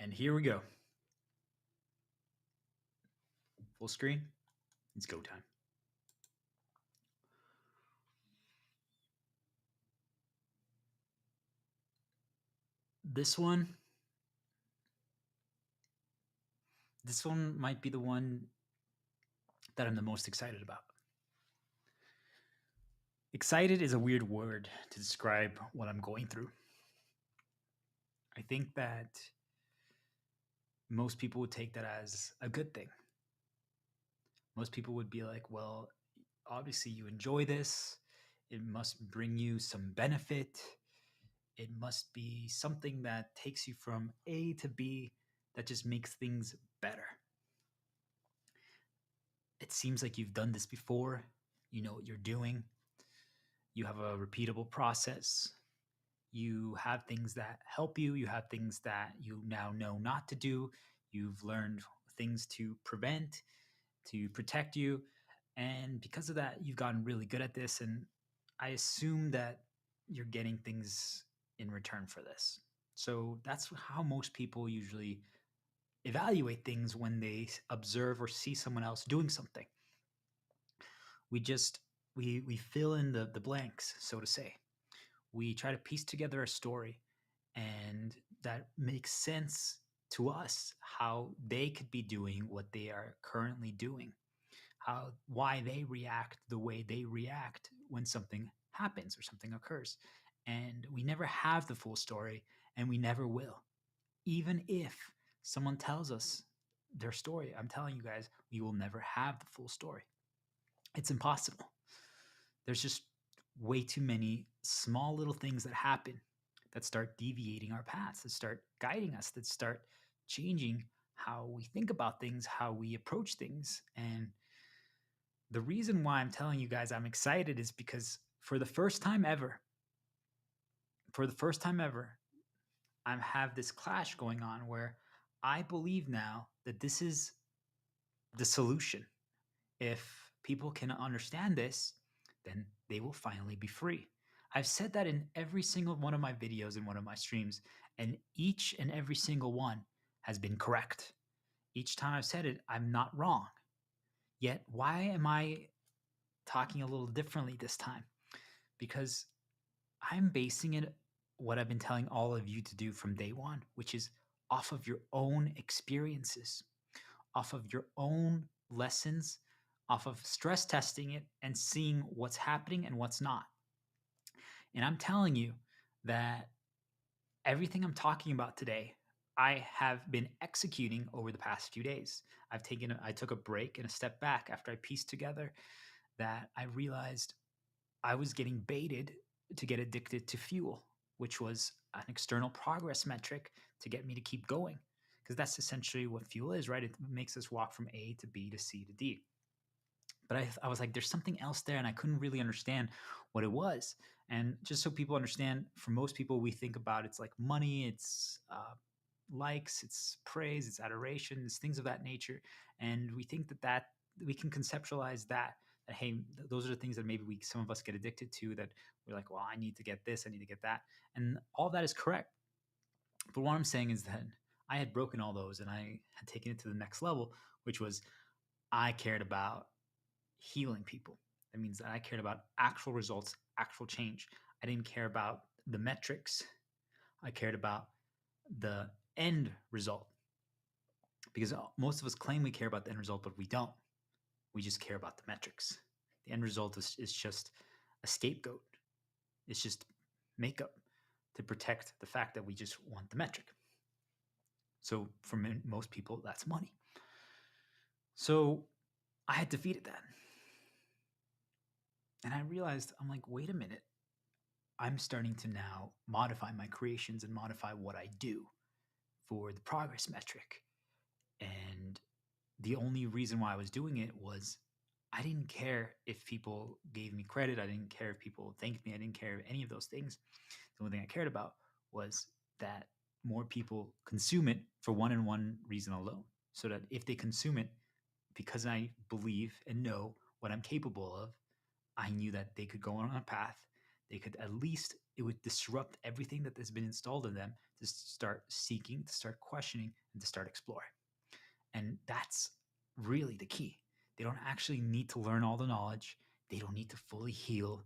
And here we go. Full screen. It's go time. This one might be the one that I'm the most excited about. Excited is a weird word to describe what I'm going through. I think that most people would take that as a good thing. Most people would be like, well, obviously you enjoy this. It must bring you some benefit. It must be something that takes you from A to B that just makes things better. It seems like you've done this before. You know what you're doing. You have a repeatable process. You have things that help you. You have things that you now know not to do. You've learned things to prevent, to protect you. And because of that, you've gotten really good at this. And I assume that you're getting things in return for this. So that's how most people usually evaluate things when they observe or see someone else doing something. We fill in the blanks, so to say. We try to piece together a story, and that makes sense to us how they could be doing what they are currently doing, why they react the way they react when something happens or something occurs. And we never have the full story, and we never will. Even if someone tells us their story, I'm telling you guys, we will never have the full story. It's impossible. There's just way too many small little things that happen that start deviating our paths, that start guiding us, that start changing how we think about things, how we approach things. And the reason why I'm telling you guys I'm excited is because for the first time ever, I have this clash going on where I believe now that this is the solution. If people can understand this, then they will finally be free. I've said that in every single one of my videos in one of my streams, and each and every single one has been correct. Each time I've said it, I'm not wrong. Yet, why am I talking a little differently this time? Because I'm basing it, what I've been telling all of you to do from day one, which is off of your own experiences, off of your own lessons, off of stress testing it and seeing what's happening and what's not. And I'm telling you that everything I'm talking about today, I have been executing over the past few days. I took a break and a step back after I pieced together that I realized I was getting baited to get addicted to fuel, which was an external progress metric to get me to keep going. Because that's essentially what fuel is, right? It makes us walk from A to B to C to D. But I was like, there's something else there, and I couldn't really understand what it was. And just so people understand, for most people, we think about it's like money, it's likes, it's praise, it's adoration, it's things of that nature. And we think that we can conceptualize that hey, those are the things that maybe some of us get addicted to, that we're like, well, I need to get this, I need to get that. And all that is correct. But what I'm saying is that I had broken all those and I had taken it to the next level, which was I cared about healing people. That means that I cared about actual results, actual change. I didn't care about the metrics. I cared about the end result. Because most of us claim we care about the end result, but we don't. We just care about the metrics. The end result is just a scapegoat. It's just makeup to protect the fact that we just want the metric. So for most people, that's money. So I had defeated that. And I realized, I'm like, wait a minute. I'm starting to now modify my creations and modify what I do for the progress metric. And the only reason why I was doing it was I didn't care if people gave me credit. I didn't care if people thanked me. I didn't care any of those things. The only thing I cared about was that more people consume it for one and one reason alone. So that if they consume it because I believe and know what I'm capable of, I knew that they could go on a path. They could at least it would disrupt everything that has been installed in them to start seeking, to start questioning, and to start exploring. And that's really the key. They don't actually need to learn all the knowledge. They don't need to fully heal,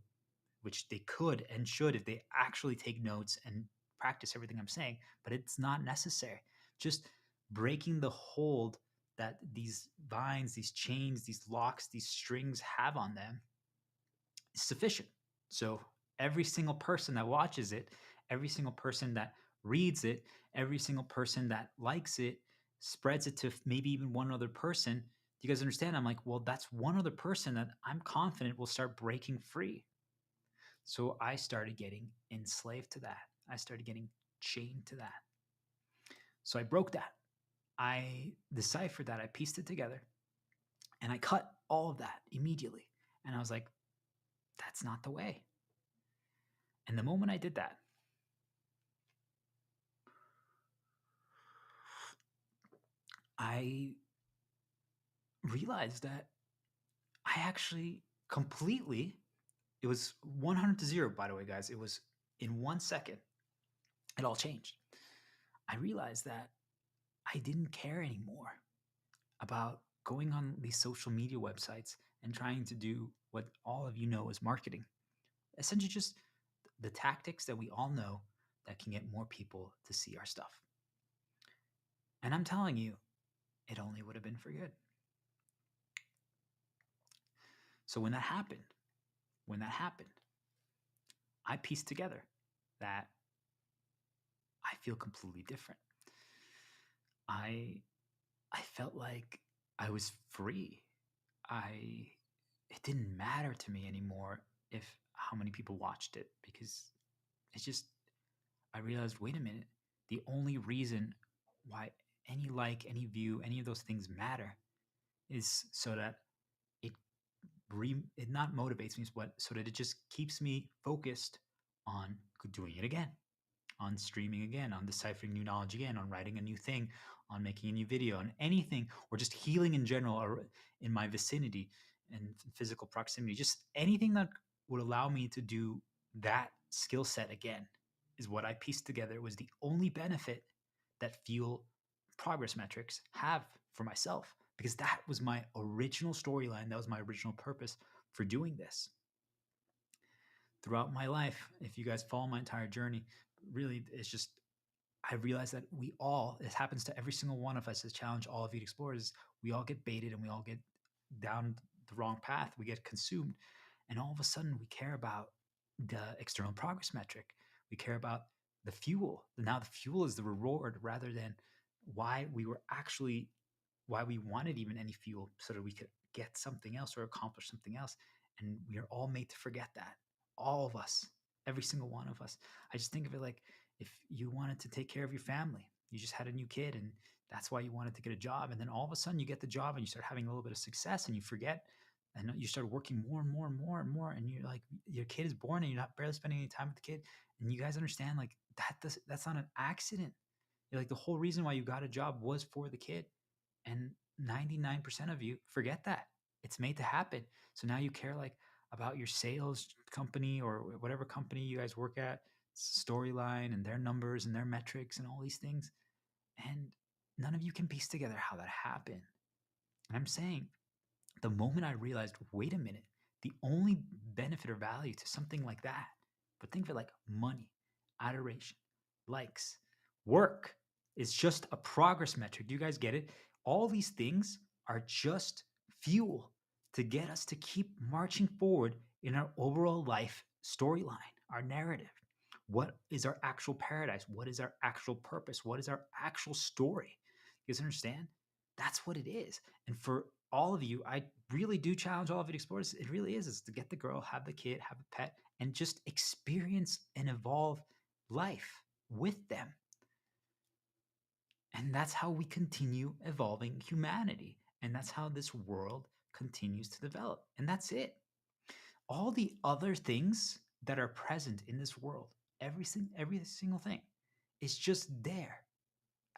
which they could and should if they actually take notes and practice everything I'm saying, but it's not necessary. Just breaking the hold that these vines, these chains, these locks, these strings have on them is sufficient. So every single person that watches it, every single person that reads it, every single person that likes it, spreads it to maybe even one other person. Do you guys understand? I'm like, well, that's one other person that I'm confident will start breaking free. So I started getting enslaved to that. I started getting chained to that. So I broke that. I deciphered that. I pieced it together and I cut all of that immediately. And I was like, that's not the way. And the moment I did that, I realized that I actually completely, it was 100 to 0, by the way, guys. It was in 1 second, it all changed. I realized that I didn't care anymore about going on these social media websites and trying to do what all of you know is marketing. Essentially, just the tactics that we all know that can get more people to see our stuff. And I'm telling you, it only would have been for good. So when that happened, I pieced together that I feel completely different. I I felt like I was free. I It didn't matter to me anymore if how many people watched it because it's just I realized, wait a minute, the only reason why any like, any view, any of those things matter is so that it it not motivates me, but so that it just keeps me focused on doing it again, on streaming again, on deciphering new knowledge again, on writing a new thing, on making a new video, on anything, or just healing in general or in my vicinity and physical proximity. Just anything that would allow me to do that skill set again is what I pieced together. It was the only benefit that fuel progress metrics have for myself because that was my original storyline. That was my original purpose for doing this throughout my life. If you guys follow my entire journey, really, it's just I realized that it happens to every single one of us as challenge all of you explorers. We all get baited and we all get down the wrong path. We get consumed. And all of a sudden we care about the external progress metric. We care about the fuel. Now the fuel is the reward rather than why we were actually why we wanted even any fuel so that we could get something else or accomplish something else. And we are all made to forget that. All of us, every single one of us. I just think of it like if you wanted to take care of your family, you just had a new kid and that's why you wanted to get a job. And then all of a sudden you get the job and you start having a little bit of success and you forget and you start working more and more and more and more. And you're like, your kid is born and you're not barely spending any time with the kid. And you guys understand like that's not an accident. You're like the whole reason why you got a job was for the kid. And 99% of you forget that. It's made to happen. So now you care like about your sales company or whatever company you guys work at, storyline and their numbers and their metrics and all these things. And none of you can piece together how that happened. And I'm saying the moment I realized, wait a minute, the only benefit or value to something like that, but think of it like money, adoration, likes, work is just a progress metric. Do you guys get it? All these things are just fuel to get us to keep marching forward in our overall life storyline, our narrative. What is our actual paradise? What is our actual purpose? What is our actual story? You guys understand? That's what it is. And for all of you, I really do challenge all of you explorers. It really is to get the girl, have the kid, have a pet, and just experience and evolve life with them. And that's how we continue evolving humanity. And that's how this world continues to develop. And that's it. All the other things that are present in this world, every single thing, is just there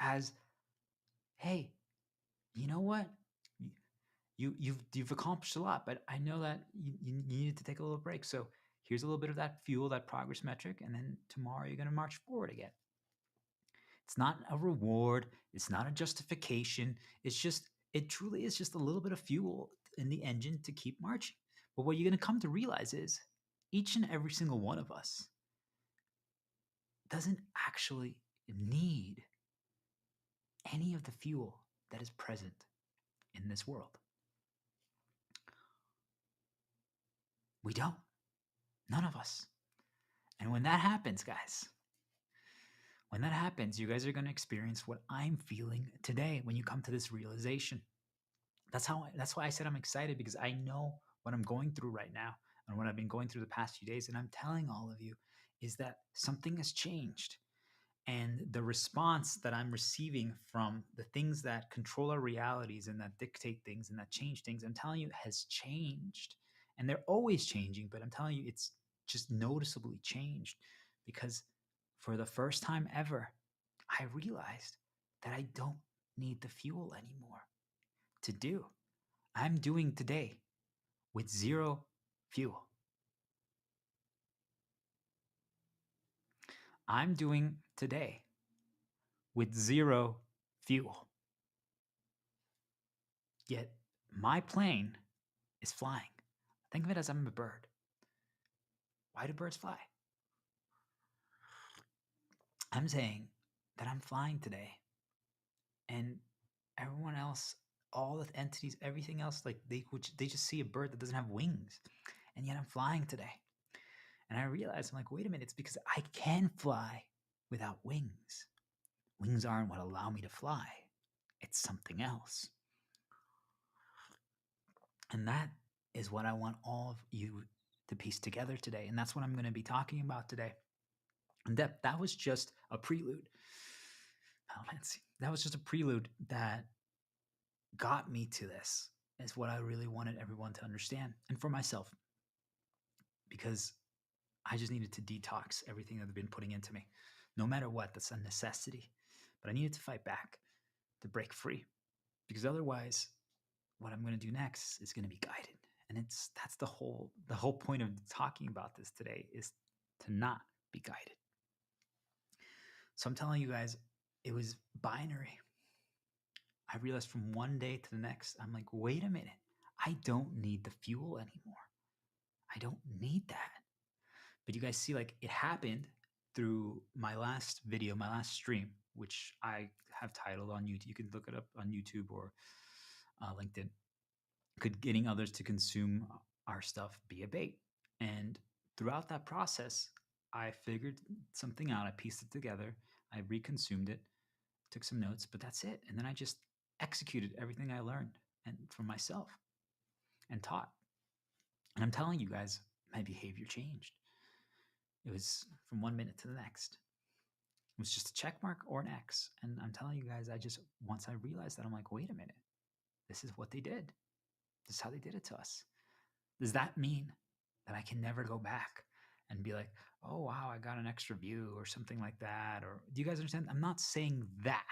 as, hey, you know what? You've accomplished a lot, but I know that you needed to take a little break. So Here's a little bit of that fuel, that progress metric, and then tomorrow you're going to march forward again. It's not a reward. It's not a justification. It truly is just a little bit of fuel in the engine to keep marching. But what you're going to come to realize is each and every single one of us doesn't actually need any of the fuel that is present in this world. We don't. None of us. And when that happens, guys, when that happens, you guys are going to experience what I'm feeling today when you come to this realization. That's why I said I'm excited, because I know what I'm going through right now and what I've been going through the past few days. And I'm telling all of you is that something has changed. And the response that I'm receiving from the things that control our realities and that dictate things and that change things, I'm telling you, has changed. And they're always changing, but I'm telling you, it's just noticeably changed, because for the first time ever, I realized that I don't need the fuel anymore to do. I'm doing today with zero fuel. I'm doing today with zero fuel. Yet my plane is flying. Think of it as I'm a bird. Why do birds fly? I'm saying that I'm flying today, and everyone else, all the entities, everything else, like they just see a bird that doesn't have wings, and yet I'm flying today. And I realized, I'm like, wait a minute, it's because I can fly without wings. Wings aren't what allow me to fly. It's something else. And that is what I want all of you to piece together today. And that's what I'm going to be talking about today. And that was just a prelude. Oh, Nancy, that was just a prelude that got me to this, is what I really wanted everyone to understand. And for myself, because I just needed to detox everything that had been putting into me. No matter what, that's a necessity. But I needed to fight back to break free, because otherwise, what I'm going to do next is going to be guided. And that's the whole point of talking about this today, is to not be guided. So I'm telling you guys, it was binary. I realized from one day to the next, I'm like, wait a minute, I don't need the fuel anymore. I don't need that. But you guys see, like, it happened through my last video, my last stream, which I have titled on YouTube. You can look it up on YouTube or LinkedIn. Could getting others to consume our stuff be a bait? And throughout that process, I figured something out. I pieced it together. I reconsumed it, took some notes, but that's it. And then I just executed everything I learned and for myself and taught. And I'm telling you guys, my behavior changed. It was from 1 minute to the next. It was just a check mark or an X. And I'm telling you guys, once I realized that, I'm like, wait a minute, this is what they did. This is how they did it to us. Does that mean that I can never go back and be like, oh, wow, I got an extra view or something like that? Or do you guys understand? I'm not saying that.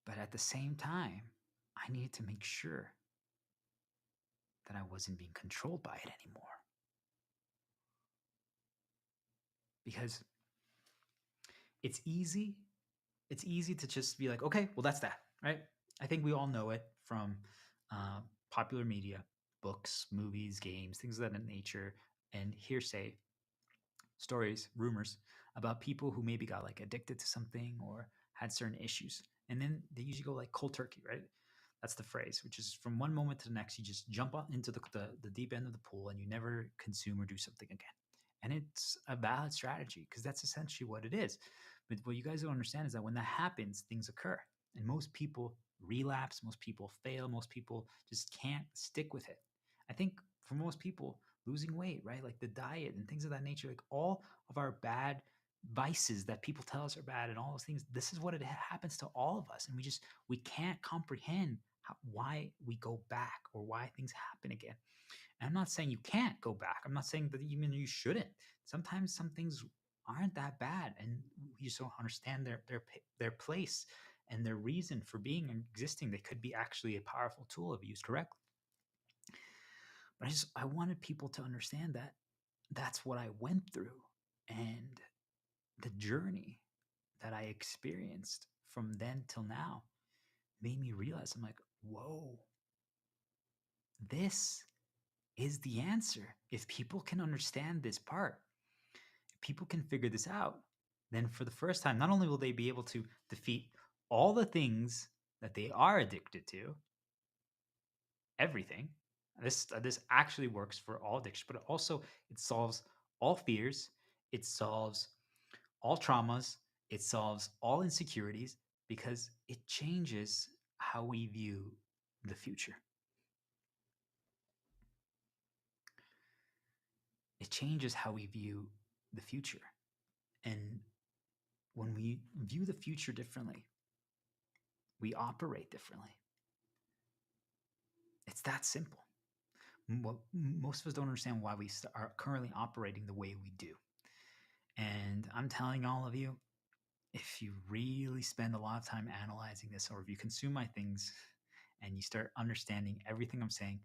But at the same time, I needed to make sure that I wasn't being controlled by it anymore. Because it's easy to just be like, okay, well, that's that, right? I think we all know it from popular media, books, movies, games, things of that nature, and hearsay stories, rumors about people who maybe got like addicted to something or had certain issues. And then they usually go like cold turkey, right? That's the phrase, which is from one moment to the next, you just jump into the deep end of the pool and you never consume or do something again. And it's a valid strategy, because that's essentially what it is. But what you guys don't understand is that when that happens, things occur. And most people relapse, most people fail, most people just can't stick with it. I think for most people, losing weight, right? Like the diet and things of that nature, like all of our bad vices that people tell us are bad and all those things, this is what it happens to all of us. And we can't comprehend why we go back or why things happen again. And I'm not saying you can't go back. I'm not saying that even you shouldn't. Sometimes some things aren't that bad, and we just don't understand their place and their reason for being and existing. They could be actually a powerful tool if used correctly. But I wanted people to understand that that's what I went through, and the journey that I experienced from then till now made me realize, I'm like, whoa, this is the answer. If people can understand this part, if people can figure this out, then for the first time, not only will they be able to defeat all the things that they are addicted to, everything. This actually works for all addictions, but also it solves all fears, it solves all traumas, it solves all insecurities because it changes how we view the future. It changes how we view the future. And when we view the future differently, we operate differently. It's that simple. Most of us don't understand why we are currently operating the way we do. And I'm telling all of you, if you really spend a lot of time analyzing this, or if you consume my things and you start understanding everything I'm saying,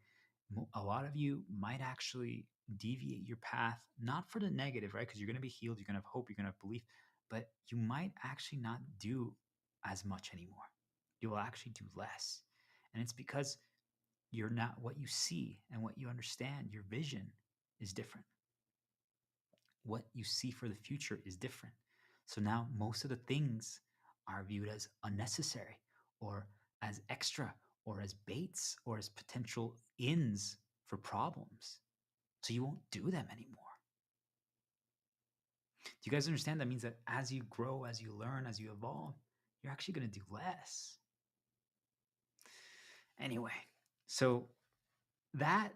a lot of you might actually deviate your path, not for the negative, right? Because you're going to be healed, you're going to have hope, you're going to have belief, but you might actually not do as much anymore. You will actually do less. And it's because you're not what you see and what you understand, your vision is different. What you see for the future is different. So now most of the things are viewed as unnecessary or as extra or as baits or as potential ins for problems. So you won't do them anymore. Do you guys understand? That means that as you grow, as you learn, as you evolve, you're actually going to do less. Anyway, so that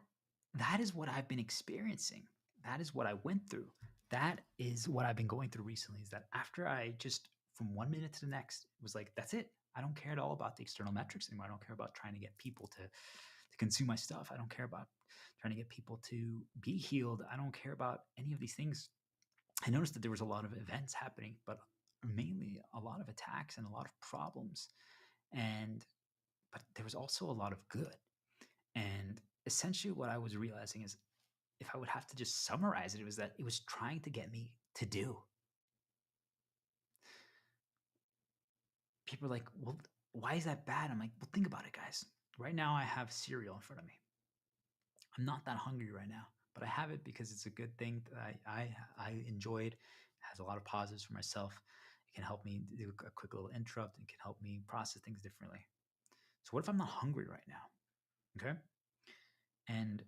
is what I've been experiencing. That is what I went through. That is what I've been going through recently, is that after I just, from 1 minute to the next, was like, that's it. I don't care at all about the external metrics anymore. I don't care about trying to get people to consume my stuff. I don't care about trying to get people to be healed. I don't care about any of these things. I noticed that there was a lot of events happening, but mainly a lot of attacks and a lot of problems. But there was also a lot of good. And essentially what I was realizing is, if I would have to just summarize it, it was that it was trying to get me to do. People are like, well, why is that bad? I'm like, well, think about it, guys. Right now I have cereal in front of me. I'm not that hungry right now, but I have it because it's a good thing that I enjoyed. It has a lot of positives for myself. It can help me do a quick little interrupt. It can help me process things differently. So what if I'm not hungry right now? Okay. And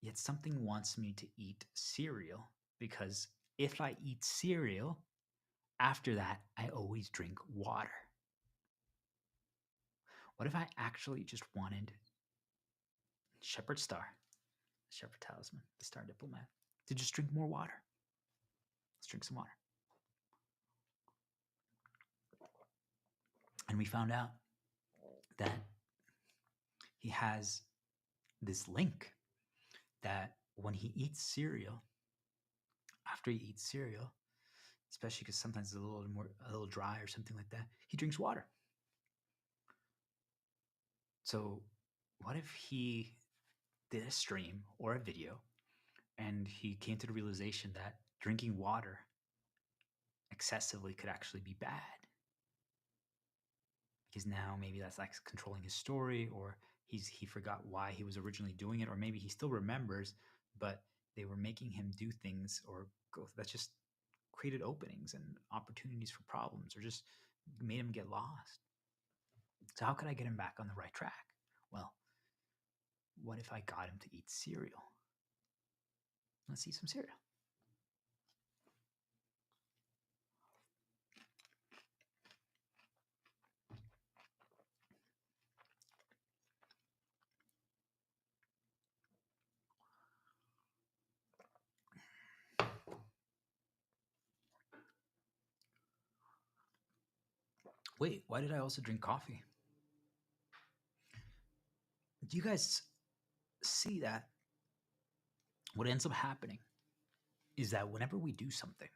yet something wants me to eat cereal, because if I eat cereal, after that, I always drink water. What if I actually just wanted Shepherd Star, Shepherd Talisman, the Star Diplomat, to just drink more water? Let's drink some water. And we found out that he has this link that when he eats cereal, after he eats cereal, especially because sometimes it's a little dry or something like that, he drinks water. So what if he did a stream or a video and he came to the realization that drinking water excessively could actually be bad? Because now maybe that's like controlling his story, or he forgot why he was originally doing it, or maybe he still remembers, but they were making him do things or go that just created openings and opportunities for problems, or just made him get lost. So how could I get him back on the right track? Well, what if I got him to eat cereal? Let's eat some cereal. Wait, why did I also drink coffee? Do you guys see that what ends up happening is that whenever we do something,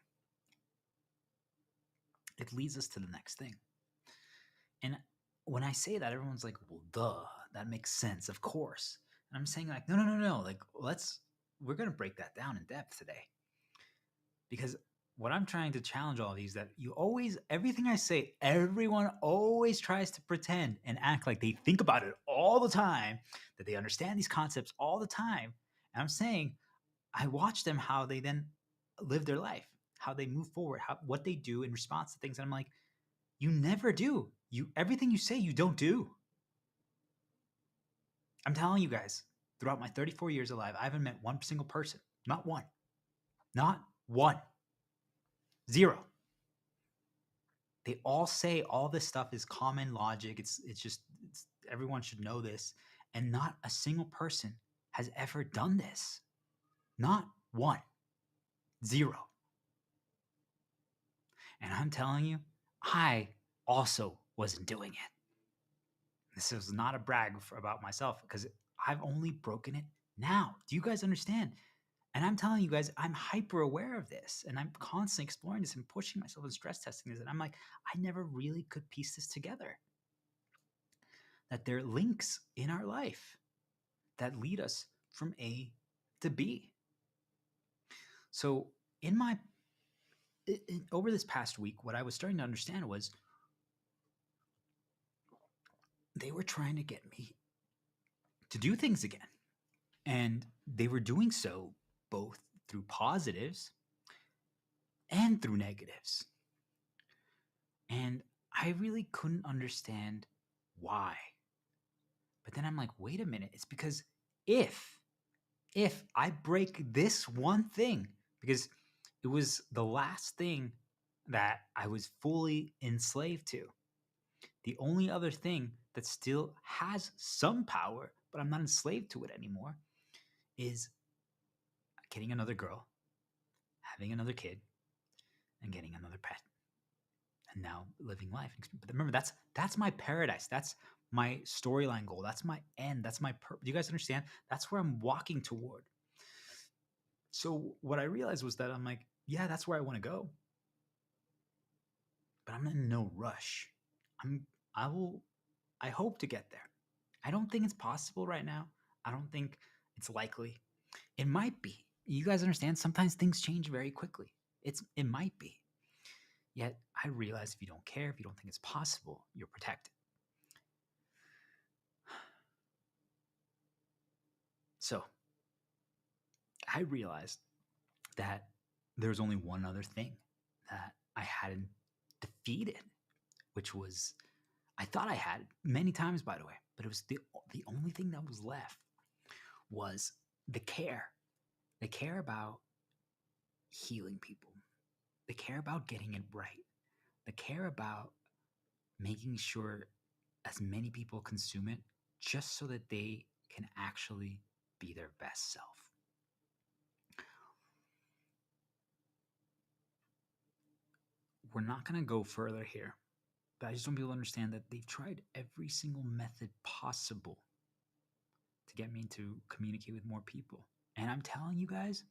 it leads us to the next thing. And when I say that, everyone's like, well, duh, that makes sense, of course. And I'm saying like, no. Like, we're going to break that down in depth today. Because what I'm trying to challenge all of you is that everything I say, everyone always tries to pretend and act like they think about it all the time, that they understand these concepts all the time. And I'm saying, I watch them, how they then live their life, how they move forward, what they do in response to things. And I'm like, you never do. Everything you say, you don't do. I'm telling you guys, throughout my 34 years alive, I haven't met one single person. Not one. Not one. Zero. They all say all this stuff is common logic. It's everyone should know this. And not a single person has ever done this. Not one. Zero. And I'm telling you, I also wasn't doing it. This is not a brag about myself, because I've only broken it now. Do you guys understand? And I'm telling you guys, I'm hyper aware of this, and I'm constantly exploring this and pushing myself and stress testing this. And I'm like, I never really could piece this together. That there are links in our life that lead us from A to B. So over this past week, what I was starting to understand was they were trying to get me to do things again. And they were doing so both through positives and through negatives. And I really couldn't understand why. But then I'm like, wait a minute. It's because if I break this one thing, because it was the last thing that I was fully enslaved to. The only other thing that still has some power, but I'm not enslaved to it anymore, is getting another girl, having another kid, and getting another pet. And now living life. But remember, that's my paradise. That's my storyline goal. That's my end. That's my do you guys understand? That's where I'm walking toward. So what I realized was that I'm like, yeah, that's where I want to go. But I'm in no rush. I hope to get there. I don't think it's possible right now. I don't think it's likely. It might be. You guys understand? Sometimes things change very quickly. It might be. Yet I realize if you don't care, if you don't think it's possible, you're protected. So I realized that there's only one other thing that I hadn't defeated, which was, I thought I had many times, by the way, but it was the only thing that was left was the care. They care about healing people. They care about getting it right. They care about making sure as many people consume it just so that they can actually be their best self. We're not going to go further here, but I just want people to understand that they've tried every single method possible to get me to communicate with more people. And I'm telling you guys,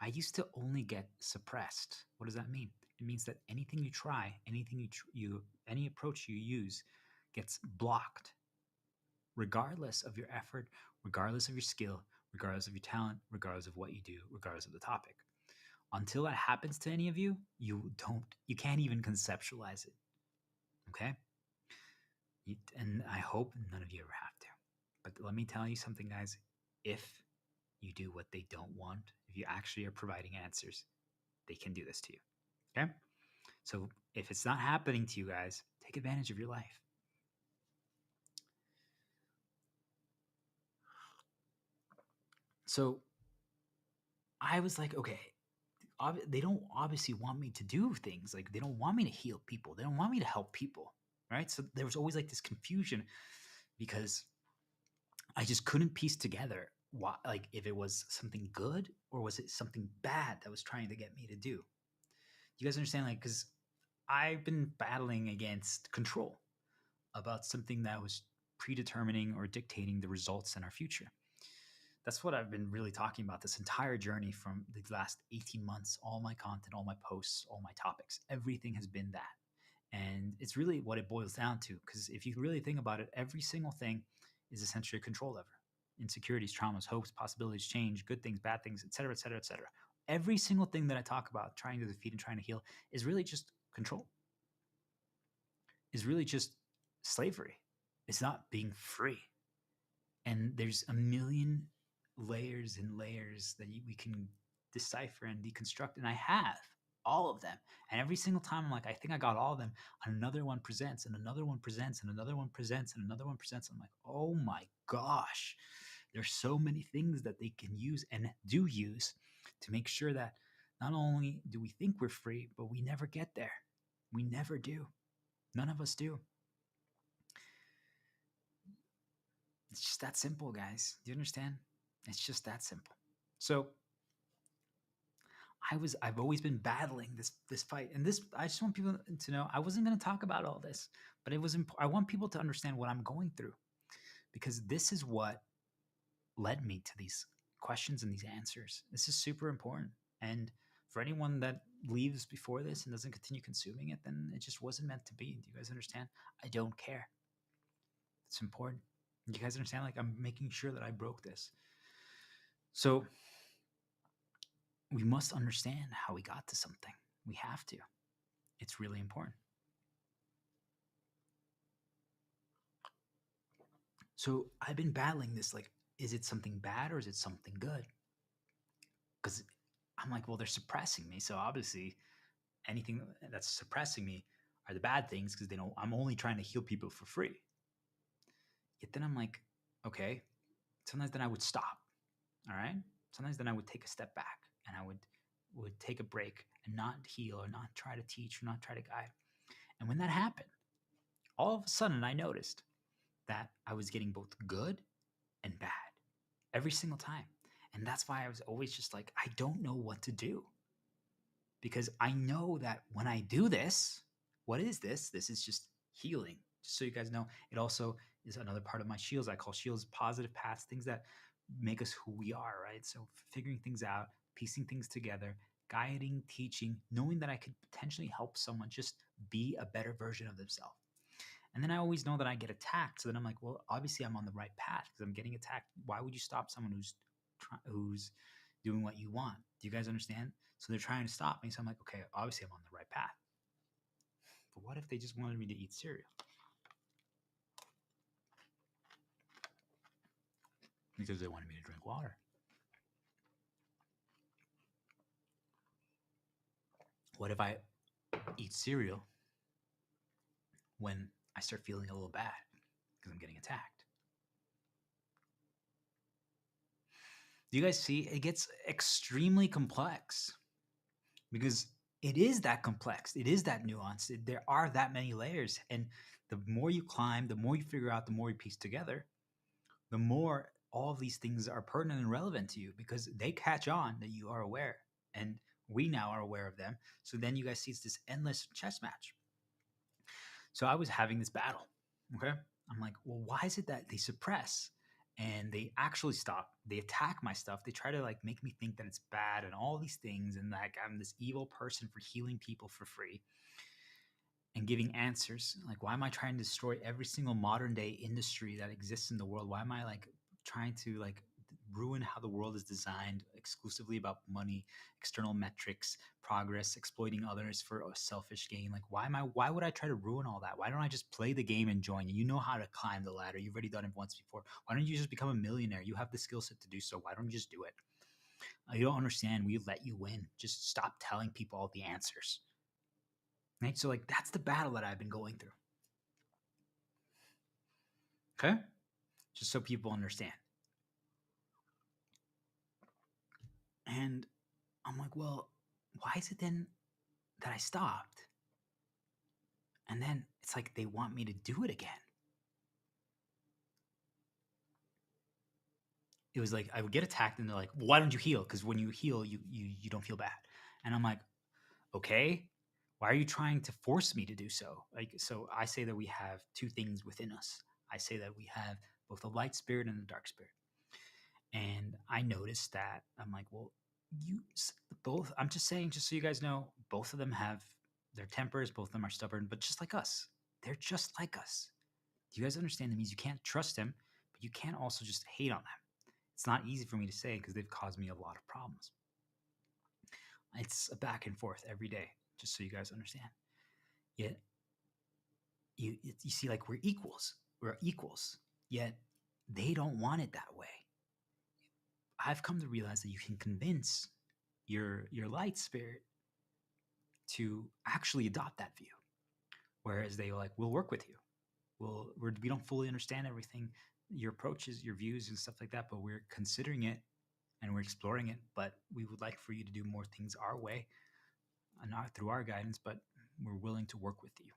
I used to only get suppressed. What does that mean? It means that anything you try, any approach you use gets blocked, regardless of your effort, regardless of your skill, regardless of your talent, regardless of what you do, regardless of the topic. Until that happens to any of you, you can't even conceptualize it. Okay? And I hope none of you ever have to. But let me tell you something, guys. If you do what they don't want, if you actually are providing answers, they can do this to you. Okay? So if it's not happening to you guys, take advantage of your life. So I was like, okay, they don't obviously want me to do things. Like, they don't want me to heal people. They don't want me to help people, right? So there was always like this confusion, because I just couldn't piece together why, like, if it was something good or was it something bad that was trying to get me to do. You guys understand? Like, because I've been battling against control about something that was predetermining or dictating the results in our future. That's what I've been really talking about this entire journey from the last 18 months. All my content, all my posts, all my topics, everything has been that. And it's really what it boils down to. Because if you really think about it, every single thing is essentially a control lever. insecurities, traumas, hopes, possibilities, change, good things, bad things, etc., etc., etc. Every single thing that I talk about trying to defeat and trying to heal is really just control, is really just slavery. It's not being free. And there's a million layers and layers that we can decipher and deconstruct. And I have all of them. And every single time I'm like, I think I got all of them. Another one presents, and another one presents, and another one presents, and another one presents. I'm like, oh my gosh, there's so many things that they can use and do use to make sure that not only do we think we're free, but we never get there. We never do. None of us do. It's just that simple, guys. Do you understand? It's just that simple. So I've always been battling this fight, and this I just want people to know I wasn't going to talk about all this, but it was I want people to understand what I'm going through, because this is what led me to these questions and these answers. This is super important, and for anyone that leaves before this and doesn't continue consuming it, then it just wasn't meant to be. Do you guys understand? I don't care. It's important. You guys understand? Like, I'm making sure that I broke this. So we must understand how we got to something. We have to. It's really important. So I've been battling this, like, is it something bad or is it something good? Because I'm like, well, they're suppressing me. So obviously anything that's suppressing me are the bad things, because they know I'm only trying to heal people for free. Yet then I'm like, okay, sometimes then I would stop. All right. Sometimes then I would take a step back and I would take a break and not heal or not try to teach or not try to guide. And when that happened, all of a sudden I noticed that I was getting both good and bad every single time. And that's why I was always just like, I don't know what to do. Because I know that when I do this, what is this? This is just healing. Just so you guys know, it also is another part of my shields. I call shields positive paths, things that make us who we are, right? So figuring things out, piecing things together, guiding, teaching, knowing that I could potentially help someone just be a better version of themselves. And then I always know that I get attacked. So then I'm like, well, obviously I'm on the right path because I'm getting attacked. Why would you stop someone who's doing what you want? Do you guys understand? So they're trying to stop me. So I'm like, okay, obviously I'm on the right path. But what if they just wanted me to eat cereal? Because they wanted me to drink water. What if I eat cereal when I start feeling a little bad because I'm getting attacked? Do you guys see? It gets extremely complex because it is that complex. It is that nuanced. There are that many layers. And the more you climb, the more you figure out, the more you piece together, the more all of these things are pertinent and relevant to you because they catch on that you are aware. And we now are aware of them. So then you guys see it's this endless chess match. So I was having this battle. Okay. I'm like, well, why is it that they suppress and they actually stop? They attack my stuff. They try to like make me think that it's bad and all these things. And like I'm this evil person for healing people for free and giving answers. Like, why am I trying to destroy every single modern day industry that exists in the world? Why am I like trying to like ruin how the world is designed exclusively about money, external metrics, progress, exploiting others for a selfish gain? Like, why would I try to ruin all that? Why don't I just play the game and join? You know how to climb the ladder. You've already done it once before. Why don't you just become a millionaire? You have the skill set to do so. Why don't you just do it? You don't understand. We let you win. Just stop telling people all the answers. Right? So like that's the battle that I've been going through. Okay? Just so people understand. And I'm like, well, why is it then that I stopped? And then it's like they want me to do it again. It was like I would get attacked and they're like, well, why don't you heal? Because when you heal, you don't feel bad. And I'm like, okay, why are you trying to force me to do so? Like, so I say that we have two things within us. I say that we have both a light spirit and a dark spirit. And I noticed that I'm like, well, you both, I'm just saying, just so you guys know, both of them have their tempers, both of them are stubborn, but just like us. They're just like us. Do you guys understand? That means you can't trust them, but you can't also just hate on them. It's not easy for me to say because they've caused me a lot of problems. It's a back and forth every day, just so you guys understand. Yet you see, like, we're equals. We're equals. Yet they don't want it that way. I've come to realize that you can convince your light spirit to actually adopt that view. Whereas they were like, we'll work with you. We don't fully understand everything, your approaches, your views, and stuff like that, but we're considering it and we're exploring it. But we would like for you to do more things our way, not through our guidance, but we're willing to work with you.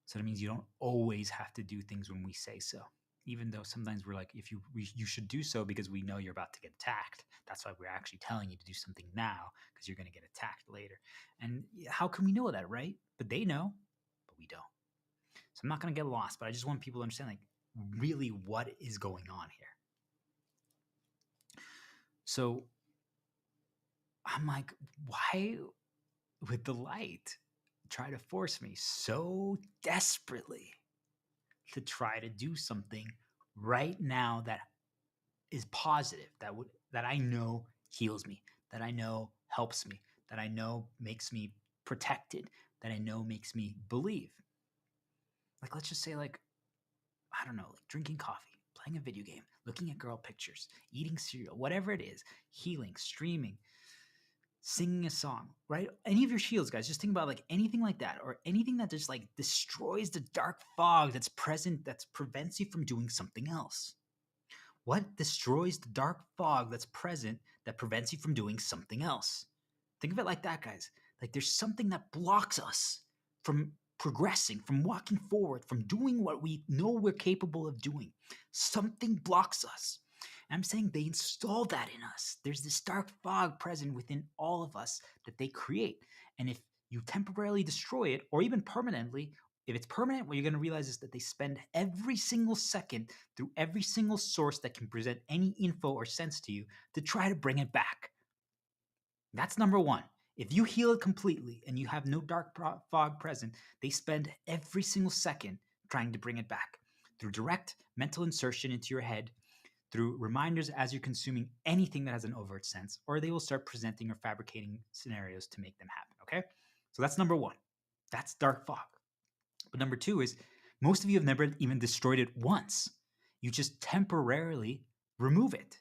So that means you don't always have to do things when we say so. Even though sometimes we're like, you should do so because we know you're about to get attacked. That's why we're actually telling you to do something now, because you're going to get attacked later. And how can we know that, right? But they know, but we don't. So I'm not going to get lost, but I just want people to understand, like, really what is going on here. So I'm like, why would the light try to force me so desperately to try to do something right now that is positive, that I know heals me, that I know helps me, that I know makes me protected, that I know makes me believe? Like, let's just say, like, I don't know, like drinking coffee, playing a video game, looking at girl pictures, eating cereal, whatever it is, healing, streaming, singing a song, right? Any of your shields, guys, just think about, like, anything like that, or anything that just, like, destroys the dark fog that's present, that prevents you from doing something else. What destroys the dark fog that's present that prevents you from doing something else? Think of it like that, guys. Like, there's something that blocks us from progressing, from walking forward, from doing what we know we're capable of doing. Something blocks us. And I'm saying they install that in us. There's this dark fog present within all of us that they create. And if you temporarily destroy it, or even permanently, if it's permanent, what you're going to realize is that they spend every single second through every single source that can present any info or sense to you to try to bring it back. That's number one. If you heal it completely and you have no dark fog present, they spend every single second trying to bring it back through direct mental insertion into your head, through reminders as you're consuming anything that has an overt sense, or they will start presenting or fabricating scenarios to make them happen, okay? So that's number one. That's dark fog. But number two is, most of you have never even destroyed it once. You just temporarily remove it.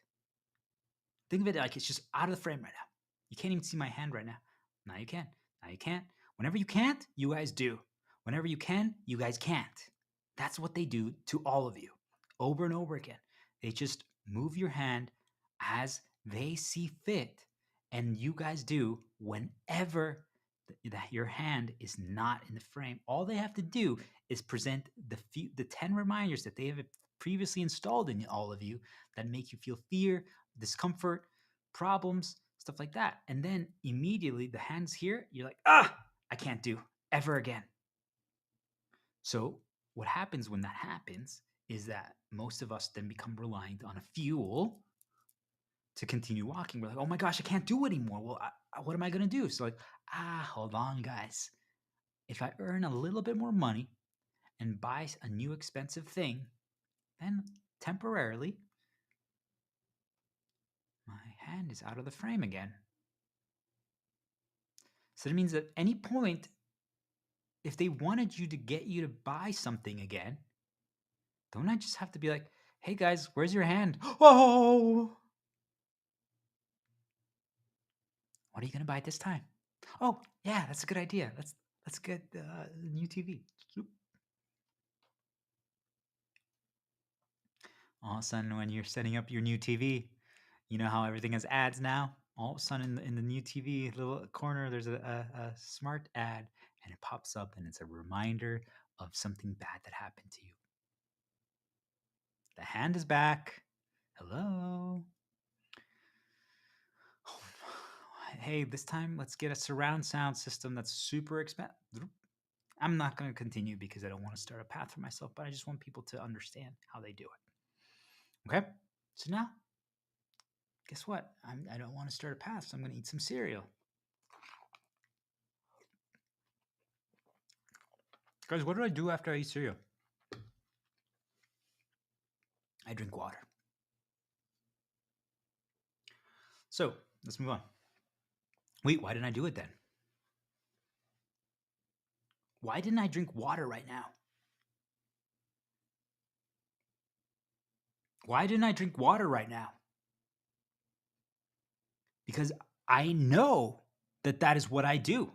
Think of it like it's just out of the frame right now. You can't even see my hand right now. Now you can. Now you can't. Whenever you can't, you guys do. Whenever you can, you guys can't. That's what they do to all of you over and over again. They just move your hand as they see fit. And you guys do whenever that your hand is not in the frame. All they have to do is present the 10 reminders that they have previously installed in all of you that make you feel fear, discomfort, problems, stuff like that. And then immediately the hand's here, you're like, I can't do ever again. So what happens when that happens is that most of us then become reliant on a fuel to continue walking. We're like, oh my gosh, I can't do it anymore. Well, what am I going to do? So like, hold on, guys. If I earn a little bit more money and buy a new expensive thing, then temporarily my hand is out of the frame again. So that means at any point, if they wanted you to get you to buy something again, don't I just have to be like, hey guys, where's your hand? Oh, what are you gonna buy this time? Oh, yeah, that's a good idea. Let's get new TV. All of a sudden, when you're setting up your new TV, you know how everything has ads now? All of a sudden, in the new TV little corner, there's a smart ad, and it pops up, and it's a reminder of something bad that happened to you. The hand is back. Hello. Hey, this time let's get a surround sound system that's super expensive. I'm not going to continue because I don't want to start a path for myself, but I just want people to understand how they do it. Okay? So now, guess what? I don't want to start a path, so I'm going to eat some cereal. Guys, what do I do after I eat cereal? I drink water. So let's move on. Wait, why didn't I do it then? Why didn't I drink water right now? Why didn't I drink water right now? Because I know that that is what I do.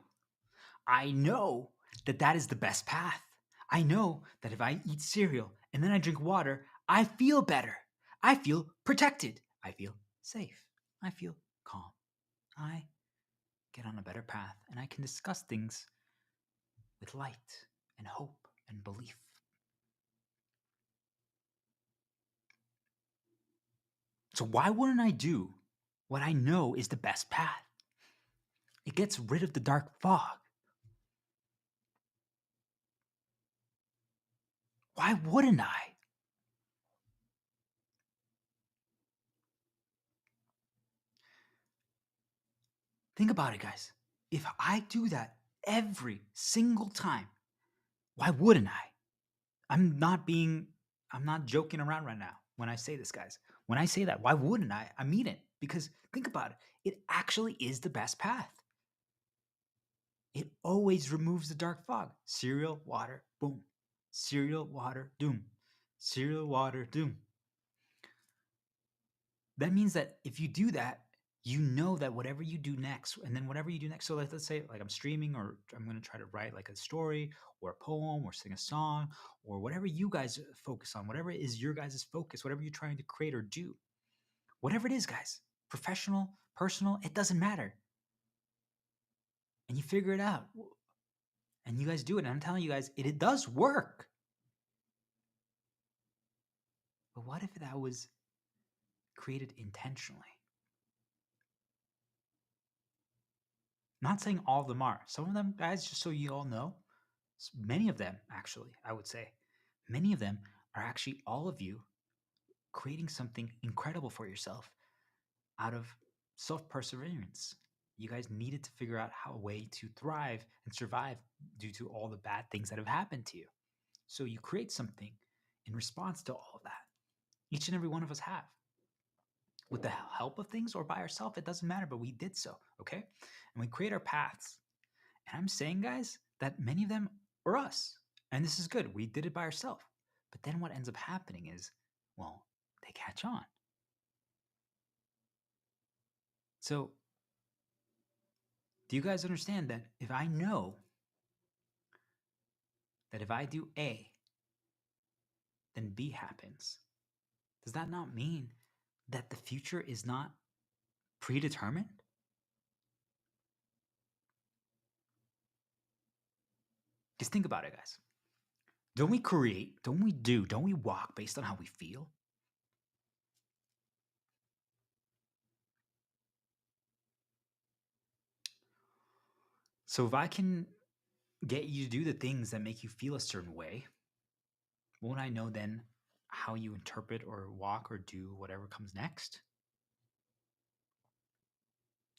I know that that is the best path. I know that if I eat cereal and then I drink water, I feel better. I feel protected. I feel safe. I feel calm. I get on a better path and I can discuss things with light and hope and belief. So, why wouldn't I do what I know is the best path? It gets rid of the dark fog. Why wouldn't I? Think about it, guys. If I do that every single time, why wouldn't I? I'm not joking around right now when I say this, guys. When I say that, why wouldn't I? I mean it. Because think about it. It actually is the best path. It always removes the dark fog. Cereal, water, boom. Cereal, water, doom. Cereal, water, doom. That means that if you do that, you know that whatever you do next, and then whatever you do next, so like, let's say like I'm streaming or I'm going to try to write like a story or a poem or sing a song or whatever you guys focus on, whatever is your guys' focus, whatever you're trying to create or do, whatever it is, guys, professional, personal, it doesn't matter. And you figure it out and you guys do it. And I'm telling you guys, it does work. But what if that was created intentionally? Not saying all of them are. Some of them, guys, just so you all know, many of them, actually, I would say, many of them are actually all of you creating something incredible for yourself out of self perseverance. You guys needed to figure out how a way to thrive and survive due to all the bad things that have happened to you. So you create something in response to all of that. Each and every one of us have. With the help of things or by ourselves, it doesn't matter, but we did so, okay? And we create our paths. And I'm saying, guys, that many of them are us. And this is good. We did it by ourselves. But then what ends up happening is, well, they catch on. So, do you guys understand that if I know that if I do A, then B happens, does that not mean that the future is not predetermined? Just think about it, guys. Don't we create, don't we do, don't we walk based on how we feel? So if I can get you to do the things that make you feel a certain way, won't I know then how you interpret or walk or do whatever comes next?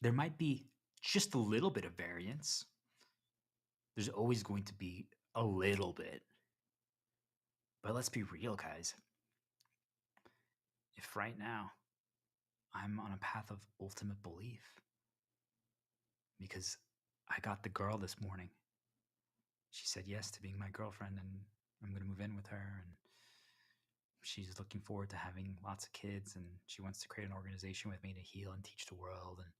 There might be just a little bit of variance. There's always going to be a little bit. But let's be real, guys. If right now I'm on a path of ultimate belief because I got the girl this morning, she said yes to being my girlfriend and I'm going to move in with her, and she's looking forward to having lots of kids, and she wants to create an organization with me to heal and teach the world, and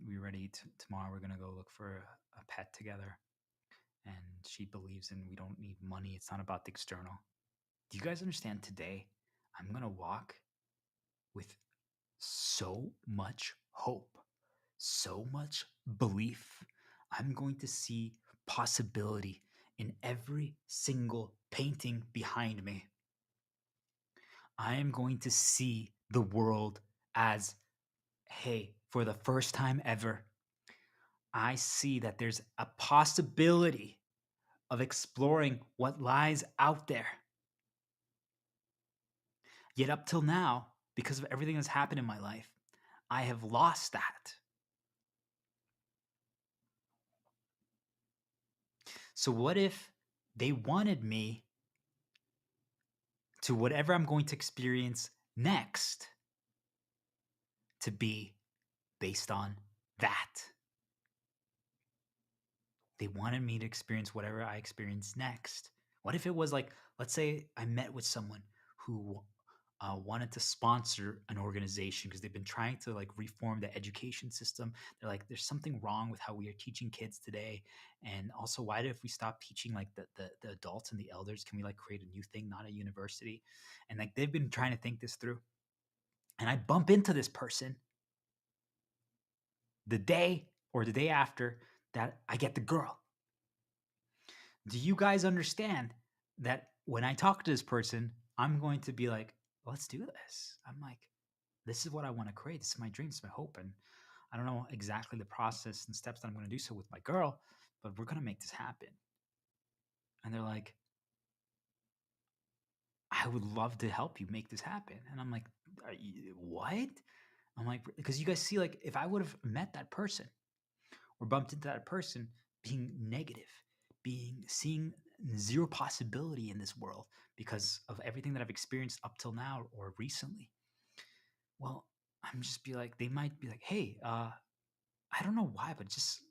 we're ready to, tomorrow we're going to go look for a pet together, and she believes in we don't need money, it's not about the external. Do you guys understand? Today I'm going to walk with so much hope, so much belief. I'm going to see possibility in every single painting behind me. I am going to see the world as, hey, for the first time ever, I see that there's a possibility of exploring what lies out there. Yet up till now, because of everything that's happened in my life, I have lost that. So what if they wanted me to whatever I'm going to experience next to be based on that. They wanted me to experience whatever I experienced next. What if it was like, let's say I met with someone who wanted to sponsor an organization because they've been trying to like reform the education system. They're like, there's something wrong with how we are teaching kids today. And also, why if we stop teaching like the adults and the elders, can we like create a new thing, not a university? And like they've been trying to think this through. And I bump into this person the day or the day after that I get the girl. Do you guys understand that when I talk to this person, I'm going to be like, let's do this. I'm like, this is what I want to create. This is my dream. This is my hope. And I don't know exactly the process and steps that I'm going to do so with my girl, but we're going to make this happen. And they're like, I would love to help you make this happen. And I'm like, what? I'm like, because you guys see, like, if I would have met that person or bumped into that person being negative, seeing zero possibility in this world because of everything that I've experienced up till now or recently, well, I'm just be like, they might be like, hey, I don't know why, but just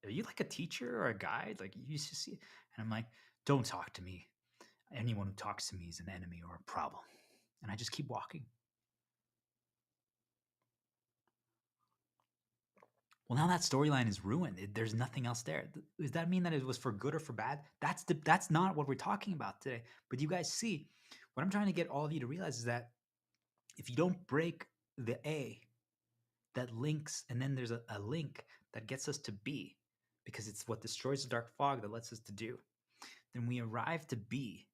are you like a teacher or a guide? Like you used to see, and I'm like, don't talk to me. Anyone who talks to me is an enemy or a problem. And I just keep walking. Well, now that storyline is ruined. There's nothing else there. Does that mean that it was for good or for bad? That's not what we're talking about today. But you guys see, what I'm trying to get all of you to realize is that if you don't break the A that links, and then there's a link that gets us to B, because it's what destroys the dark fog that lets us to do, then we arrive to B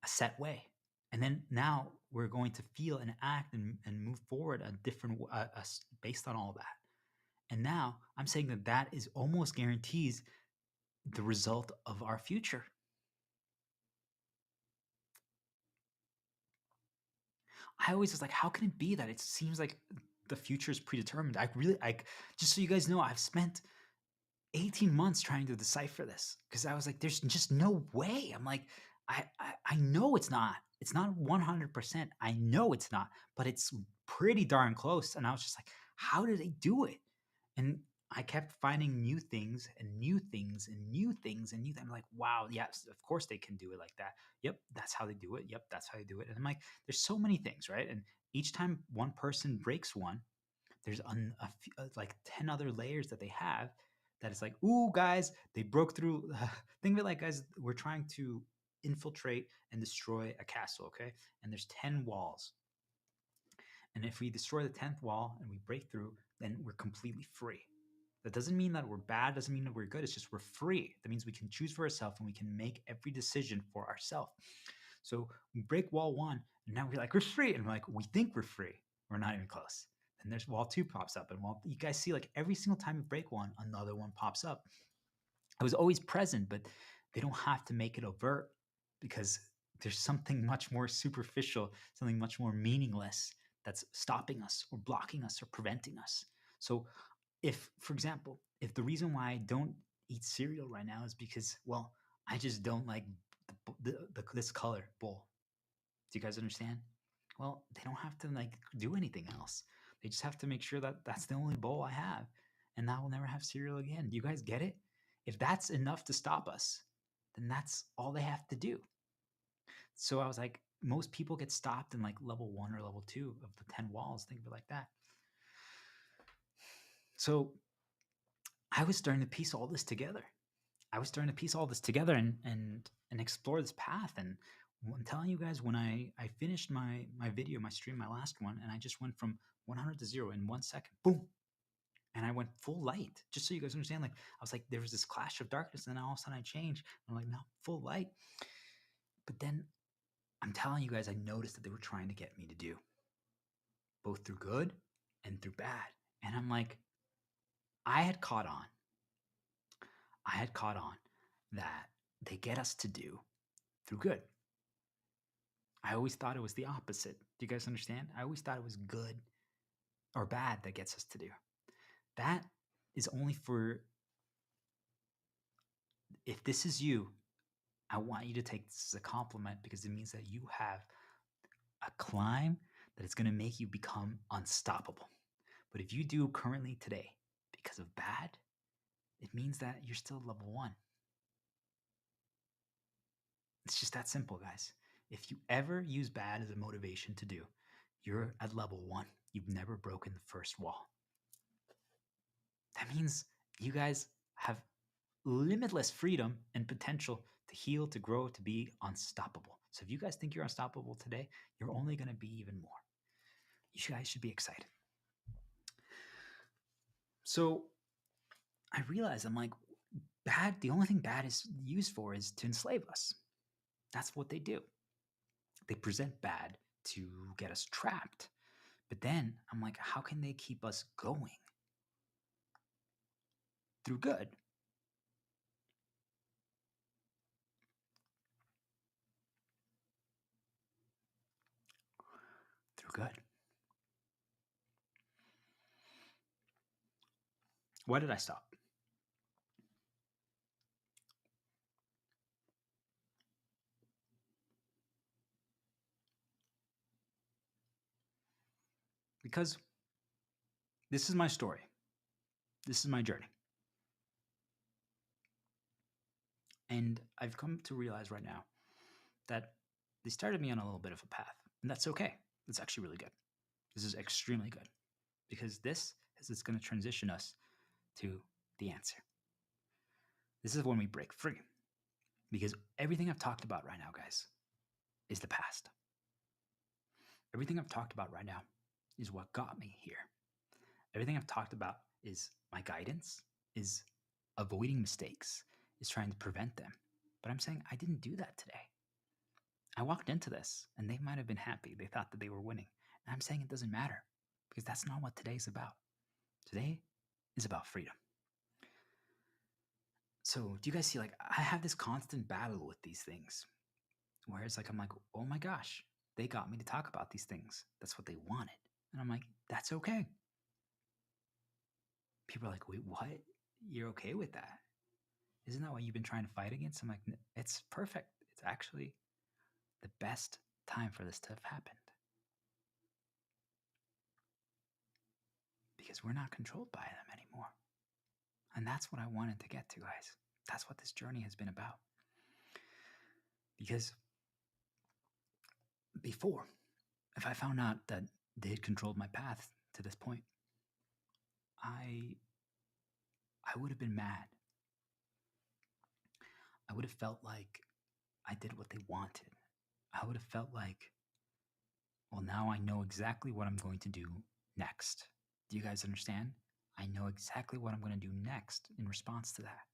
a set way. And then now we're going to feel and act and move forward a different based on all that. And now I'm saying that that is almost guarantees the result of our future. I always was like, how can it be that it seems like the future is predetermined? Just so you guys know, I've spent 18 months trying to decipher this because I was like, there's just no way. I'm like, I know it's not. It's not 100%. I know it's not, but it's pretty darn close. And I was just like, how did they do it? And I kept finding new things and new things and new things and new things. I'm like, wow, yes, of course they can do it like that. Yep, that's how they do it. Yep, that's how they do it. And I'm like, there's so many things, right? And each time one person breaks one, there's like 10 other layers that they have that it's like, ooh, guys, they broke through. Think of it like, guys, we're trying to infiltrate and destroy a castle, okay? And there's 10 walls. And if we destroy the 10th wall and we break through, then we're completely free. That doesn't mean that we're bad, doesn't mean that we're good. It's just we're free. That means we can choose for ourselves and we can make every decision for ourselves. So we break wall one, and now we're like, we're free. And we're like, we think we're free. We're not even close. And there's wall two pops up. And you guys see, like every single time you break one, another one pops up. I was always present, but they don't have to make it overt because there's something much more superficial, something much more meaningless that's stopping us or blocking us or preventing us. So if, for example, if the reason why I don't eat cereal right now is because, well, I just don't like this color bowl. Do you guys understand? Well, they don't have to like do anything else. They just have to make sure that that's the only bowl I have, and I will never have cereal again. Do you guys get it? If that's enough to stop us, then that's all they have to do. So I was like, most people get stopped in like level 1 or level 2 of the 10 walls. Think of it like that. So I was starting to piece all this together. And explore this path. And I'm telling you guys, when I finished my video, my stream, my last one, and I just went from 100 to 0 in 1 second, boom, and I went full light. Just so you guys understand, like I was like, there was this clash of darkness, and then all of a sudden I changed. I'm like, now full light. But then I'm telling you guys, I noticed that they were trying to get me to do both through good and through bad. And I'm like, I had caught on. I had caught on that they get us to do through good. I always thought it was the opposite. Do you guys understand? I always thought it was good or bad that gets us to do. That is only for, if this is you, I want you to take this as a compliment because it means that you have a climb that it's going to make you become unstoppable. But if you do currently today because of bad, it means that you're still level 1. It's just that simple, guys. If you ever use bad as a motivation to do, you're at level 1. You've never broken the first wall. That means you guys have limitless freedom and potential to heal, to grow, to be unstoppable. So if you guys think you're unstoppable today, you're only going to be even more. You guys should be excited. So I realized, I'm like, bad, the only thing bad is used for is to enslave us. That's what they do. They present bad to get us trapped. But then I'm like, how can they keep us going? Through good. Through good. Why did I stop? Because this is my story. This is my journey. And I've come to realize right now that they started me on a little bit of a path. And that's okay. It's actually really good. This is extremely good. Because this is going to transition us to the answer. This is when we break free. Because everything I've talked about right now, guys, is the past. Everything I've talked about right now is what got me here. Everything I've talked about is my guidance, is avoiding mistakes, is trying to prevent them. But I'm saying I didn't do that today. I walked into this and they might have been happy. They thought that they were winning. And I'm saying it doesn't matter because that's not what today's about. Today is about freedom. So do you guys see, like, I have this constant battle with these things where it's like, I'm like, oh my gosh, they got me to talk about these things. That's what they wanted. And I'm like, that's okay. People are like, wait, what? You're okay with that? Isn't that what you've been trying to fight against? I'm like, it's perfect. It's actually the best time for this to have happened. Because we're not controlled by them anymore. And that's what I wanted to get to, guys. That's what this journey has been about. Because before, if I found out that they had controlled my path to this point, I would have been mad. I would have felt like I did what they wanted. I would have felt like, well, now I know exactly what I'm going to do next. Do you guys understand? I know exactly what I'm going to do next in response to that.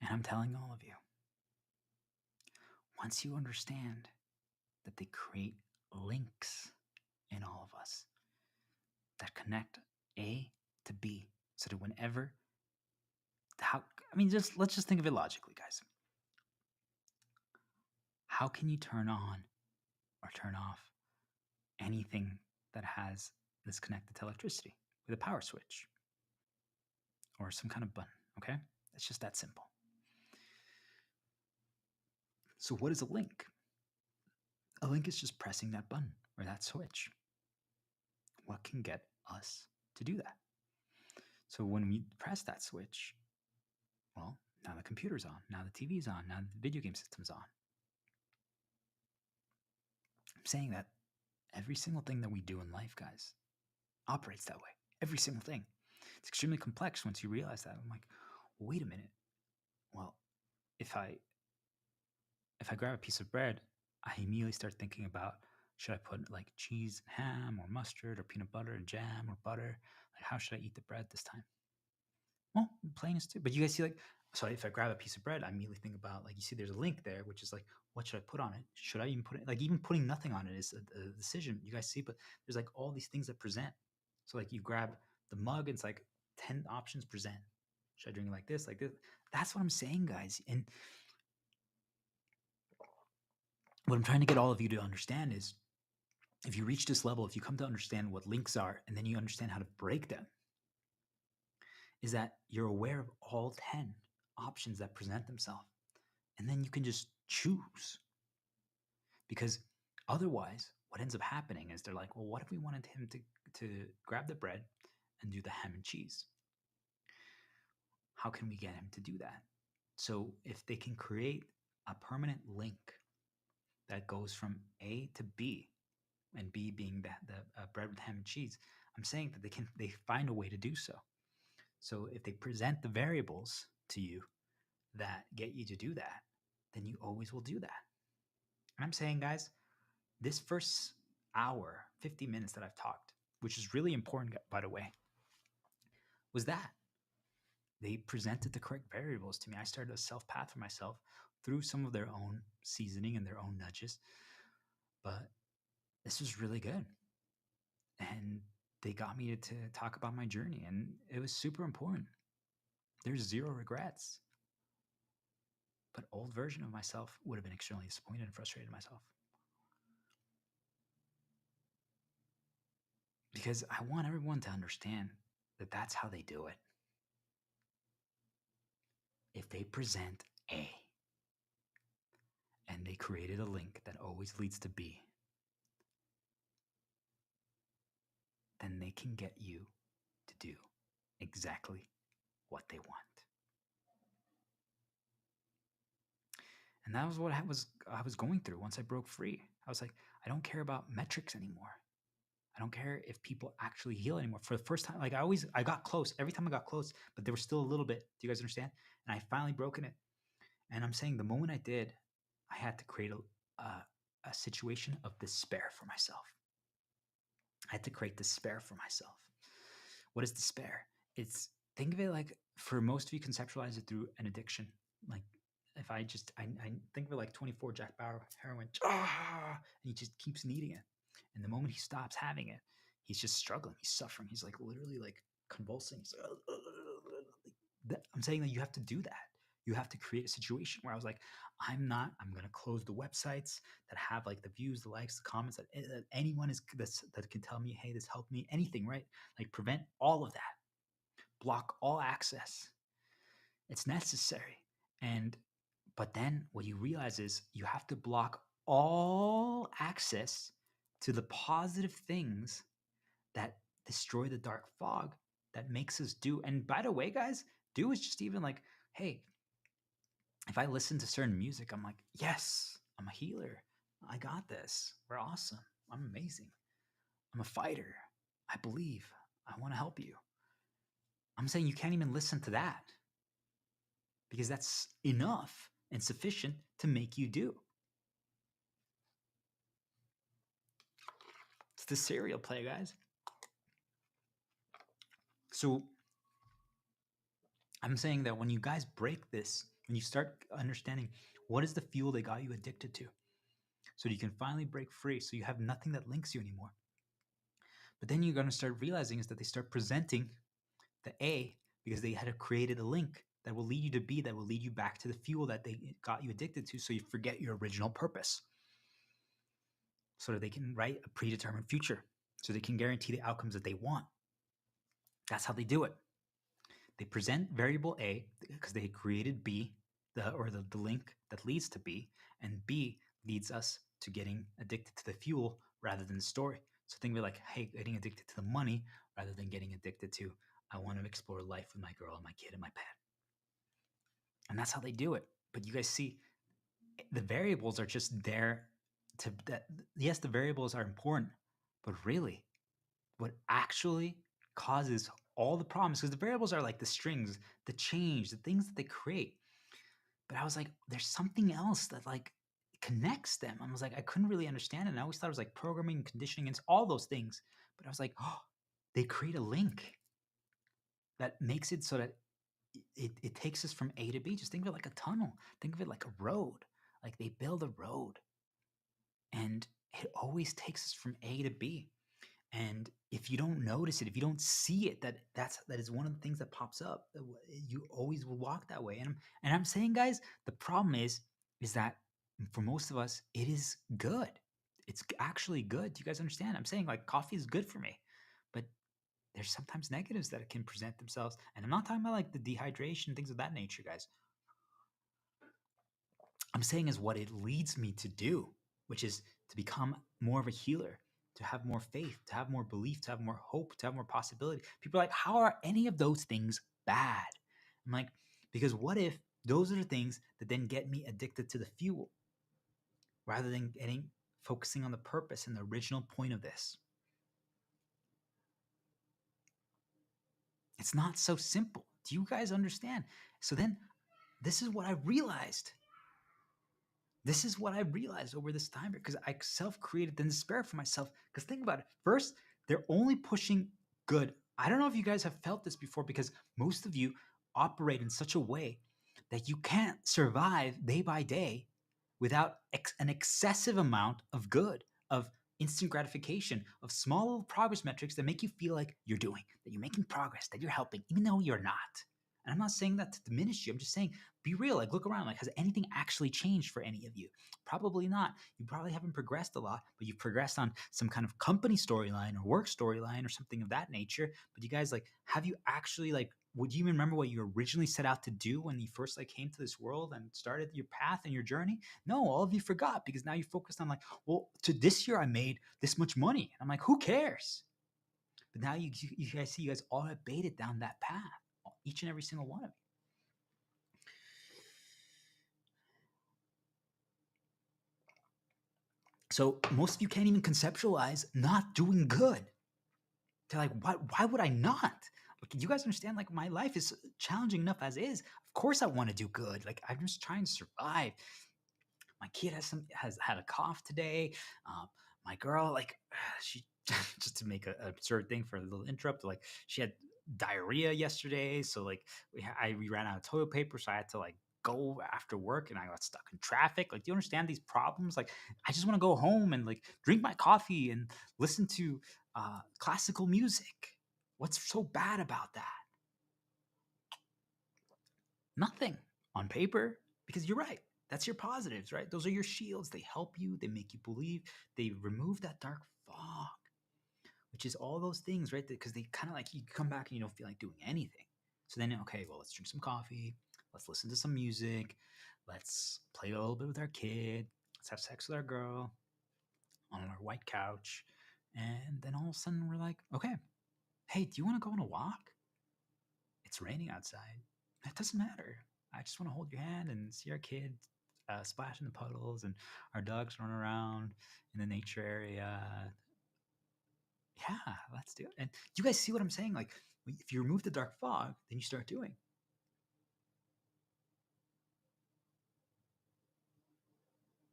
And I'm telling all of you, once you understand that they create links in all of us that connect A to B, so that whenever, let's just think of it logically, guys. How can you turn on or turn off anything that has this connected to electricity with a power switch or some kind of button? Okay, it's just that simple. So what is a link? A link is just pressing that button or that switch. What can get us to do that? So when we press that switch, well, now the computer's on, now the TV's on, now the video game system's on. I'm saying that every single thing that we do in life, guys, operates that way. Every single thing. It's extremely complex once you realize that. I'm like, wait a minute. Well, if I grab a piece of bread, I immediately start thinking about, should I put like cheese and ham or mustard or peanut butter and jam or butter? Like, how should I eat the bread this time? Well, plain as too. But you guys see, like, so if I grab a piece of bread, I immediately think about, like, you see there's a link there, which is like, what should I put on it? Should I even put it? Like, even putting nothing on it is a decision. You guys see, but there's like all these things that present. So like you grab the mug, and it's like 10 options present. Should I drink it like this, like this? That's what I'm saying, guys. And what I'm trying to get all of you to understand is, if you reach this level, if you come to understand what links are, and then you understand how to break them, is that you're aware of all 10 options that present themselves. And then you can just choose. Because otherwise, what ends up happening is they're like, well, what if we wanted him to grab the bread and do the ham and cheese? How can we get him to do that? So if they can create a permanent link that goes from A to B, and B being the bread with ham and cheese, I'm saying that they find a way to do so. So if they present the variables to you that get you to do that, then you always will do that. And I'm saying, guys, this first hour, 50 minutes that I've talked, which is really important, by the way, was that they presented the correct variables to me. I started a self path for myself through some of their own seasoning and their own nudges. But this was really good. And they got me to talk about my journey, and it was super important. There's zero regrets. But old version of myself would have been extremely disappointed and frustrated myself. Because I want everyone to understand that that's how they do it. If they present A and they created a link that always leads to B, then they can get you to do exactly what they want. And that was what I was going through once I broke free. I was like, I don't care about metrics anymore. I don't care if people actually heal anymore. For the first time, like I got close. Every time I got close, but there was still a little bit. Do you guys understand? And I finally broken it. And I'm saying the moment I did, I had to create a situation of despair for myself. I had to create despair for myself. What is despair? It's, think of it like, for most of you, conceptualize it through an addiction. Like, if I think of it like 24 Jack Bauer heroin, and he just keeps needing it. And the moment he stops having it, he's just struggling. He's suffering. He's like literally like convulsing. He's like, I'm saying that you have to do that. You have to create a situation where I was like, I'm going to close the websites that have like the views, the likes, the comments that anyone that can tell me, hey, this helped me, anything, right? Like prevent all of that. Block all access. It's necessary. But then what you realize is you have to block all access to the positive things that destroy the dark fog that makes us do. And by the way, guys, do is just even like, hey, if I listen to certain music, I'm like, yes, I'm a healer. I got this. We're awesome. I'm amazing. I'm a fighter. I believe. I want to help you. I'm saying you can't even listen to that because that's enough and sufficient to make you do. It's the serial play, guys. So I'm saying that when you guys break this, when you start understanding what is the fuel that got you addicted to, so you can finally break free, so you have nothing that links you anymore. But then you're going to start realizing is that they start presenting the A because they had created a link that will lead you to B, that will lead you back to the fuel that they got you addicted to, so you forget your original purpose. So that they can write a predetermined future, so they can guarantee the outcomes that they want. That's how they do it. They present variable A because they created B, the link that leads to B, and B leads us to getting addicted to the fuel rather than the story. So think of it like, hey, getting addicted to the money rather than getting addicted to, I want to explore life with my girl and my kid and my pet. And that's how they do it. But you guys see, the variables are just there to that. Yes, the variables are important, but really, what actually causes all the problems, because the variables are like the strings, the change, the things that they create. But I was like, there's something else that like connects them. I was like, I couldn't really understand it. And I always thought it was like programming, conditioning, and all those things. But I was like, oh, they create a link that makes it so that it takes us from A to B. Just think of it like a tunnel. Think of it like a road. Like they build a road and it always takes us from A to B. And if you don't notice it, if you don't see it, that is one of the things that pops up. You always will walk that way. And I'm saying, guys, the problem is that for most of us, it is good. It's actually good. Do you guys understand? I'm saying like coffee is good for me, but there's sometimes negatives that can present themselves. And I'm not talking about like the dehydration, things of that nature, guys. I'm saying is what it leads me to do. which is to become more of a healer, to have more faith, to have more belief, to have more hope, to have more possibility. People are like, how are any of those things bad? I'm like, because what if those are the things that then get me addicted to the fuel rather than focusing on the purpose and the original point of this? It's not so simple. Do you guys understand? So then this is what I realized. This is what I realized over this time because I self-created the despair for myself. Because think about it. First, they're only pushing good. I don't know if you guys have felt this before because most of you operate in such a way that you can't survive day by day without an excessive amount of good, of instant gratification, of small little progress metrics that make you feel like you're doing, that you're making progress, that you're helping, even though you're not. And I'm not saying that to diminish you. I'm just saying, be real. Like, look around. Like, has anything actually changed for any of you? Probably not. You probably haven't progressed a lot, but you've progressed on some kind of company storyline or work storyline or something of that nature. But you guys, like, have you actually, like, would you even remember what you originally set out to do when you first like came to this world and started your path and your journey? No, all of you forgot because now you focused on like, well, to this year I made this much money. I'm like, who cares? But now you guys see, you guys all have baited down that path, each and every single one of you. So most of you can't even conceptualize not doing good. They're like, why would I not? Like, you guys understand, like, my life is challenging enough as is. Of course I want to do good. Like, I'm just trying to survive. My kid has had a cough today. My girl, like, she just to make a absurd thing for a little interrupt, like, she had diarrhea yesterday. So like we ran out of toilet paper, so I had to like go after work and I got stuck in traffic. Like, do you understand these problems? Like, I just want to go home and like drink my coffee and listen to classical music. What's so bad about that? Nothing on paper, because you're right. That's your positives, right? Those are your shields. They help you, they make you believe, they remove that dark fog, which is all those things, right? Because they kind of like, you come back and you don't feel like doing anything. So then, okay, well, let's drink some coffee, let's listen to some music, let's play a little bit with our kid, let's have sex with our girl on our white couch. And then all of a sudden, we're like, okay, hey, do you want to go on a walk? It's raining outside. It doesn't matter. I just want to hold your hand and see our kid splash in the puddles and our dogs run around in the nature area. Yeah, let's do it. And you guys see what I'm saying? Like, if you remove the dark fog, then you start doing.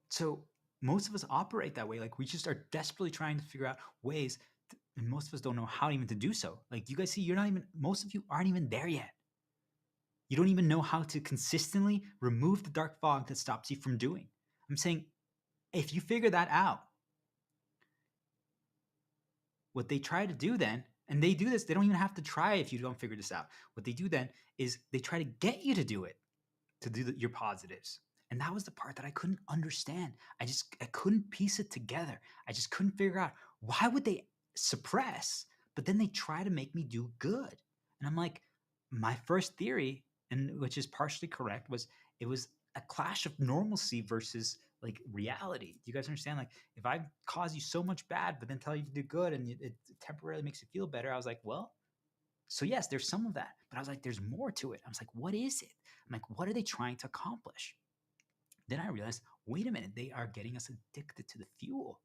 So most of us operate that way. Like, we just are desperately trying to figure out ways, and most of us don't know how even to do so. Like, you guys see, most of you aren't even there yet. You don't even know how to consistently remove the dark fog that stops you from doing. I'm saying, if you figure that out, what they try to do then, and they do this, they don't even have to try if you don't figure this out. What they do then is they try to get you to do it, to do your positives. And that was the part that I couldn't understand. I couldn't piece it together. I just couldn't figure out, why would they suppress, but then they try to make me do good. And I'm like, my first theory, and which is partially correct, was it was a clash of normalcy versus like reality. Do you guys understand? Like, if I cause you so much bad, but then tell you to do good and it temporarily makes you feel better, I was like, well, so yes, there's some of that, but I was like, there's more to it. I was like, what is it? I'm like, what are they trying to accomplish? Then I realized, wait a minute, they are getting us addicted to the fuel,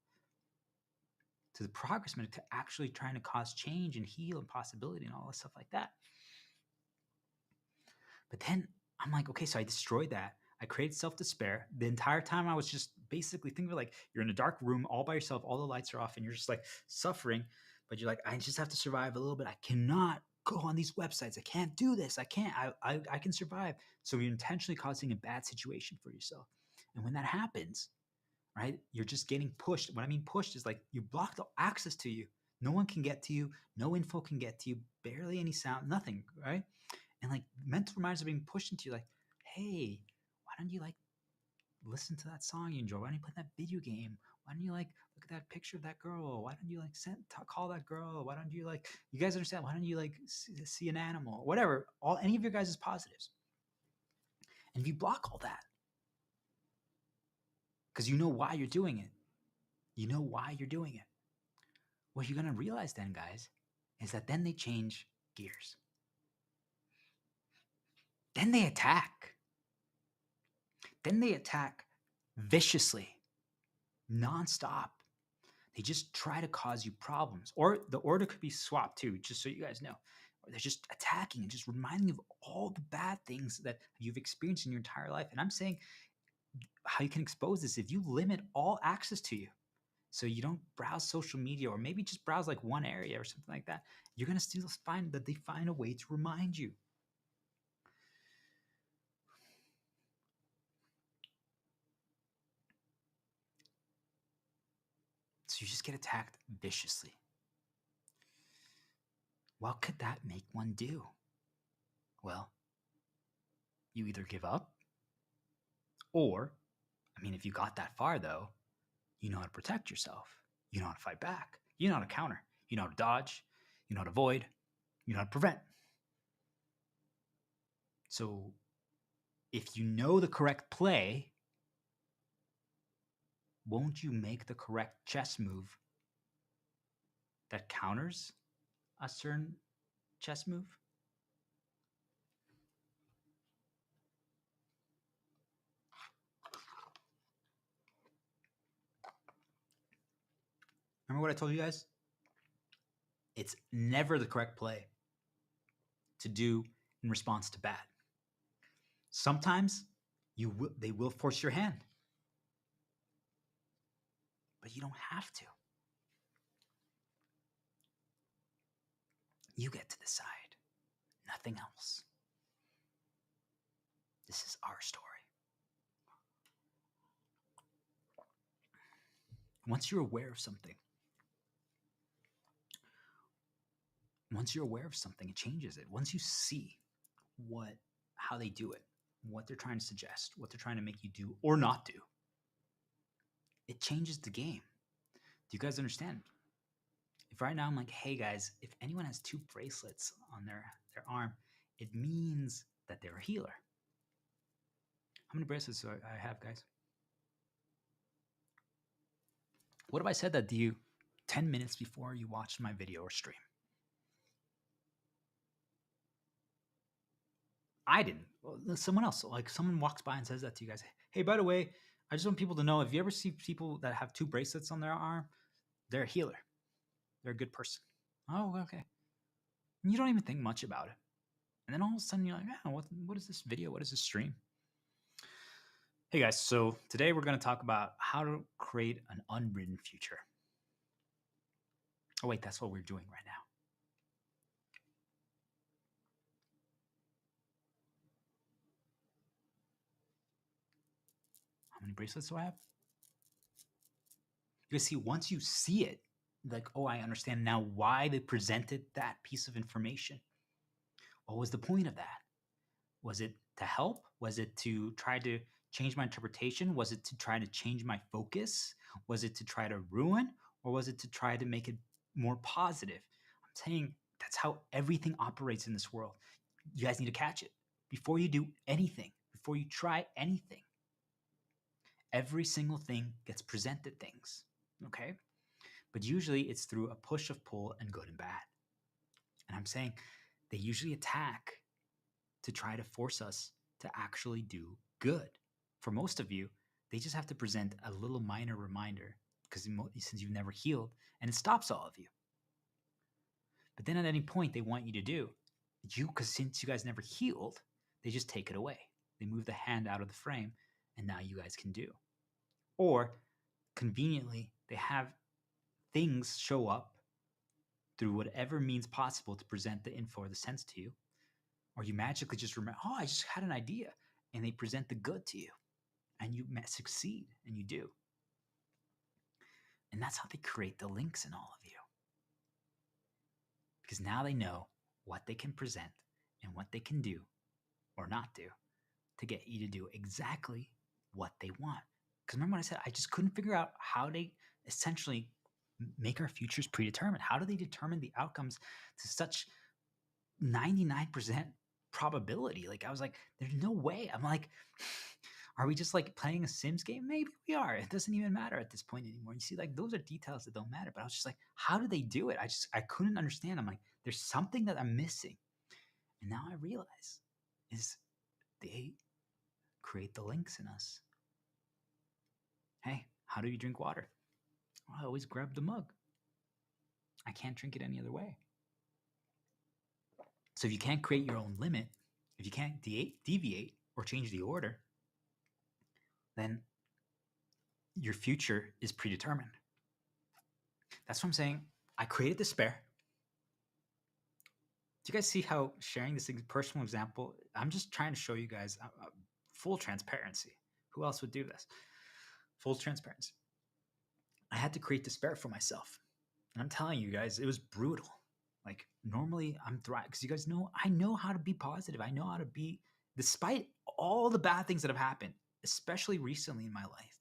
to the progress minute, to actually trying to cause change and heal and possibility and all this stuff like that. But then I'm like, okay, so I destroyed that. I created self-despair. The entire time I was just basically thinking of like, you're in a dark room all by yourself, all the lights are off, and you're just like suffering, but you're like, I just have to survive a little bit. I cannot go on these websites. I can't do this. I can't, I can survive. So you're intentionally causing a bad situation for yourself. And when that happens, right, you're just getting pushed. What I mean pushed is like, you block the access to you. No one can get to you. No info can get to you. Barely any sound, nothing, right? And like, mental reminders are being pushed into you, like, hey, why don't you like listen to that song you enjoy? Why don't you play that video game? Why don't you like look at that picture of that girl? Why don't you like call that girl? Why don't you like, you guys understand? Why don't you like see an animal? Whatever, any of your guys' positives. And if you block all that, because you know why you're doing it, You know why you're doing it. What you're going to realize then, guys, is that then they change gears. Then they attack. Then they attack viciously, nonstop. They just try to cause you problems. Or the order could be swapped too, just so you guys know. Or they're just attacking and just reminding you of all the bad things that you've experienced in your entire life. And I'm saying how you can expose this if you limit all access to you. So you don't browse social media, or maybe just browse like one area or something like that. You're going to still find that they find a way to remind you. So you just get attacked viciously. What could that make one do? Well, you either give up, or, if you got that far though, you know how to protect yourself. You know how to fight back. You know how to counter. You know how to dodge. You know how to avoid. You know how to prevent. So if you know the correct play, won't you make the correct chess move that counters a certain chess move? Remember what I told you guys? It's never the correct play to do in response to bad. Sometimes they will force your hand, but you don't have to. You get to decide, nothing else. This is our story. Once you're aware of something, it changes it. Once you see how they do it, what they're trying to suggest, what they're trying to make you do or not do, it changes the game. Do you guys understand? If right now I'm like, hey guys, if anyone has 2 bracelets on their arm, it means that they're a healer. How many bracelets do I have, guys? What if I said that to you 10 minutes before you watched my video or stream? I didn't. Well, someone else, like someone walks by and says that to you guys. Hey, by the way, I just want people to know, if you ever see people that have 2 bracelets on their arm, they're a healer. They're a good person. Oh, okay. And you don't even think much about it. And then all of a sudden you're like, what is this video? What is this stream? Hey guys, so today we're going to talk about how to create an unwritten future. Oh wait, that's what we're doing right now. How many bracelets do I have? You see, once you see it, like, oh, I understand now why they presented that piece of information. What was the point of that? Was it to help? Was it to try to change my interpretation? Was it to try to change my focus? Was it to try to ruin? Or was it to try to make it more positive? I'm saying that's how everything operates in this world. You guys need to catch it. Before you do anything, before you try anything, every single thing gets presented things, okay? But usually it's through a push of pull and good and bad. And I'm saying they usually attack to try to force us to actually do good. For most of you, they just have to present a little minor reminder, because since you've never healed, and it stops all of you. But then at any point they want you to do, because since you guys never healed, they just take it away. They move the hand out of the frame, and now you guys can do. Or conveniently, they have things show up through whatever means possible to present the info or the sense to you. Or you magically just remember, oh, I just had an idea. And they present the good to you. And you succeed, and you do. And that's how they create the links in all of you. Because now they know what they can present and what they can do or not do to get you to do exactly what they want. Because remember what I said, I just couldn't figure out how they essentially make our futures predetermined. How do they determine the outcomes to such 99% probability? Like, I was like, there's no way. I'm like, Are we just like playing a Sims game? Maybe we are. It doesn't even matter at this point anymore. You see, like those are details that don't matter. But I was just like, how do they do it? I couldn't understand. I'm like, there's something that I'm missing. And now I realize is they create the links in us. Hey, how do you drink water? Well, I always grab the mug. I can't drink it any other way. So if you can't create your own limit, if you can't deviate or change the order, then your future is predetermined. That's what I'm saying. I created despair. Do you guys see how sharing this personal example, I'm just trying to show you guys full transparency. Who else would do this? Full transparency. I had to create despair for myself. And I'm telling you guys, it was brutal. Like normally I'm thriving because you guys know, I know how to be positive. I know how to be, despite all the bad things that have happened, especially recently in my life.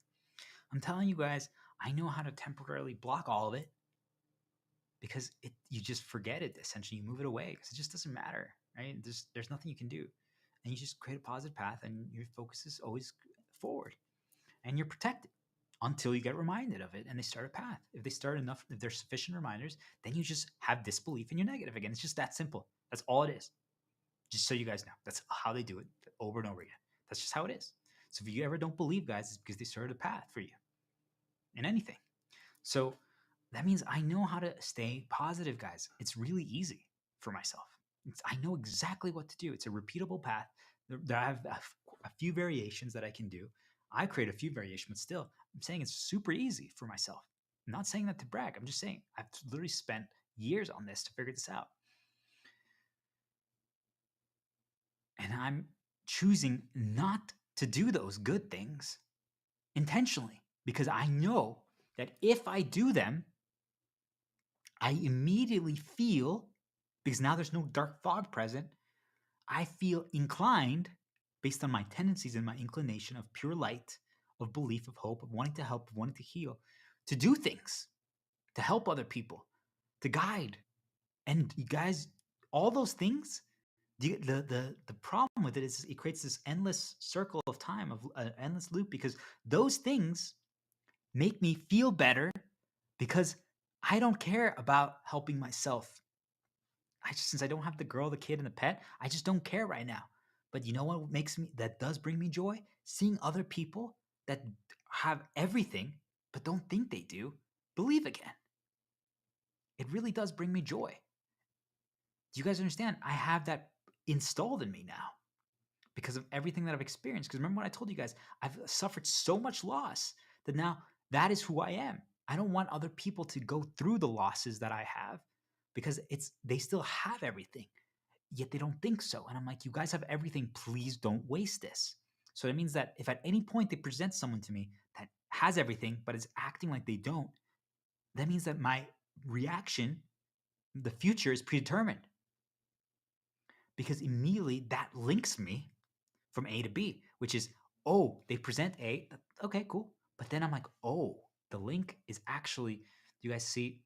I'm telling you guys, I know how to temporarily block all of it because you just forget it. Essentially, you move it away because it just doesn't matter, right? There's nothing you can do, and you just create a positive path, and your focus is always forward, and you're protected until you get reminded of it and they start a path. If they start enough, if there's sufficient reminders, then you just have disbelief and you're negative again. It's just that simple. That's all it is. Just so you guys know, that's how they do it over and over again. That's just how it is. So if you ever don't believe, guys, it's because they started a path for you in anything. So that means I know how to stay positive, guys. It's really easy for myself. I know exactly what to do. It's a repeatable path. There I have a few variations that I can do. I create a few variations, but still, I'm saying it's super easy for myself. I'm not saying that to brag. I'm just saying I've literally spent years on this to figure this out. And I'm choosing not to do those good things intentionally because I know that if I do them, I immediately feel, because now there's no dark fog present, I feel inclined, based on my tendencies and my inclination of pure light, of belief, of hope, of wanting to help, of wanting to heal, to do things, to help other people, to guide. And you guys, all those things, the problem with it is it creates this endless circle of time, of an endless loop, because those things make me feel better because I don't care about helping myself. Since I don't have the girl, the kid, and the pet, I just don't care right now. But you know what that does bring me joy? Seeing other people that have everything but don't think they do believe again. It really does bring me joy. Do you guys understand? I have that installed in me now because of everything that I've experienced. Because remember what I told you guys, I've suffered so much loss that now that is who I am. I don't want other people to go through the losses that I have because they still have everything, yet they don't think so. And I'm like, you guys have everything. Please don't waste this. So it means that if at any point they present someone to me that has everything but is acting like they don't, that means that my reaction, the future, is predetermined. Because immediately that links me from A to B, which is, oh, they present A. Okay, cool. But then I'm like, oh, the link is actually, do you guys see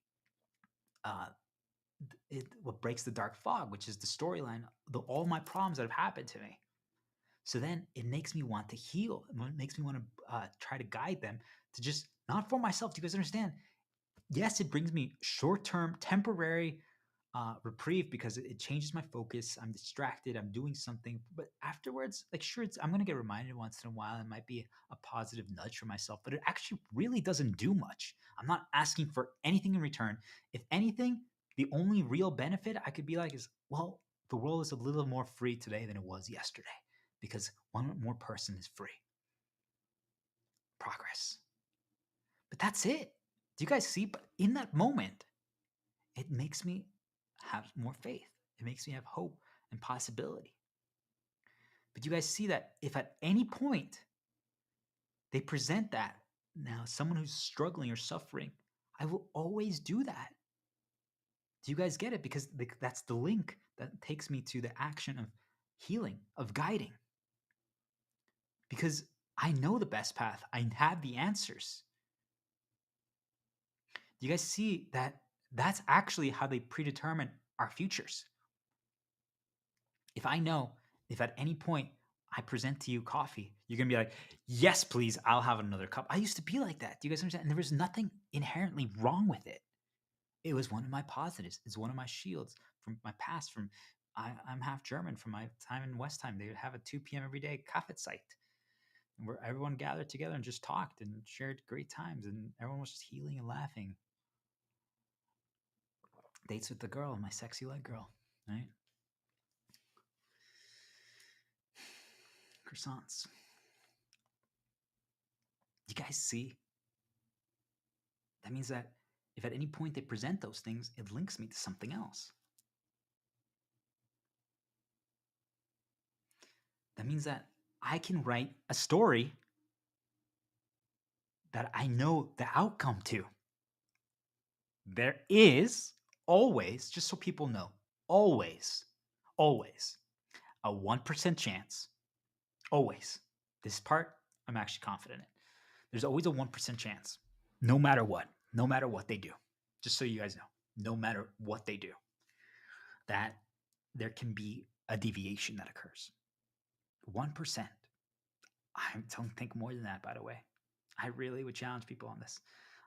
what breaks the dark fog, which is the storyline, all my problems that have happened to me. So then it makes me want to heal. It makes me want to try to guide them to just, not for myself. Do you guys understand? Yes, it brings me short-term, temporary reprieve because it changes my focus. I'm distracted. I'm doing something. But afterwards, like, sure, I'm going to get reminded once in a while. It might be a positive nudge for myself, but it actually really doesn't do much. I'm not asking for anything in return. If anything, the only real benefit I could be like is, well, the world is a little more free today than it was yesterday because one more person is free. Progress. But that's it. Do you guys see? But in that moment, it makes me have more faith. It makes me have hope and possibility. But you guys see that if at any point they present that, now someone who's struggling or suffering, I will always do that. Do you guys get it? Because that's the link that takes me to the action of healing, of guiding. Because I know the best path. I have the answers. Do you guys see that that's actually how they predetermine our futures? If I know, if at any point I present to you coffee, you're going to be like, yes, please, I'll have another cup. I used to be like that. Do you guys understand? And there was nothing inherently wrong with it. It was one of my positives. It's one of my shields from my past. I'm half German. From my time in Westheim, they would have a 2 p.m. every day Kaffeezeit, where everyone gathered together and just talked and shared great times, and everyone was just healing and laughing. Dates with the girl, my sexy leg girl, right? Croissants. You guys see? That means that if at any point they present those things, it links me to something else. That means that I can write a story that I know the outcome to. There is always, just so people know, always a 1% chance. Always. This part, I'm actually confident in. There's always a 1% chance, no matter what they do. Just so you guys know, no matter what they do, that there can be a deviation that occurs. 1%. I don't think more than that, by the way. I really would challenge people on this.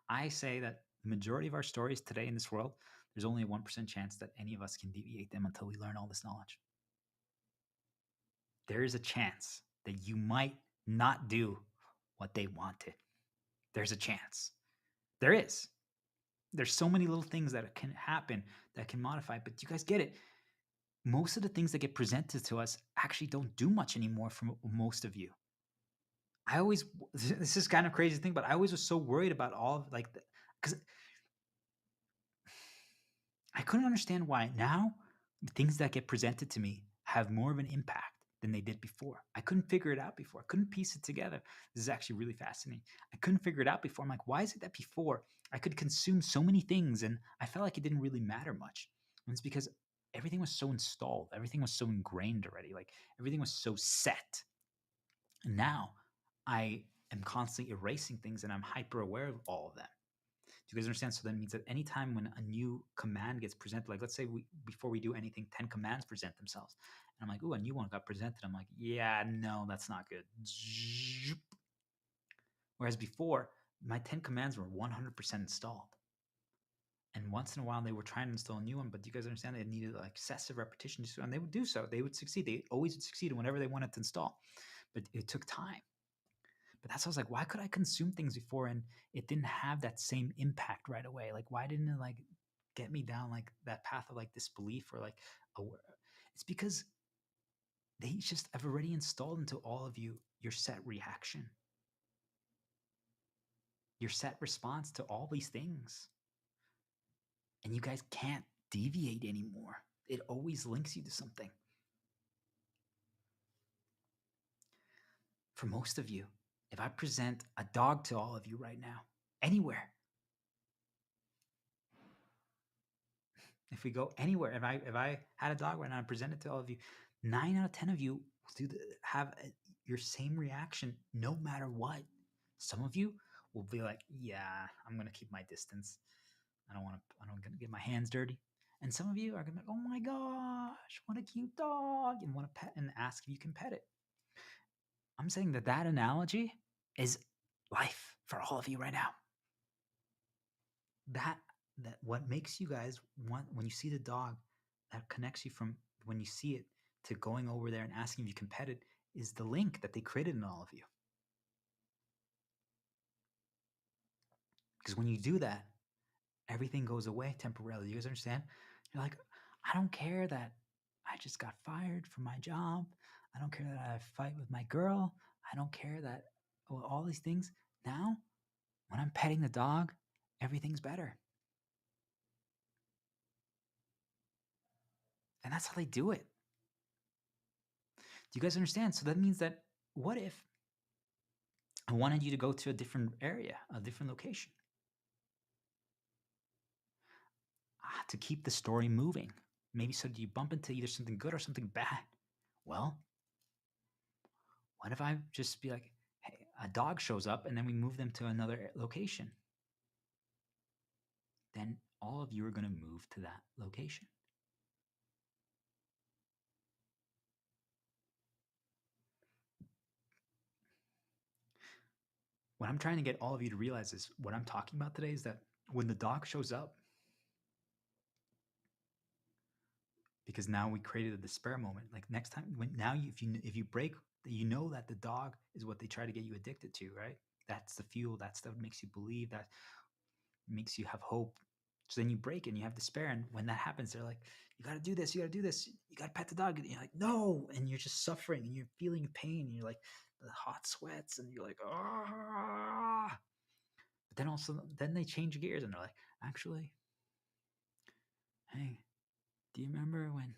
I say that the majority of our stories today in this world, there's only a 1% chance that any of us can deviate them until we learn all this knowledge. There is a chance that you might not do what they wanted. There's a chance. There is. There's so many little things that can happen that can modify, but you guys get it. Most of the things that get presented to us actually don't do much anymore for most of you. I always, this is kind of crazy thing, but I always was so worried about all of like, because I couldn't understand why now things that get presented to me have more of an impact than they did before. I couldn't figure it out before. I couldn't piece it together. This is actually really fascinating. I couldn't figure it out before. I'm like, why is it that before I could consume so many things and I felt like it didn't really matter much? And it's because everything was so installed. Everything was so ingrained already. Like everything was so set. And now I am constantly erasing things and I'm hyper aware of all of them. Do you guys understand? So that means that anytime when a new command gets presented, like let's say before we do anything, 10 commands present themselves. And I'm like, ooh, a new one got presented. I'm like, yeah, no, that's not good. Whereas before, my 10 commands were 100% installed. And once in a while, they were trying to install a new one, but do you guys understand? They needed like excessive repetition, and they would do so. They would succeed. They always would succeed whenever they wanted to install, but it took time. But that's why I was like, why could I consume things before and it didn't have that same impact right away? Like, why didn't it like get me down like that path of like disbelief or like it's because they just have already installed into all of you your set reaction, your set response to all these things. And you guys can't deviate anymore. It always links you to something. For most of you, if I present a dog to all of you right now, anywhere, if we go anywhere, if I had a dog right now and present it to all of you, 9 out of 10 of you will have your same reaction no matter what. Some of you will be like, yeah, I'm gonna keep my distance. I don't gonna get my hands dirty. And some of you are gonna be like, oh my gosh, what a cute dog, and want to pet and ask if you can pet it. I'm saying that analogy is life for all of you right now. That what makes you guys want, when you see the dog, that connects you from when you see it to going over there and asking if you can pet it, is the link that they created in all of you. Because when you do that, everything goes away temporarily. You guys understand? You're like, I don't care that I just got fired from my job. I don't care that I fight with my girl. I don't care that, well, all these things. Now, when I'm petting the dog, everything's better. And that's how they do it. Do you guys understand? So that means that what if I wanted you to go to a different area, a different location, to keep the story moving? Maybe so you bump into either something good or something bad. Well, what if I just be like, hey, a dog shows up and then we move them to another location? Then all of you are going to move to that location. what I'm trying to get all of you to realize is what I'm talking about today is that when the dog shows up, because now we created a despair moment. Like next time, if you break, you know that the dog is what they try to get you addicted to, right? That's the fuel. That stuff makes you believe. That makes you have hope. So then you break and you have despair. And when that happens, they're like, you got to do this. You got to do this. You got to pet the dog. And you're like, no. And you're just suffering and you're feeling pain. And you're like, the hot sweats. And you're like, ah. But then then they change gears and they're like, actually, hey, do you remember when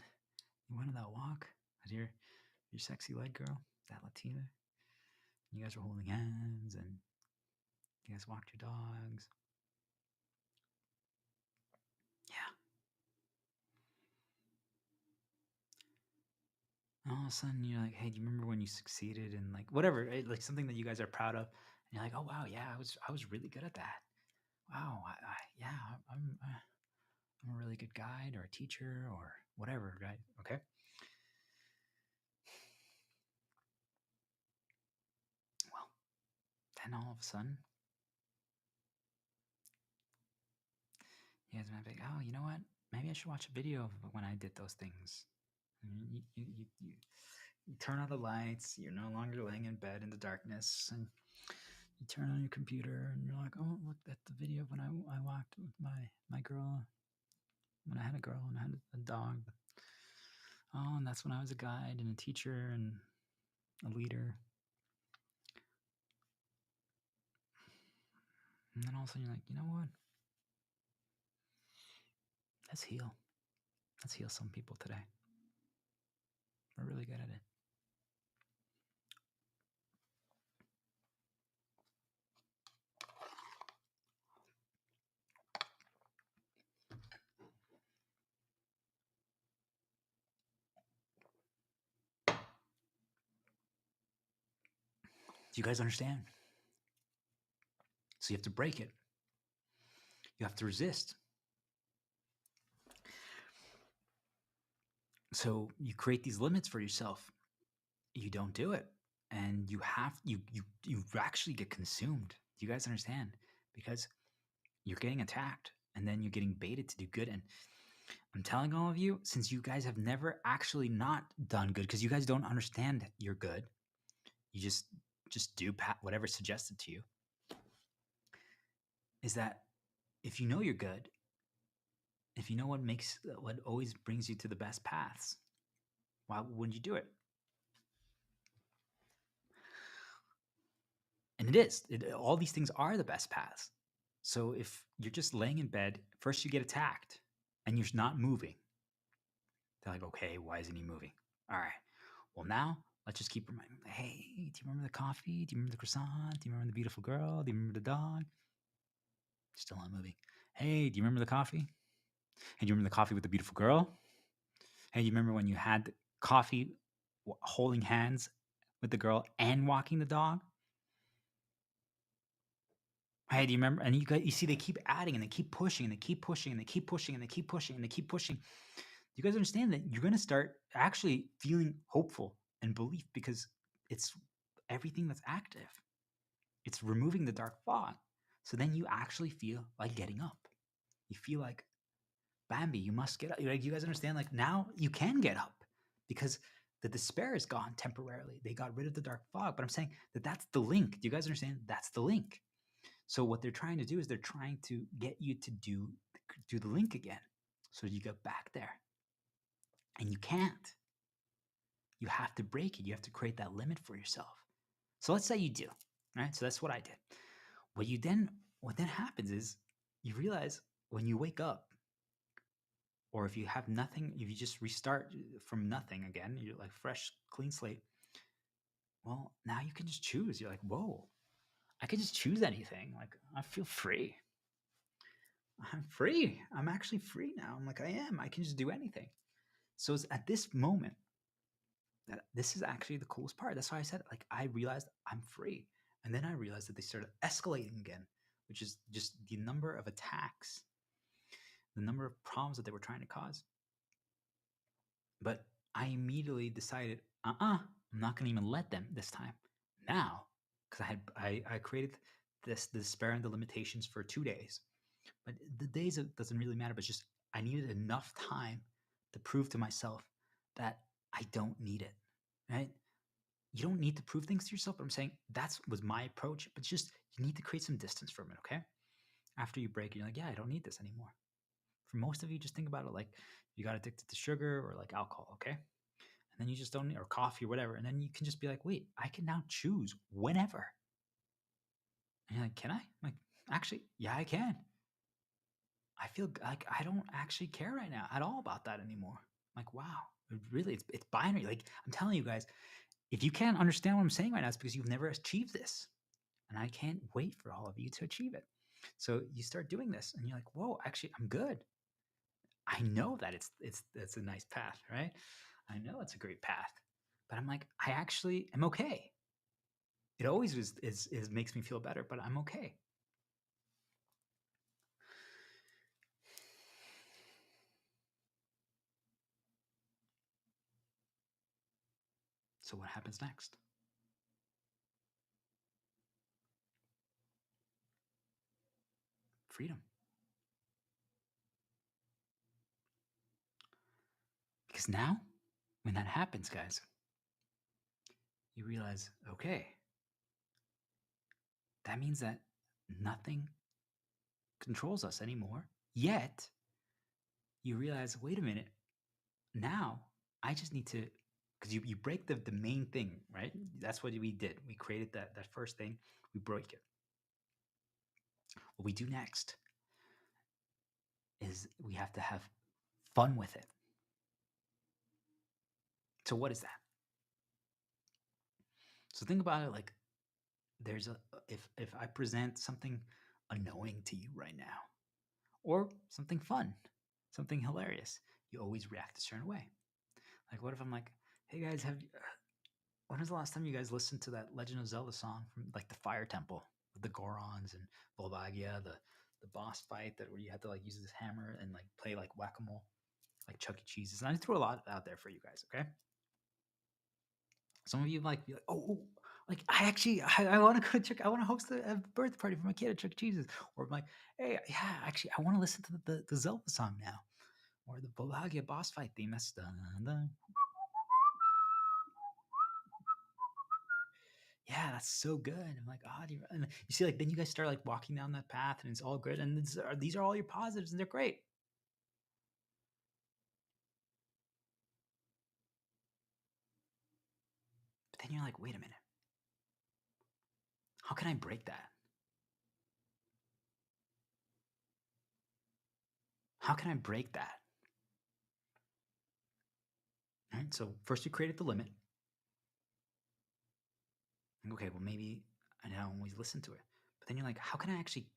you went on that walk with your sexy leg girl, that Latina? You guys were holding hands and you guys walked your dogs. Yeah. And all of a sudden you're like, hey, do you remember when you succeeded in like whatever, right? Like something that you guys are proud of? And you're like, oh wow, yeah, I was really good at that. Wow, yeah, I'm a really good guide or a teacher or whatever, right? Okay. Well, then all of a sudden, you guys might be like, oh, you know what? Maybe I should watch a video of when I did those things. And you turn on the lights. You're no longer laying in bed in the darkness, and you turn on your computer, and you're like, oh, look at the video of when I walked with my girl, when I had a girl and I had a dog. Oh, and that's when I was a guide and a teacher and a leader. And then all of a sudden you're like, you know what? Let's heal. Let's heal some people today. We're really good at it. Do you guys understand? So you have to break it. You have to resist. So you create these limits for yourself. You don't do it. And you actually get consumed. Do you guys understand? Because you're getting attacked and then you're getting baited to do good. And I'm telling all of you, since you guys have never actually not done good, because you guys don't understand you're good, you just do whatever's suggested to you, is that if you know you're good, if you know what always brings you to the best paths, why wouldn't you do it? And it is. All these things are the best paths. So if you're just laying in bed, first you get attacked and you're not moving. They're like, okay, why isn't he moving? All right. Well, now let's just keep reminding, hey, do you remember the coffee? Do you remember the croissant? Do you remember the beautiful girl? Do you remember the dog? Still not moving. Hey, do you remember the coffee? Hey, do you remember the coffee with the beautiful girl? Hey, do you remember when you had the coffee holding hands with the girl and walking the dog? Hey, do you remember? And you see, they keep adding and they keep pushing and they keep pushing and they keep pushing and they keep pushing and they keep pushing. Do you guys understand that you're going to start actually feeling hopeful and belief because it's everything that's active. It's removing the dark fog. So then you actually feel like getting up. You feel like, Bambi, you must get up. Like, you guys understand? Like now you can get up because the despair is gone temporarily. They got rid of the dark fog. But I'm saying that that's the link. Do you guys understand? That's the link. So what they're trying to do is they're trying to get you to do the link again. So you get back there. And you can't. You have to break it. You have to create that limit for yourself. So let's say you do, right? So that's what I did. What then happens is you realize when you wake up, or if you have nothing, if you just restart from nothing again, you're like fresh, clean slate. Well, now you can just choose. You're like, whoa, I can just choose anything. Like I feel free. I'm free. I'm actually free now. I'm like, I am. I can just do anything. So it's at this moment that this is actually the coolest part. That's why I said, like, I realized I'm free. And then I realized that they started escalating again, which is just the number of attacks, the number of problems that they were trying to cause. But I immediately decided, I'm not going to even let them this time. Now, because I created the despair and the limitations for 2 days. But the days, it doesn't really matter, but just I needed enough time to prove to myself that I don't need it, right? You don't need to prove things to yourself, but I'm saying that's was my approach. But just you need to create some distance from it, okay? After you break, you're like, yeah, I don't need this anymore. For most of you, just think about it like you got addicted to sugar or like alcohol, okay? And then you just don't, or coffee or whatever. And then you can just be like, wait, I can now choose whenever. And you're like, can I? I'm like, actually, yeah, I can. I feel like I don't actually care right now at all about that anymore. I'm like, wow, really, it's binary. Like I'm telling you guys, if you can't understand what I'm saying right now, it's because you've never achieved this. And I can't wait for all of you to achieve it. So you start doing this and you're like, whoa, actually, I'm good. I know that it's a nice path, right? I know it's a great path. But I'm like, I actually am okay. It always is makes me feel better, but I'm okay. So what happens next? Freedom. Because now, when that happens, guys, you realize, okay, that means that nothing controls us anymore. Yet, you realize, wait a minute, now I just need to, because you break the main thing, right? That's what we did. We created that first thing, we broke it. What we do next is we have to have fun with it. So, what is that? So, think about it like there's a, if I present something annoying to you right now, or something fun, something hilarious, you always react a certain way. Like, what if I'm like, hey guys, when was the last time you guys listened to that Legend of Zelda song from like the Fire Temple with the Gorons and Volvagia, the boss fight that where you had to like use this hammer and like play like whack-a-mole, like Chuck E. Cheese's. And I threw a lot out there for you guys, okay? Some of you might be like, oh, like I want to go to Chuck. I want to host a birthday party for my kid at Chuck E. Cheese's. Or I'm like, hey, yeah, actually, I want to listen to the Zelda song now, or the Volvagia boss fight theme. That's dun, dun. Yeah, that's so good. I'm like, oh, and you see, like, then you guys start like walking down that path, and it's all good, and these are all your positives, and they're great. But then you're like, wait a minute, how can I break that? How can I break that? All right. So first, you created the limit. Okay, well, maybe I don't always listen to it. But then you're like, how can I actually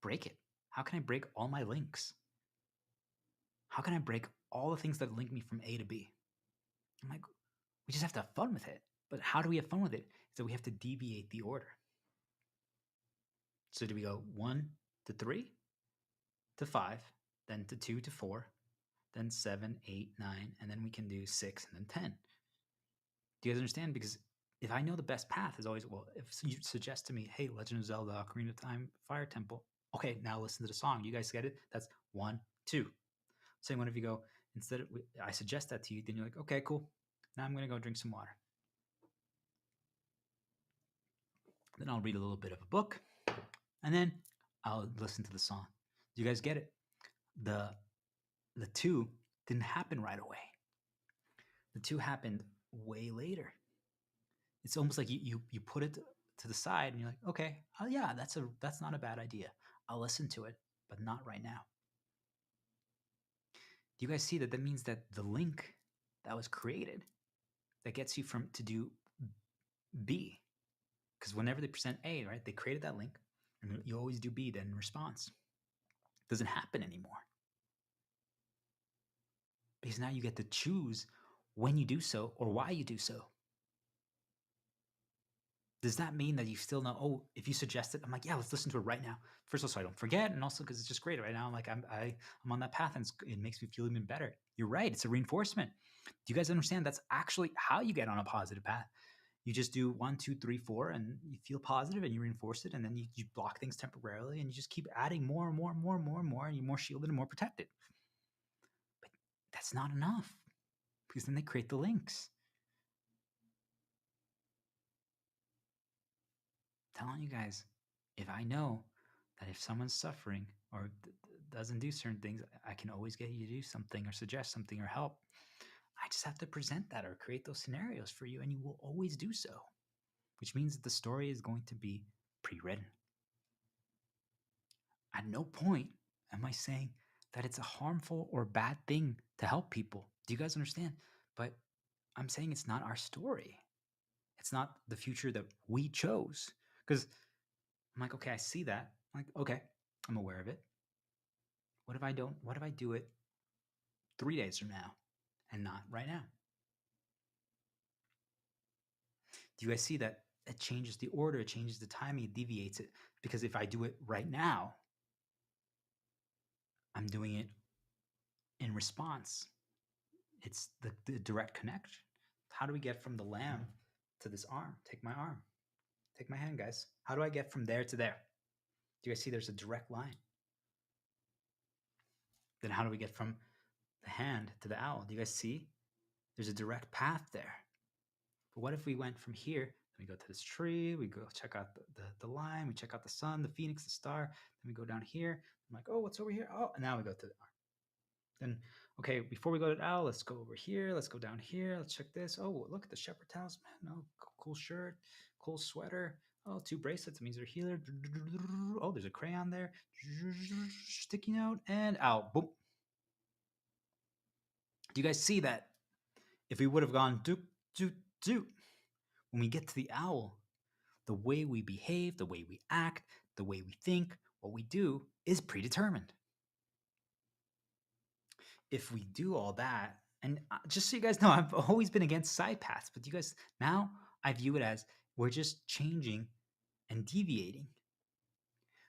break it? How can I break all my links? How can I break all the things that link me from A to B? I'm like, we just have to have fun with it. But how do we have fun with it? So we have to deviate the order. So do we go 1 to 3 to 5, then to 2 to 4, then 7, 8, 9, and then we can do 6 and then 10. Do you guys understand? Because if I know the best path is always, well, if you suggest to me, hey, Legend of Zelda, Ocarina of Time, Fire Temple, okay, now listen to the song. You guys get it? That's 1, 2. Same one if you go, instead of, I suggest that to you, then you're like, okay, cool. Now I'm going to go drink some water. Then I'll read a little bit of a book, and then I'll listen to the song. Do you guys get it? The two didn't happen right away. The two happened way later. It's almost like you put it to the side and you're like, okay, oh yeah, that's not a bad idea. I'll listen to it, but not right now. Do you guys see that? That means that the link that was created that gets you from to do B, because whenever they present A, right, they created that link, and you always do B then in response. It doesn't happen anymore because now you get to choose when you do so or why you do so. Does that mean that you still know? Oh, if you suggest it, I'm like, yeah, let's listen to it right now. First of all, so I don't forget, and also because it's just great right now. I'm like, I'm on that path, and it makes me feel even better. You're right; it's a reinforcement. Do you guys understand? That's actually how you get on a positive path. You just do 1, 2, 3, 4, and you feel positive and you reinforce it. And then you block things temporarily and you just keep adding more and more and more and more and more. And you're more shielded and more protected. But that's not enough, because then they create the links. I'm telling you guys, if I know that if someone's suffering or doesn't do certain things, I can always get you to do something or suggest something or help. I just have to present that or create those scenarios for you, and you will always do so, which means that the story is going to be pre-written. At no point am I saying that it's a harmful or bad thing to help people. Do you guys understand? But I'm saying it's not our story. It's not the future that we chose. Because I'm like, okay, I see that. I'm like, okay, I'm aware of it. What if I don't? What if I do it 3 days from now and not right now? Do you guys see that it changes the order, it changes the timing, it deviates it? Because if I do it right now, I'm doing it in response. It's the direct connection. How do we get from the lamb to this arm? Take my arm. Take my hand, guys. How do I get from there to there? Do you guys see there's a direct line? Then how do we get from the hand to the owl? Do you guys see? There's a direct path there. But what if we went from here, then we go to this tree, we go check out the line, we check out the sun, the phoenix, the star, then we go down here. I'm like, oh, what's over here? Oh, and now we go to the arm. Then, okay, before we go to the owl, let's go over here, let's go down here, let's check this. Oh, look at the shepherd talisman. Oh, cool shirt, cool sweater. Oh, 2 bracelets, it means they're healer. Oh, there's a crayon there. Sticky note, and out. Boom. Do you guys see that? If we would have gone doop, doop, doop, when we get to the owl, the way we behave, the way we act, the way we think, what we do is predetermined. If we do all that, and just so you guys know, I've always been against side paths, but you guys, now I view it as we're just changing and deviating.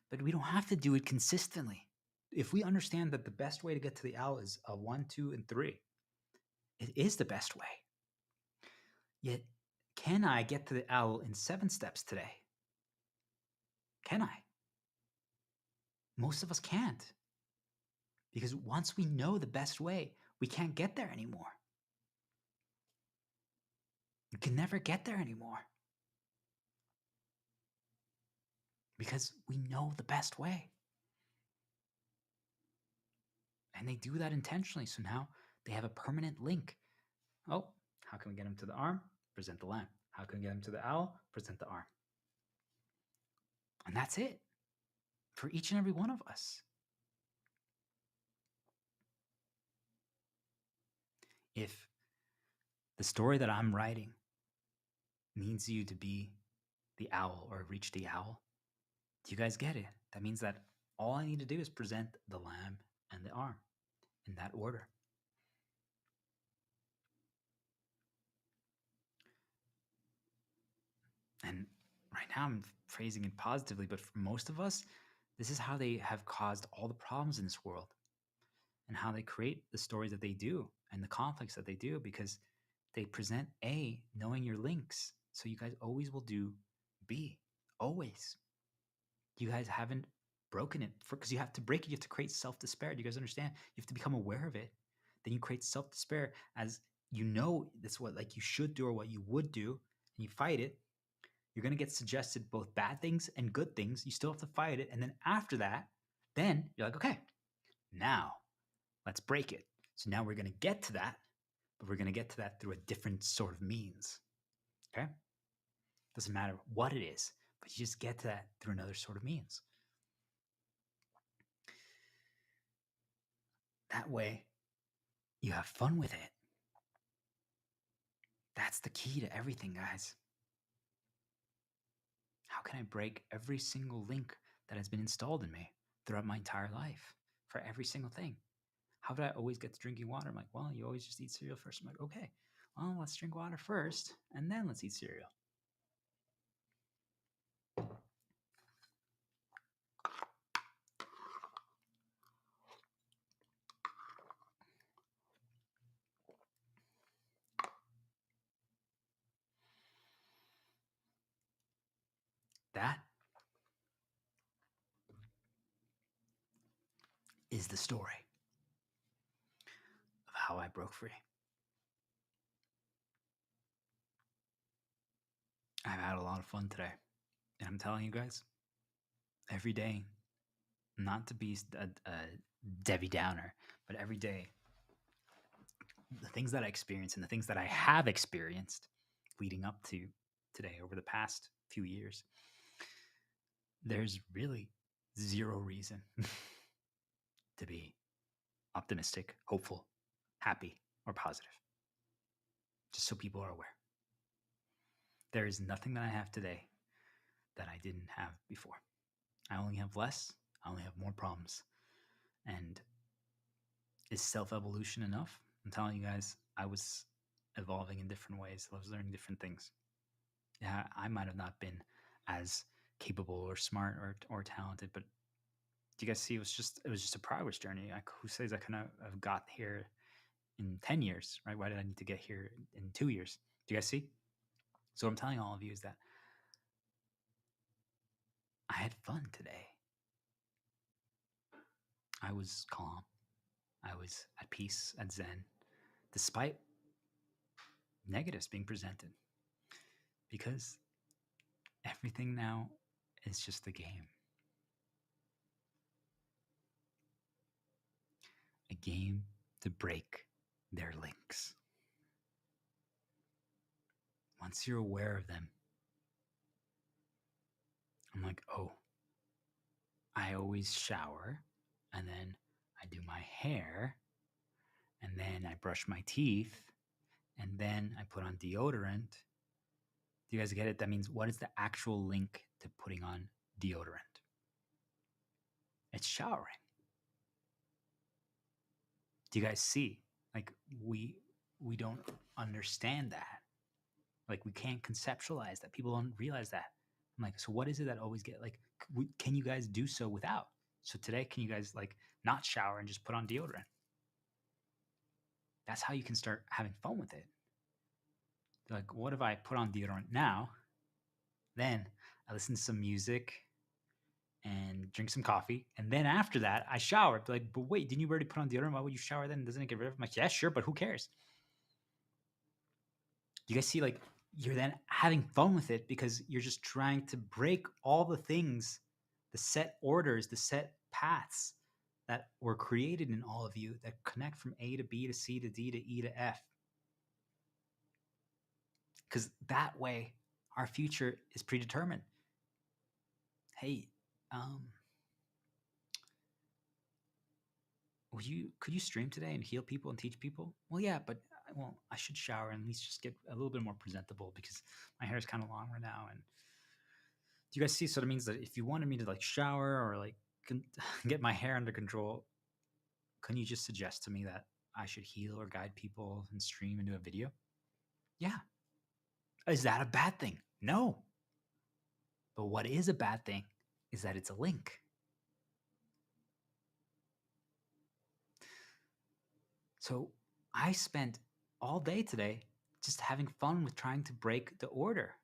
But we don't have to do it consistently. If we understand that the best way to get to the owl is a 1, 2, and 3, it is the best way. Yet, can I get to the owl in 7 steps today? Can I? Most of us can't. Because once we know the best way, we can't get there anymore. You can never get there anymore. Because we know the best way. And they do that intentionally. So now they have a permanent link. Oh, how can we get them to the arm? Present the lamb. How can we get them to the owl? Present the arm. And that's it for each and every one of us. If the story that I'm writing needs you to be the owl or reach the owl, do you guys get it? That means that all I need to do is present the lamb and the arm in that order. And right now I'm phrasing it positively, but for most of us, this is how they have caused all the problems in this world and how they create the stories that they do and the conflicts that they do, because they present A, knowing your links. So you guys always will do B, always. You guys haven't broken it because you have to break it. You have to create self-despair. Do you guys understand? You have to become aware of it. Then you create self-despair as you know that's what like you should do or what you would do, and you fight it. You're going to get suggested both bad things and good things. You still have to fight it. And then after that, then you're like, okay, now let's break it. So now we're going to get to that, but we're going to get to that through a different sort of means. Okay? Doesn't matter what it is, but you just get to that through another sort of means. That way, you have fun with it. That's the key to everything, guys. How can I break every single link that has been installed in me throughout my entire life for every single thing? How did I always get to drinking water? I'm like, well, you always just eat cereal first. I'm like, okay, well, let's drink water first and then let's eat cereal. that is the story of how I broke free. I've had a lot of fun today. And I'm telling you guys, every day, not to be a Debbie Downer, but every day, the things that I experience and the things that I have experienced leading up to today over the past few years, there's really zero reason to be optimistic, hopeful, happy, or positive. Just so people are aware. There is nothing that I have today that I didn't have before. I only have less. I only have more problems. And is self-evolution enough? I'm telling you guys, I was evolving in different ways. I was learning different things. Yeah, I might have not been as capable or smart or talented, but do you guys see? It was just a progress journey. Who says I kind of have got here in 10 years, right? Why did I need to get here in 2 years? Do you guys see? So what I'm telling all of you is that I had fun today. I was calm. I was at peace, at zen, despite negatives being presented. Because everything now is just a game. A game to break their links. Once you're aware of them, I'm like, oh, I always shower and then I do my hair and then I brush my teeth and then I put on deodorant. Do you guys get it? That means what is the actual link to putting on deodorant? It's showering. Do you guys see? Like we don't understand that. Like we can't conceptualize that. People don't realize that. I'm like, so what is it that always get like? Can you guys do so without? So today, can you guys like not shower and just put on deodorant? That's how you can start having fun with it. Like, what if I put on deodorant now? Then I listen to some music and drink some coffee. And then after that, I shower. Like, but wait, didn't you already put on deodorant? Why would you shower then? Doesn't it get rid of it? I'm like, yeah, sure, but who cares? You guys see, like, you're then having fun with it because you're just trying to break all the things, the set orders, the set paths that were created in all of you that connect from A to B to C to D to E to F. Because that way, our future is predetermined. Hey, could you stream today and heal people and teach people? Well, yeah, but I should shower and at least just get a little bit more presentable because my hair is kind of long right now. And do you guys see? So that means that if you wanted me to like shower or like get my hair under control, can you just suggest to me that I should heal or guide people and stream and do a video? Yeah. Is that a bad thing? No. But what is a bad thing is that it's a link. So I spent all day today just having fun with trying to break the order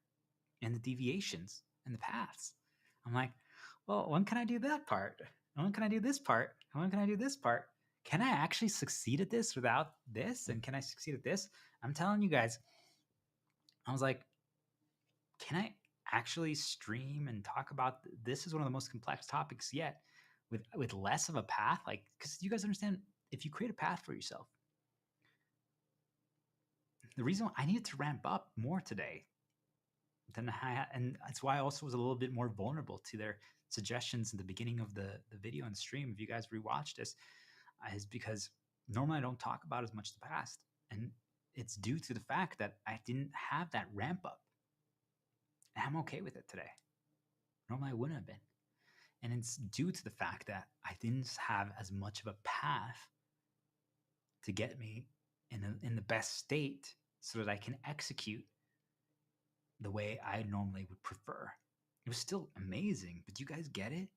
and the deviations and the paths. I'm like, well, when can I do that part? And when can I do this part? And when can I do this part? Can I actually succeed at this without this? And can I succeed at this? I'm telling you guys, I was like, can I actually stream and talk about this? Is one of the most complex topics yet with less of a path. Like, because you guys understand, if you create a path for yourself, the reason I needed to ramp up more today than and that's why I also was a little bit more vulnerable to their suggestions in the beginning of the video and stream. If you guys rewatch this, is because normally I don't talk about as much the past, and it's due to the fact that I didn't have that ramp up, and I'm okay with it today. Normally I wouldn't have been, and it's due to the fact that I didn't have as much of a path to get me in the best state so that I can execute the way I normally would prefer. It was still amazing, but do you guys get it?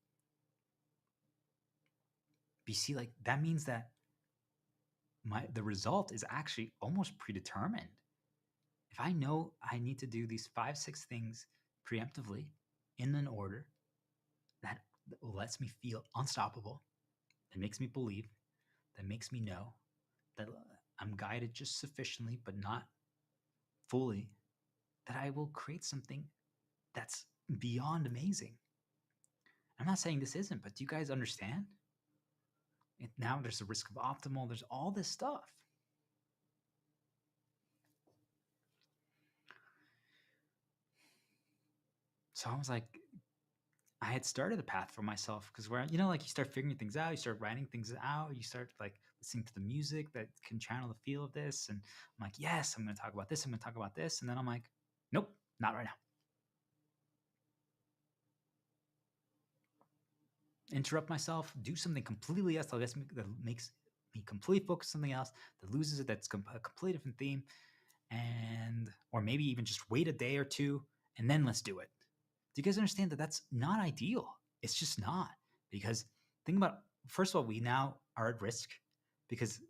But you see, like that means that the result is actually almost predetermined. If I know I need to do these 5, 6 things preemptively in an order that lets me feel unstoppable, that makes me believe, that makes me know that I'm guided just sufficiently, but not fully, that I will create something that's beyond amazing. I'm not saying this isn't, but do you guys understand? Now there's a risk of optimal, there's all this stuff. So I was like, I had started a path for myself because where, like you start figuring things out, you start writing things out, you start like listening to the music that can channel the feel of this. And I'm like, yes, I'm going to talk about this. I'm going to talk about this. And then I'm like, nope, not right now. Interrupt myself, do something completely else that makes me completely focus on something else, that loses it, that's a completely different theme. Or maybe even just wait a day or two and then let's do it. Do you guys understand that that's not ideal? It's just not. Because think about, first of all, we now are at risk because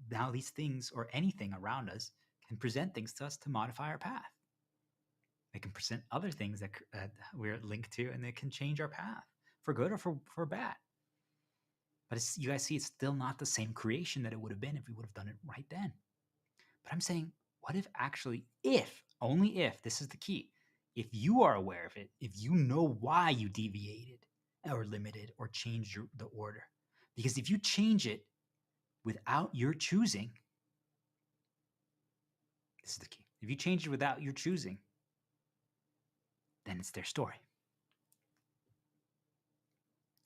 now these things or anything around us can present things to us to modify our path. They can present other things that we're linked to, and they can change our path for good or for bad. But you guys see, it's still not the same creation that it would have been if we would have done it right then. But I'm saying, what if actually, only if, this is the key, if you are aware of it, if you know why you deviated or limited or changed the order, because if you change it without your choosing, this is the key. If you change it without your choosing, then it's their story.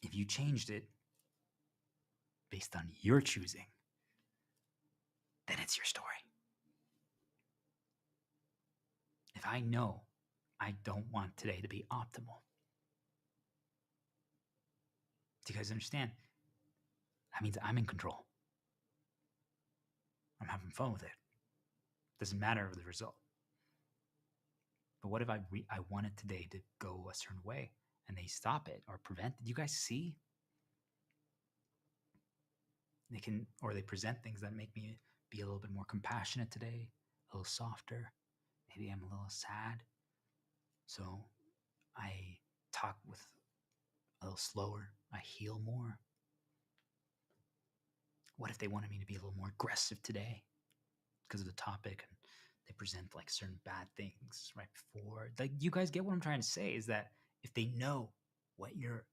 If you changed it based on your choosing, then it's your story. If I know I don't want today to be optimal, do you guys understand? That means I'm in control. I'm having fun with it. Doesn't matter the result. But what if I wanted today to go a certain way and they stop it or prevent it? Do you guys see? They present things that make me be a little bit more compassionate today, a little softer. Maybe I'm a little sad. So I talk with a little slower. I heal more. What if they wanted me to be a little more aggressive today because of the topic, and they present like certain bad things right before? Like, you guys get what I'm trying to say, is that if they know what your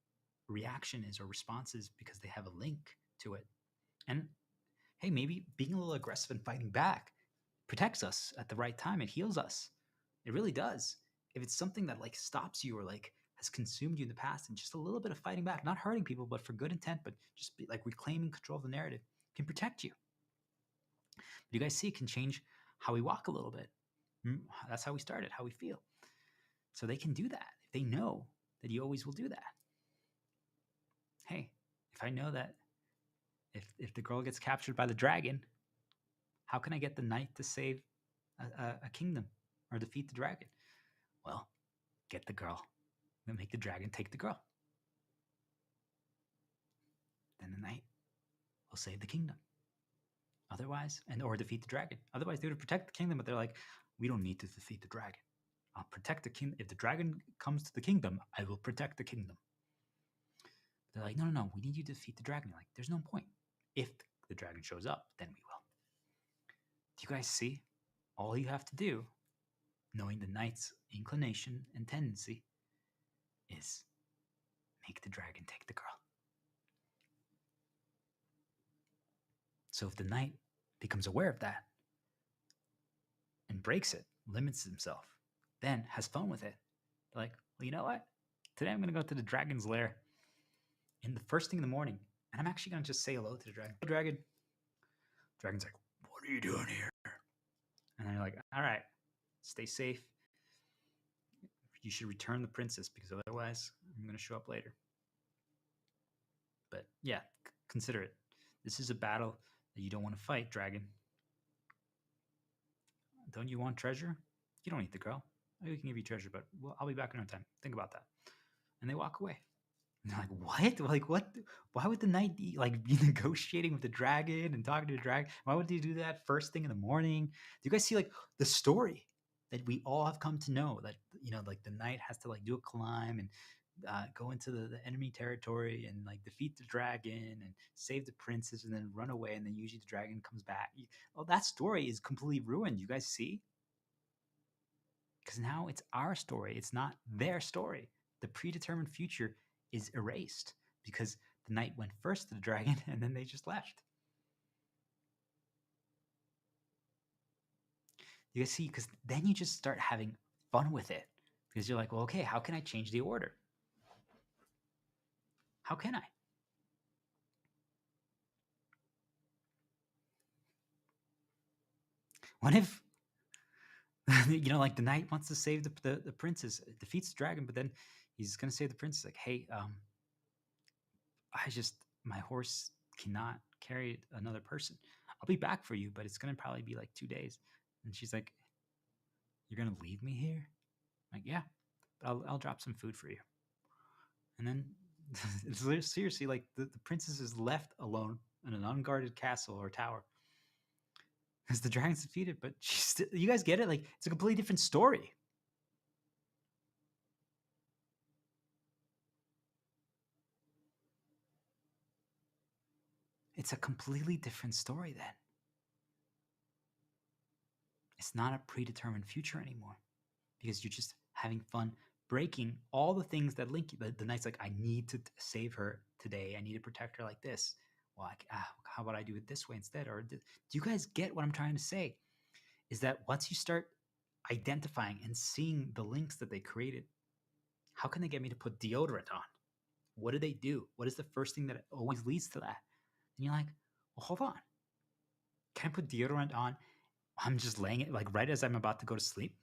reaction is or response is because they have a link to it, and hey, maybe being a little aggressive and fighting back protects us at the right time. It heals us. It really does. If it's something that like stops you or like has consumed you in the past, and just a little bit of fighting back, not hurting people, but for good intent, but just like reclaiming control of the narrative, can protect you. But you guys see, it can change how we walk a little bit. That's how we started, how we feel. So they can do that if they know that you always will do that. Hey, if I know that if the girl gets captured by the dragon, how can I get the knight to save a kingdom or defeat the dragon? Well, get the girl and make the dragon take the girl. Then the knight will save the kingdom. Otherwise, or defeat the dragon. Otherwise, they would protect the kingdom, but they're like, we don't need to defeat the dragon. I'll protect the kingdom. If the dragon comes to the kingdom, I will protect the kingdom. They're like, no, we need you to defeat the dragon. You're like, there's no point. If the dragon shows up, then we will. Do you guys see? All you have to do, knowing the knight's inclination and tendency, is make the dragon take the girl. So if the knight becomes aware of that and breaks it, limits himself, then has fun with it, they're like, well, you know what? Today I'm going to go to the dragon's lair in the first thing in the morning, and I'm actually going to just say hello to the dragon. Dragon. Dragon's like, what are you doing here? And then you're like, all right, stay safe. You should return the princess, because otherwise I'm going to show up later. But yeah, consider it. This is a battle that you don't want to fight, dragon. Don't you want treasure? You don't need the girl. Maybe we can give you treasure, but I'll be back in no time. Think about that. And they walk away. And they're like, what? Like, what? Why would the knight be negotiating with the dragon and talking to the dragon? Why would he do that first thing in the morning? Do you guys see like the story? that we all have come to know, that like the knight has to like do a climb and go into the enemy territory and like defeat the dragon and save the princess and then run away, and then usually the dragon comes back. Well, that story is completely ruined. You guys see? Because now it's our story. It's not their story. The predetermined future is erased because the knight went first to the dragon and then they just left. You guys see? Because then you just start having fun with it because you're like, well, okay, how can I change the order? How can I? What if, like the knight wants to save the princess, defeats the dragon, but then he's going to save the princess. Like, hey, my horse cannot carry another person. I'll be back for you, but it's going to probably be like 2 days. And she's like, you're going to leave me here? I'm like, yeah, but I'll drop some food for you. And then it's seriously like the princess is left alone in an unguarded castle or tower because the dragon's defeated. But you guys get it? Like, it's a completely different story. It's a completely different story then. It's not a predetermined future anymore because you're just having fun breaking all the things that link you. The knight's like, I need to save her today. I need to protect her like this. Well, how about I do it this way instead? Or do you guys get what I'm trying to say? Is that once you start identifying and seeing the links that they created, how can they get me to put deodorant on? What do they do? What is the first thing that always leads to that? And you're like, well, hold on. Can I put deodorant on? I'm just laying it like right as I'm about to go to sleep,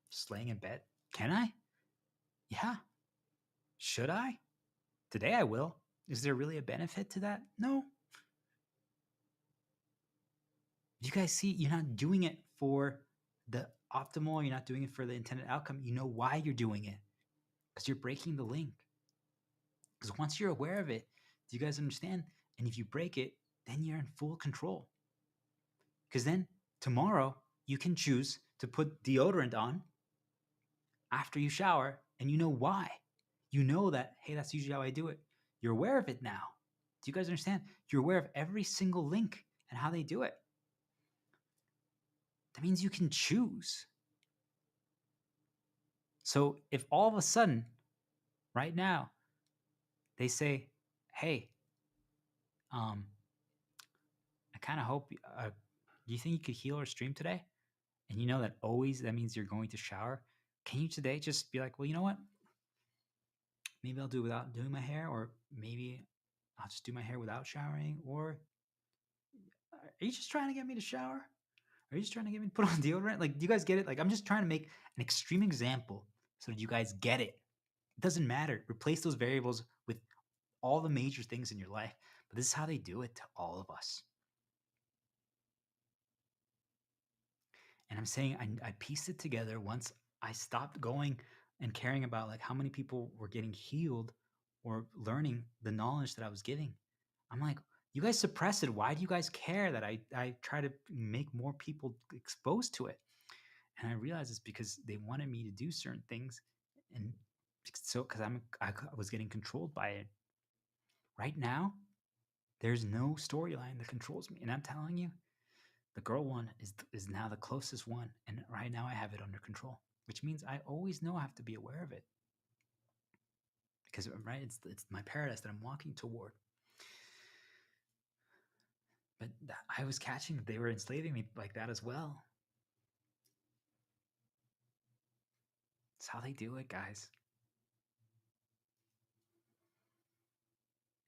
just laying in bed. Can I? Yeah. Should I? Today I will. Is there really a benefit to that? No. You guys see, you're not doing it for the optimal, you're not doing it for the intended outcome. You know why you're doing it, because you're breaking the link. Because once you're aware of it, do you guys understand? And if you break it, then you're in full control. Because then tomorrow you can choose to put deodorant on after you shower, and you know why. You know that, hey, that's usually how I do it. You're aware of it now. Do you guys understand? You're aware of every single link and how they do it. That means you can choose. So if all of a sudden, right now, they say, hey, I kind of hope, do you think you could heal our stream today? And you know that always that means you're going to shower. Can you today just be like, well, you know what? Maybe I'll do it without doing my hair, or maybe I'll just do my hair without showering. Or are you just trying to get me to shower? Are you just trying to get me to put on deodorant? Like, do you guys get it? Like, I'm just trying to make an extreme example so that you guys get it. It doesn't matter. Replace those variables with all the major things in your life. But this is how they do it to all of us. And I'm saying I pieced it together once I stopped going and caring about like how many people were getting healed or learning the knowledge that I was giving. I'm like, you guys suppress it. Why do you guys care that I try to make more people exposed to it? And I realized it's because they wanted me to do certain things, and so because I was getting controlled by it. Right now, there's no storyline that controls me, and I'm telling you, the girl one is now the closest one, and right now I have it under control, which means I always know I have to be aware of it because right, it's my paradise that I'm walking toward. But I was catching they were enslaving me like that as well. It's how they do it, guys.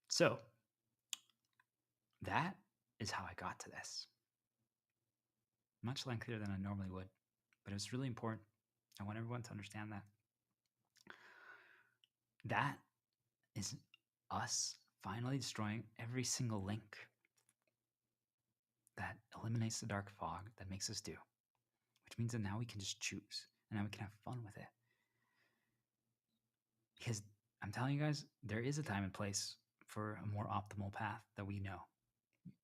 So that is how I got to this. Much lengthier than I normally would, but it was really important. I want everyone to understand that. That is us finally destroying every single link that eliminates the dark fog that makes us do, which means that now we can just choose and now we can have fun with it. Because I'm telling you guys, there is a time and place for a more optimal path that we know.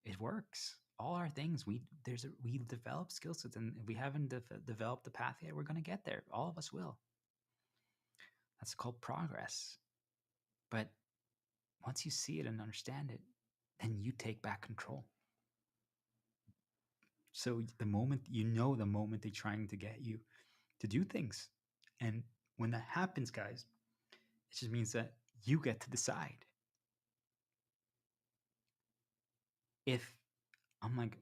It works. all our things, we develop skill sets, and if we haven't developed the path yet, we're going to get there. All of us will. That's called progress. But once you see it and understand it, then you take back control. So the moment the moment they're trying to get you to do things, and when that happens, guys, it just means that you get to decide. If I'm like,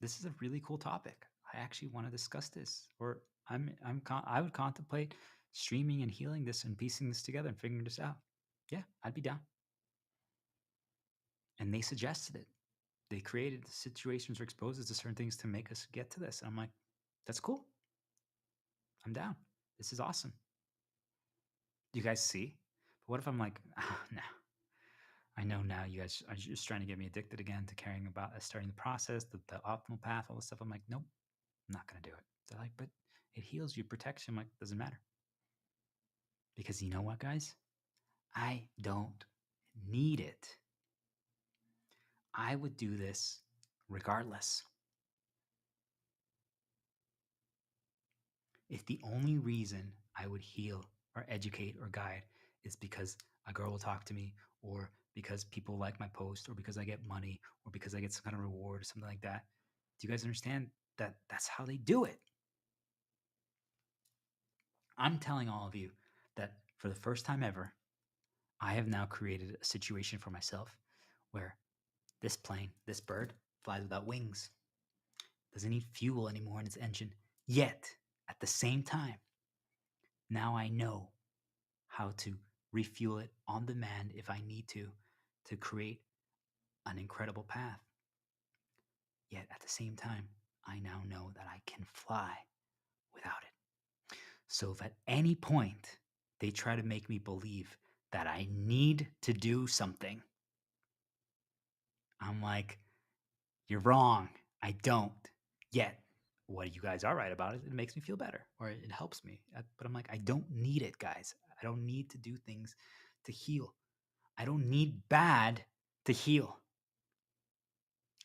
this is a really cool topic, I actually want to discuss this, or I would contemplate streaming and healing this and piecing this together and figuring this out. Yeah, I'd be down. And they suggested it. They created situations or exposed us to certain things to make us get to this. And I'm like, that's cool. I'm down. This is awesome. You guys see? But what if I'm like, no, I know now you guys are just trying to get me addicted again to caring about starting the process, the optimal path, all this stuff. I'm like, nope, I'm not going to do it. They're like, but it heals you, protects you. I'm like, doesn't matter. Because you know what, guys? I don't need it. I would do this regardless. If the only reason I would heal or educate or guide is because a girl will talk to me, or because people like my post, or because I get money, or because I get some kind of reward or something like that, do you guys understand that that's how they do it? I'm telling all of you that for the first time ever, I have now created a situation for myself where this plane, this bird, flies without wings, doesn't need fuel anymore in its engine. Yet, at the same time, now I know how to refuel it on demand if I need to create an incredible path. Yet at the same time, I now know that I can fly without it. So if at any point they try to make me believe that I need to do something, I'm like, you're wrong. I don't. Yet, what you guys are right about it, it makes me feel better, or it helps me. But I'm like, I don't need it, guys. I don't need to do things to heal. I don't need bad to heal.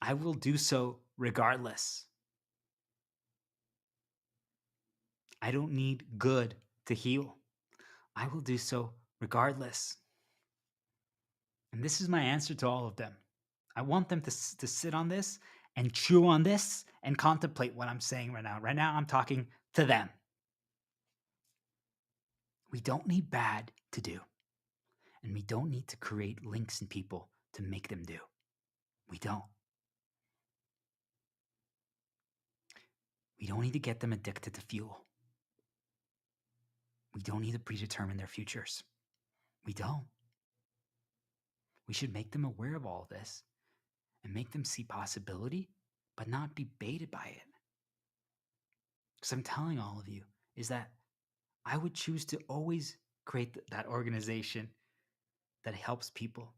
I will do so regardless. I don't need good to heal. I will do so regardless. And this is my answer to all of them. I want them to sit on this and chew on this and contemplate what I'm saying right now. Right now, I'm talking to them. We don't need bad to do. And we don't need to create links in people to make them do. We don't. We don't need to get them addicted to fuel. We don't need to predetermine their futures. We don't. We should make them aware of all of this and make them see possibility, but not be baited by it. Because I'm telling all of you is that I would choose to always create that organization that helps people,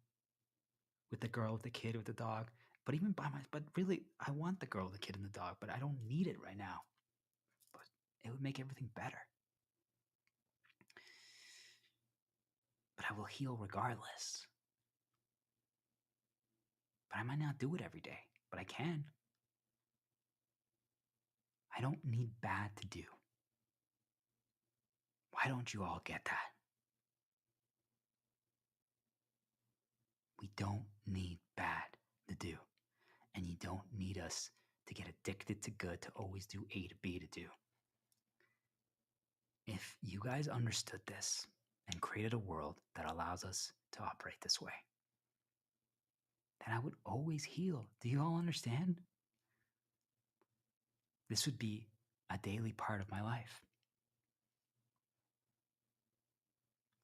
with the girl, with the kid, with the dog. But even but really, I want the girl, the kid, and the dog, but I don't need it right now. But it would make everything better. But I will heal regardless. But I might not do it every day, but I can. I don't need bad to do. Why don't you all get that? We don't need bad to do. And you don't need us to get addicted to good to always do A to B to do. If you guys understood this and created a world that allows us to operate this way, then I would always heal. Do you all understand? This would be a daily part of my life.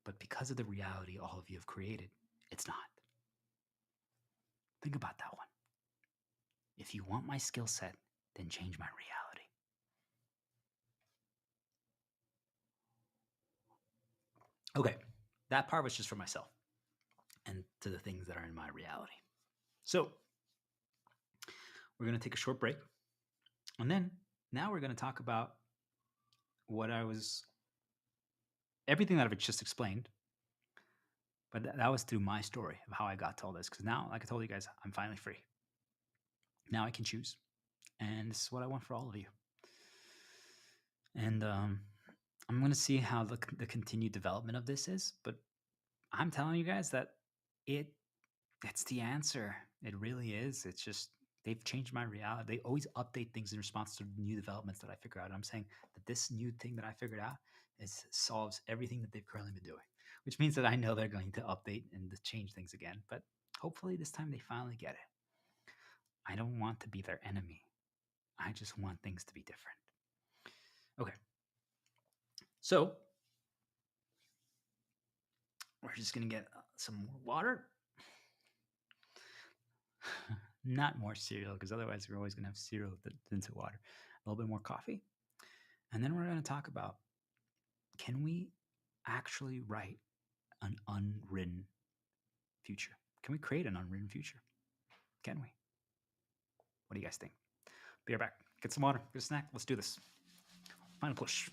But because of the reality all of you have created, it's not. Think about that one. If you want my skill set, then change my reality. Okay, that part was just for myself and to the things that are in my reality. So, we're going to take a short break. And then now we're going to talk about everything that I've just explained. But that was through my story of how I got to all this. Because now, like I told you guys, I'm finally free. Now I can choose. And this is what I want for all of you. And I'm going to see how the continued development of this is. But I'm telling you guys that it it's the answer. It really is. It's just they've changed my reality. They always update things in response to new developments that I figure out. And I'm saying that this new thing that I figured out solves everything that they've currently been doing, which means that I know they're going to update and to change things again. But hopefully this time they finally get it. I don't want to be their enemy. I just want things to be different. Okay. So we're just going to get some more water. Not more cereal, because otherwise we're always going to have cereal into water. A little bit more coffee. And then we're going to talk about, can we actually write an unwritten future? Can we create an unwritten future? Can we? What do you guys think? Be right back. Get some water, get a snack. Let's do this. Final push.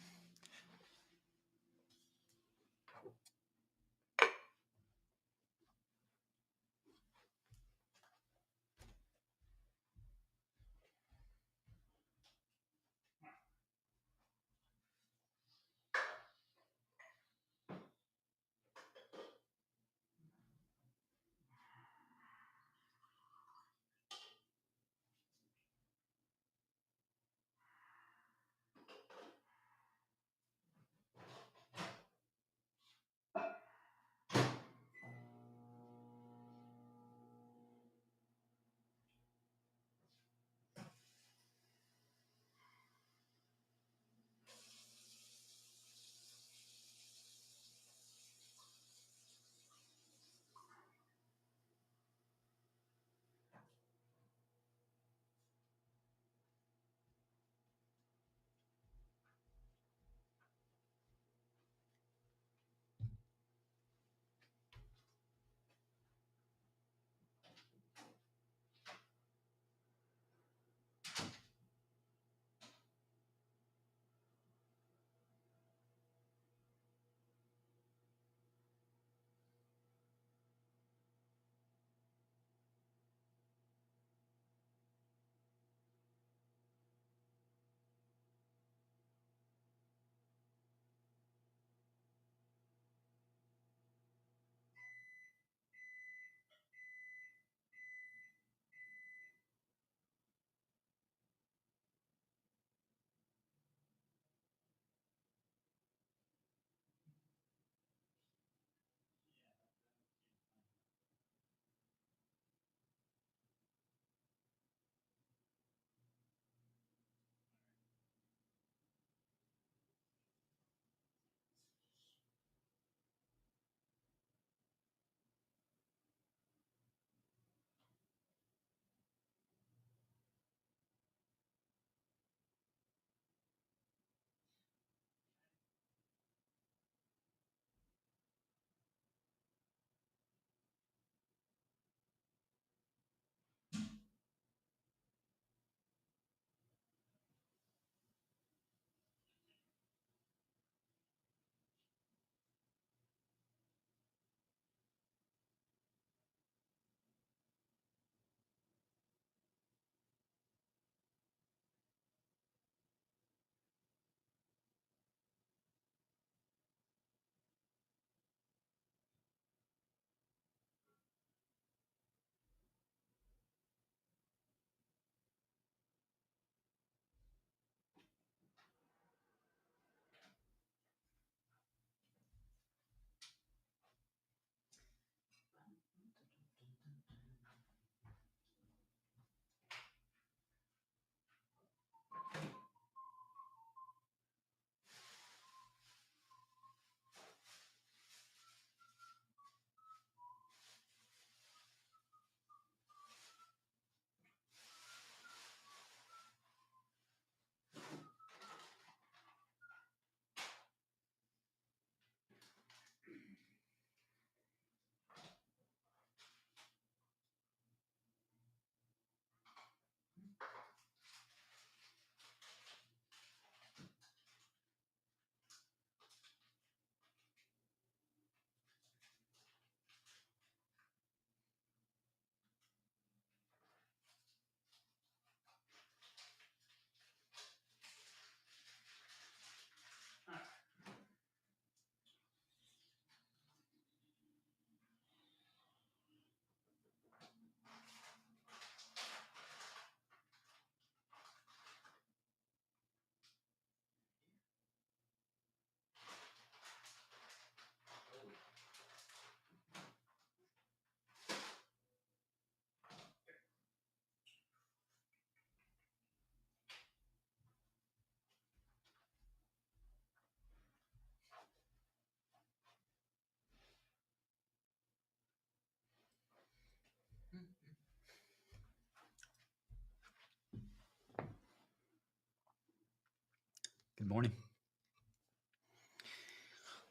Good morning.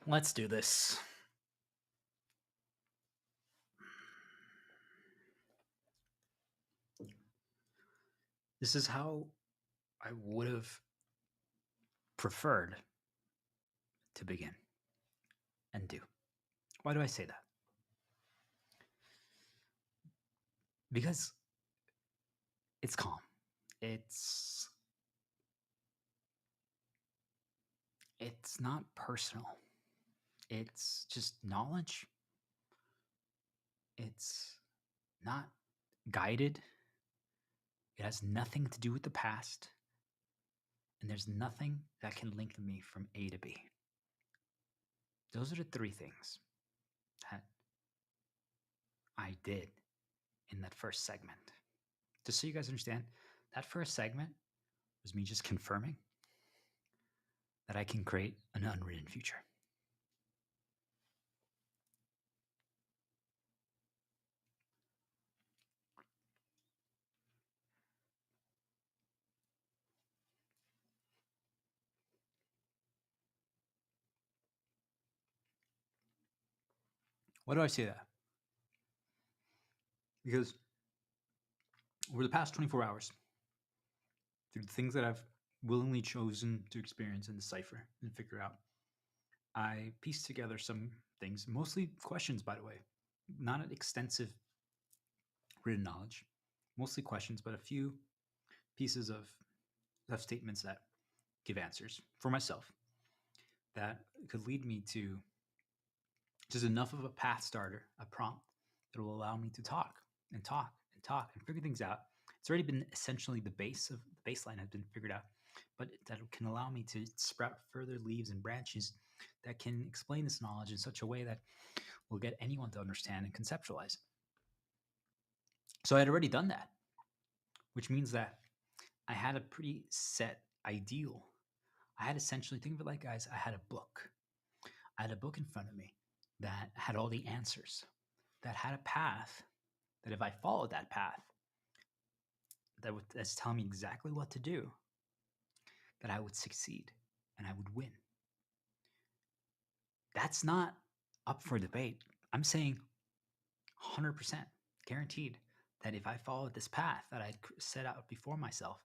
Let's do this. This is how I would have preferred to begin and do. Why do I say that? Because it's calm. It's not personal. It's just knowledge. It's not guided. It has nothing to do with the past. And there's nothing that can link me from A to B. Those are the three things that I did in that first segment. Just so you guys understand, that first segment was me just confirming that I can create an unwritten future. Why do I say that? Because over the past 24 hours, through the things that I've willingly chosen to experience and decipher and figure out, I pieced together some things, mostly questions, by the way, not an extensive written knowledge, mostly questions, but a few pieces of statements that give answers for myself that could lead me to just enough of a path starter, a prompt that will allow me to talk and talk and talk and figure things out. It's already been essentially the baseline has been figured out, but that can allow me to sprout further leaves and branches that can explain this knowledge in such a way that will get anyone to understand and conceptualize. So I had already done that, which means that I had a pretty set ideal. I had essentially, think of it like, guys, I had a book. I had a book in front of me that had all the answers, that had a path, that if I followed that path, that's telling me exactly what to do, that I would succeed and I would win. That's not up for debate. I'm saying 100% guaranteed that if I followed this path that I'd set out before myself,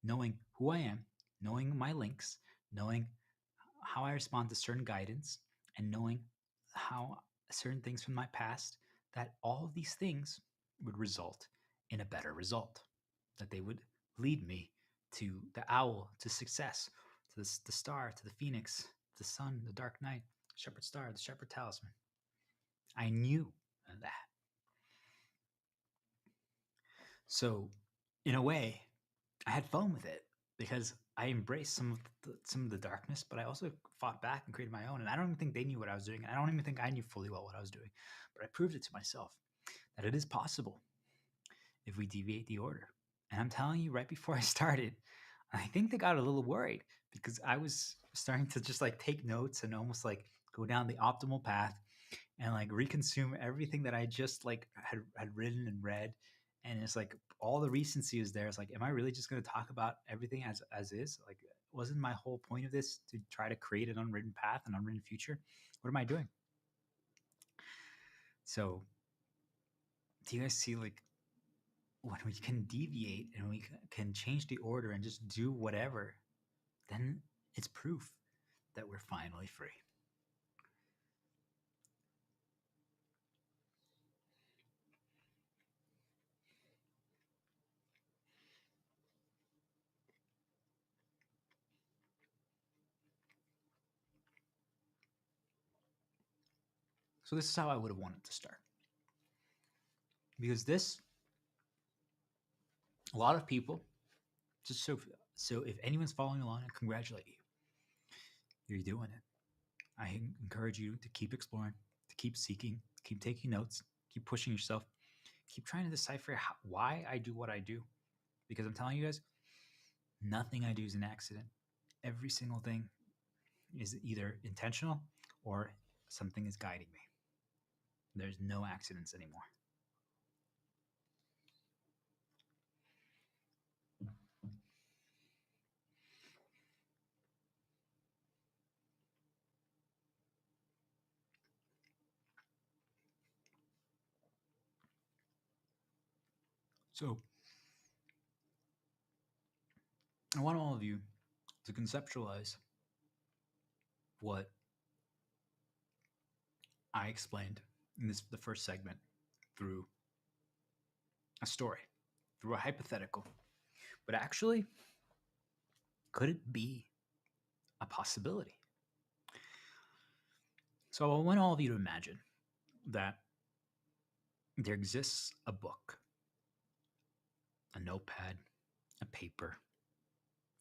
knowing who I am, knowing my links, knowing how I respond to certain guidance, and knowing how certain things from my past, that all of these things would result in a better result, that they would lead me to the owl, to success, to the star, to the phoenix, the sun, the dark night, shepherd star, the shepherd talisman. I knew that. So, in a way, I had fun with it because I embraced some of the darkness, but I also fought back and created my own. And I don't even think they knew what I was doing. I don't even think I knew fully well what I was doing, but I proved it to myself that it is possible if we deviate the order. And I'm telling you, right before I started, I think they got a little worried because I was starting to just like take notes and almost like go down the optimal path and like reconsume everything that I just like had written and read. And it's like all the recency is there. It's like, am I really just going to talk about everything as is? Like, wasn't my whole point of this to try to create an unwritten path, an unwritten future? What am I doing? So, do you guys see like when we can deviate and we can change the order and just do whatever, then it's proof that we're finally free. So this is how I would have wanted to start. Because this, a lot of people, just so if anyone's following along, I congratulate you. You're doing it. I encourage you to keep exploring, to keep seeking, keep taking notes, keep pushing yourself, keep trying to decipher why I do what I do. Because I'm telling you guys, nothing I do is an accident. Every single thing is either intentional or something is guiding me. There's no accidents anymore. So I want all of you to conceptualize what I explained in the first segment through a story, through a hypothetical. But actually, could it be a possibility? So I want all of you to imagine that there exists a book, a notepad, a paper,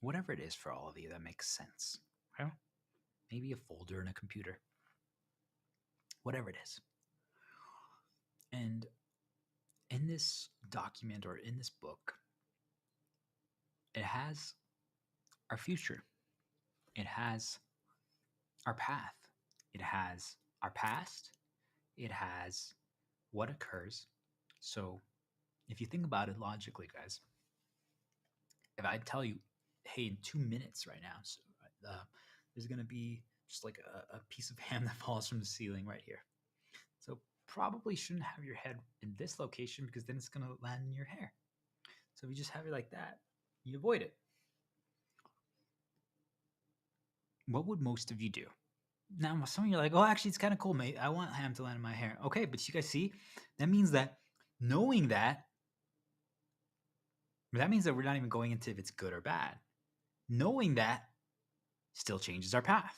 whatever it is for all of you that makes sense. Okay? Maybe a folder in a computer, whatever it is. And in this document or in this book, it has our future, it has our path, it has our past, it has what occurs. So if you think about it logically, guys, if I tell you, hey, in 2 minutes right now, so, there's going to be just like a piece of ham that falls from the ceiling right here. So probably shouldn't have your head in this location because then it's going to land in your hair. So if you just have it like that, you avoid it. What would most of you do? Now, some of you are like, oh, actually, it's kind of cool, mate. I want ham to land in my hair. Okay, but you guys see, that means that knowing that means that we're not even going into if it's good or bad. Knowing that still changes our path.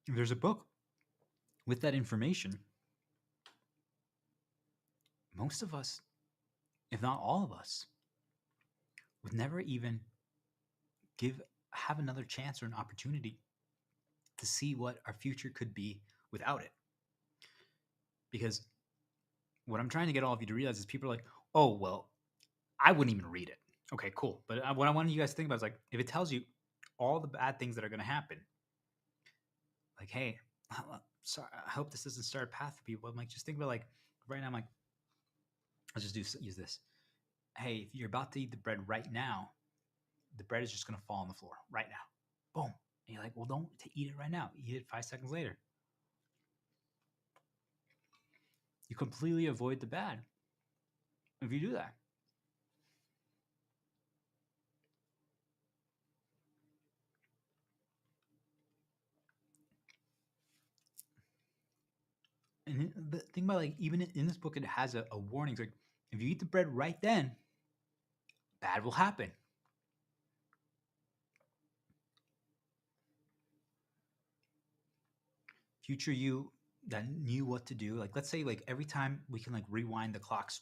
If there's a book with that information, most of us, if not all of us, would never even have another chance or an opportunity to see what our future could be without it. Because what I'm trying to get all of you to realize is people are like, oh, well, I wouldn't even read it. Okay, cool. But what I want you guys to think about is like, if it tells you all the bad things that are going to happen, like, hey, sorry, I hope this doesn't start a path for people. I'm like, just think about like, right now, I'm like, let's just use this. Hey, if you're about to eat the bread right now, the bread is just going to fall on the floor right now. Boom. And you're like, well, don't eat it right now. Eat it 5 seconds later. You completely avoid the bad if you do that. And the thing about like, even in this book, it has a warning. It's like, if you eat the bread right then, bad will happen. Future you that knew what to do. Like, let's say like every time we can like rewind the clocks,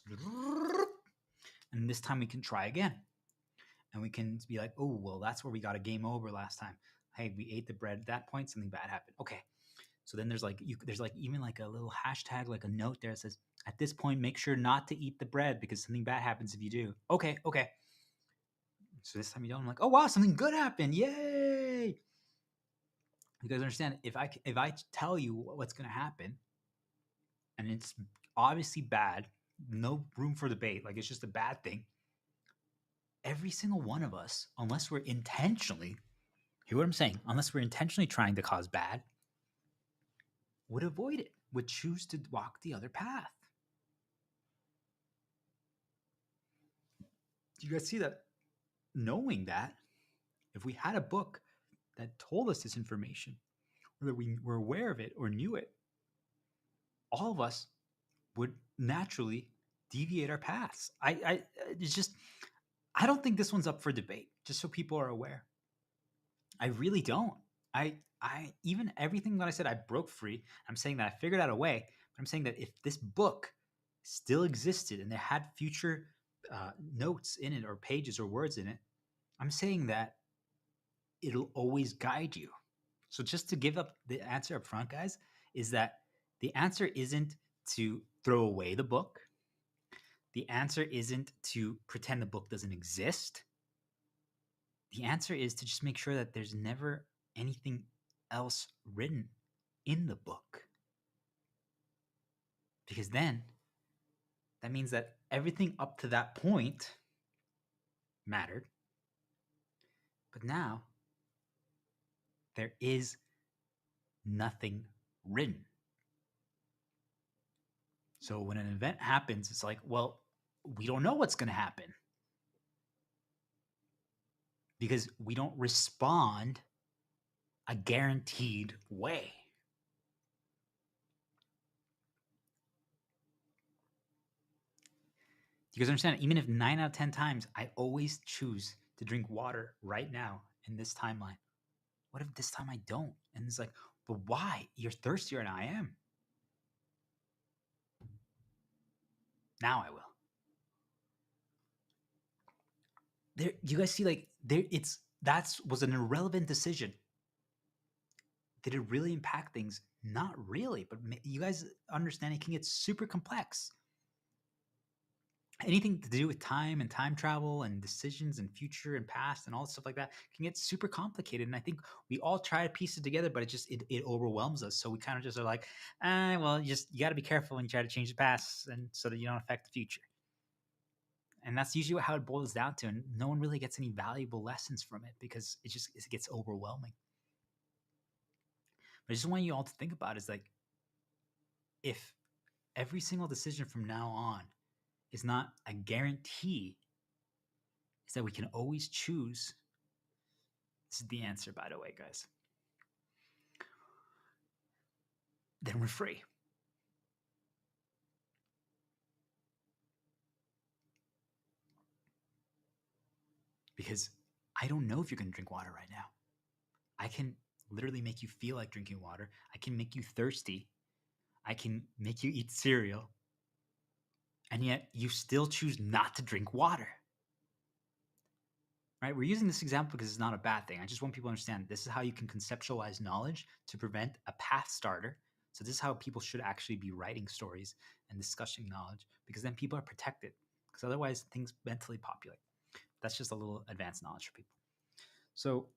and this time we can try again. And we can be like, oh, well, that's where we got a game over last time. Hey, we ate the bread at that point, something bad happened. Okay. So then there's like there's like even like a little hashtag, like a note there that says, at this point, make sure not to eat the bread because something bad happens if you do. Okay. So this time you don't. I'm like, oh wow, something good happened. Yay. You guys understand, if I tell you what's gonna happen and it's obviously bad, no room for debate, like it's just a bad thing, every single one of us, unless we're intentionally, hear what I'm saying, unless we're intentionally trying to cause bad, would avoid it, would choose to walk the other path. Do you guys see that? Knowing that, if we had a book that told us this information, or that we were aware of it or knew it, all of us would naturally deviate our paths. It's just, I don't think this one's up for debate, just so people are aware. I really don't. I even everything that I said, I broke free. I'm saying that I figured out a way, but I'm saying that if this book still existed and there had future notes in it or pages or words in it, I'm saying that it'll always guide you. So just to give up the answer up front, guys, is that the answer isn't to throw away the book. The answer isn't to pretend the book doesn't exist. The answer is to just make sure that there's never anything else written in the book. Because then that means that everything up to that point mattered. But now there is nothing written. So when an event happens, it's like, well, we don't know what's going to happen because we don't respond a guaranteed way. Do you guys understand? Even if 9 out of 10 times I always choose to drink water right now in this timeline, what if this time I don't? And it's like, but why? You're thirstier than I am. Now I will. There, you guys see, like, there, that's was an irrelevant decision. Did it really impact things? Not really, but you guys understand it can get super complex. Anything to do with time and time travel and decisions and future and past and all stuff like that can get super complicated. And I think we all try to piece it together, but it overwhelms us. So we kind of just are like, well, you got to be careful when you try to change the past, and so that you don't affect the future. And that's usually how it boils down to. And no one really gets any valuable lessons from it because it gets overwhelming. But I just want you all to think about is like, if every single decision from now on is not a guarantee, is that we can always choose. This is the answer, by the way, guys. Then we're free. Because I don't know if you're going to drink water right now. I can literally make you feel like drinking water. I can make you thirsty. I can make you eat cereal. And yet you still choose not to drink water. Right? We're using this example because it's not a bad thing. I just want people to understand this is how you can conceptualize knowledge to prevent a path starter. So this is how people should actually be writing stories and discussing knowledge, because then people are protected. Because otherwise things mentally populate. That's just a little advanced knowledge for people. So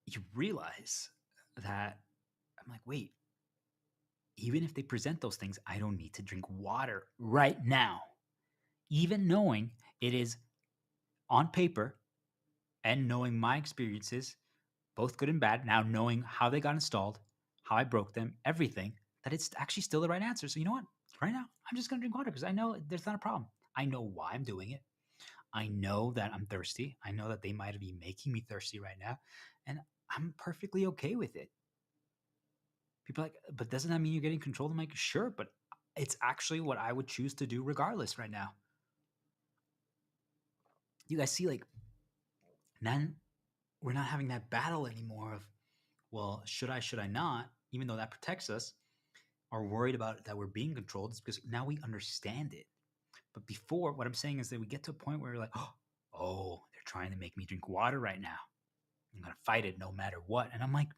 you realize that I'm like, wait, even if they present those things, I don't need to drink water right now. Even knowing it is on paper and knowing my experiences, both good and bad, now knowing how they got installed, how I broke them, everything, that it's actually still the right answer. So you know what? Right now, I'm just going to drink water because I know there's not a problem. I know why I'm doing it. I know that I'm thirsty. I know that they might be making me thirsty right now. And I'm perfectly okay with it. People are like, but doesn't that mean you're getting controlled? I'm like, sure, but it's actually what I would choose to do regardless right now. You guys see, like, then we're not having that battle anymore of, well, should I not? Even though that protects us, are worried about that we're being controlled. It's because now we understand it. But before, what I'm saying is that we get to a point where we're like, oh, they're trying to make me drink water right now. I'm going to fight it no matter what. And I'm like,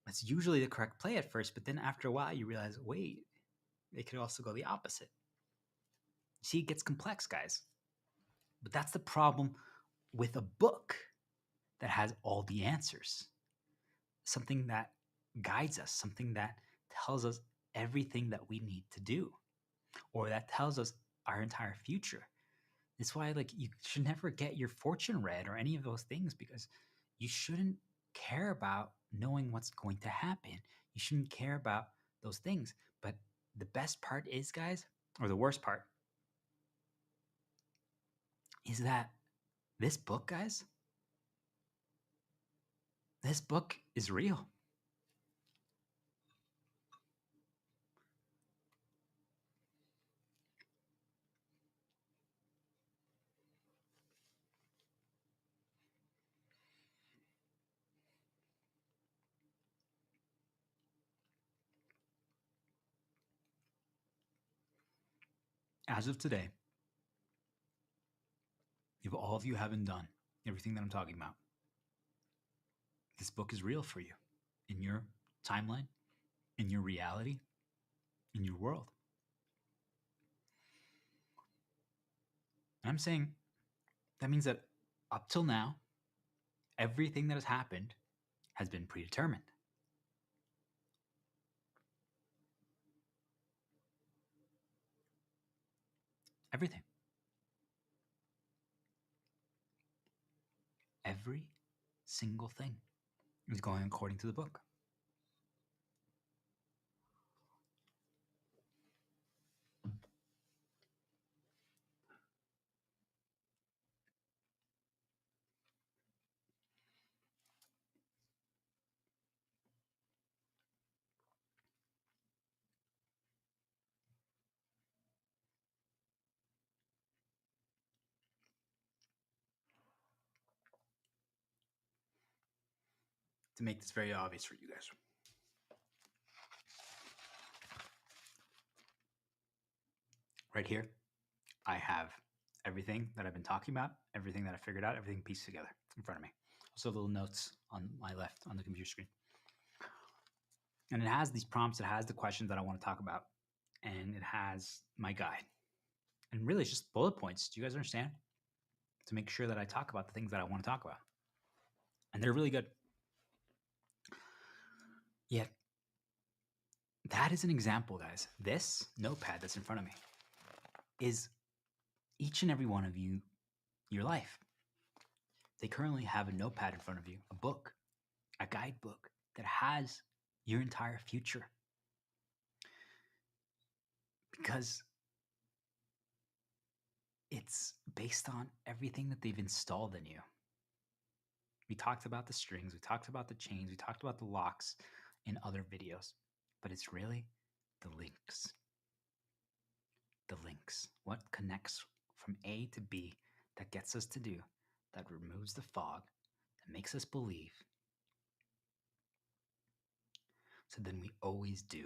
that's usually the correct play at first. But then after a while, you realize, wait, it could also go the opposite. See, it gets complex, guys. But that's the problem with a book that has all the answers. Something that guides us, something that tells us everything that we need to do, or that tells us our entire future. That's why, like, you should never get your fortune read or any of those things, because you shouldn't care about knowing what's going to happen. You shouldn't care about those things. But the best part is, guys, or the worst part, is that this book, guys, this book is real. As of today, if all of you haven't done everything that I'm talking about, this book is real for you in your timeline, in your reality, in your world. And I'm saying that means that up till now, everything that has happened has been predetermined. Everything. Every single thing is going according to the book. To make this very obvious for you guys, right here, I have everything that I've been talking about, everything that I figured out, everything pieced together in front of me. Also, little notes on my left on the computer screen. And it has these prompts, it has the questions that I want to talk about, and it has my guide. And really, it's just bullet points. Do you guys understand? To make sure that I talk about the things that I want to talk about. And they're really good. Yet, that is an example, guys. This notepad that's in front of me is each and every one of you, your life. They currently have a notepad in front of you, a book, a guidebook that has your entire future. Because it's based on everything that they've installed in you. We talked about the strings, we talked about the chains, we talked about the locks in other videos, but it's really the links. The links. What connects from A to B that gets us to do, that removes the fog, that makes us believe. So then we always do.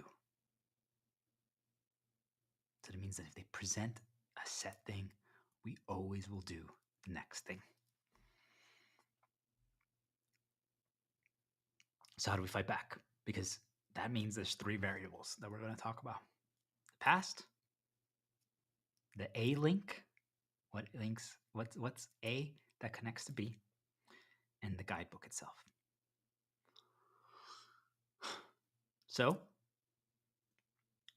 So that means that if they present a set thing, we always will do the next thing. So how do we fight back? Because that means there's 3 variables that we're going to talk about. The past, the A link, what's A that connects to B, and the guidebook itself. So,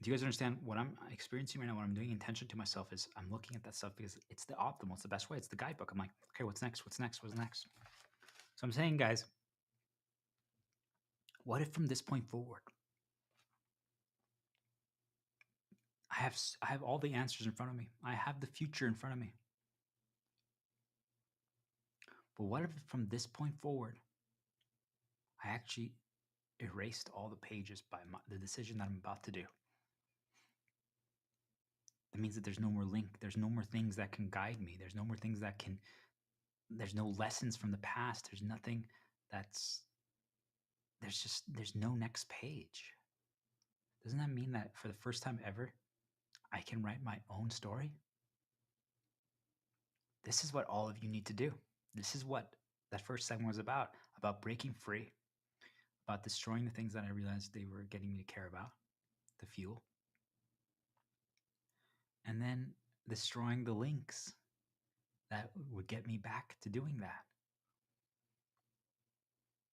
do you guys understand what I'm experiencing right now? What I'm doing intention to myself is I'm looking at that stuff because it's the optimal, it's the best way, it's the guidebook. I'm like, okay, what's next? What's next? What's next? So I'm saying, guys, what if from this point forward, I have all the answers in front of me. I have the future in front of me. But what if from this point forward, I actually erased all the pages by the decision that I'm about to do? That means that there's no more link. There's no more things that can guide me. There's no more things that can, there's no lessons from the past. There's nothing that's, there's no next page. Doesn't that mean that for the first time ever, I can write my own story? This is what all of you need to do. This is what that first segment was about breaking free, about destroying the things that I realized they were getting me to care about, the fuel, and then destroying the links that would get me back to doing that.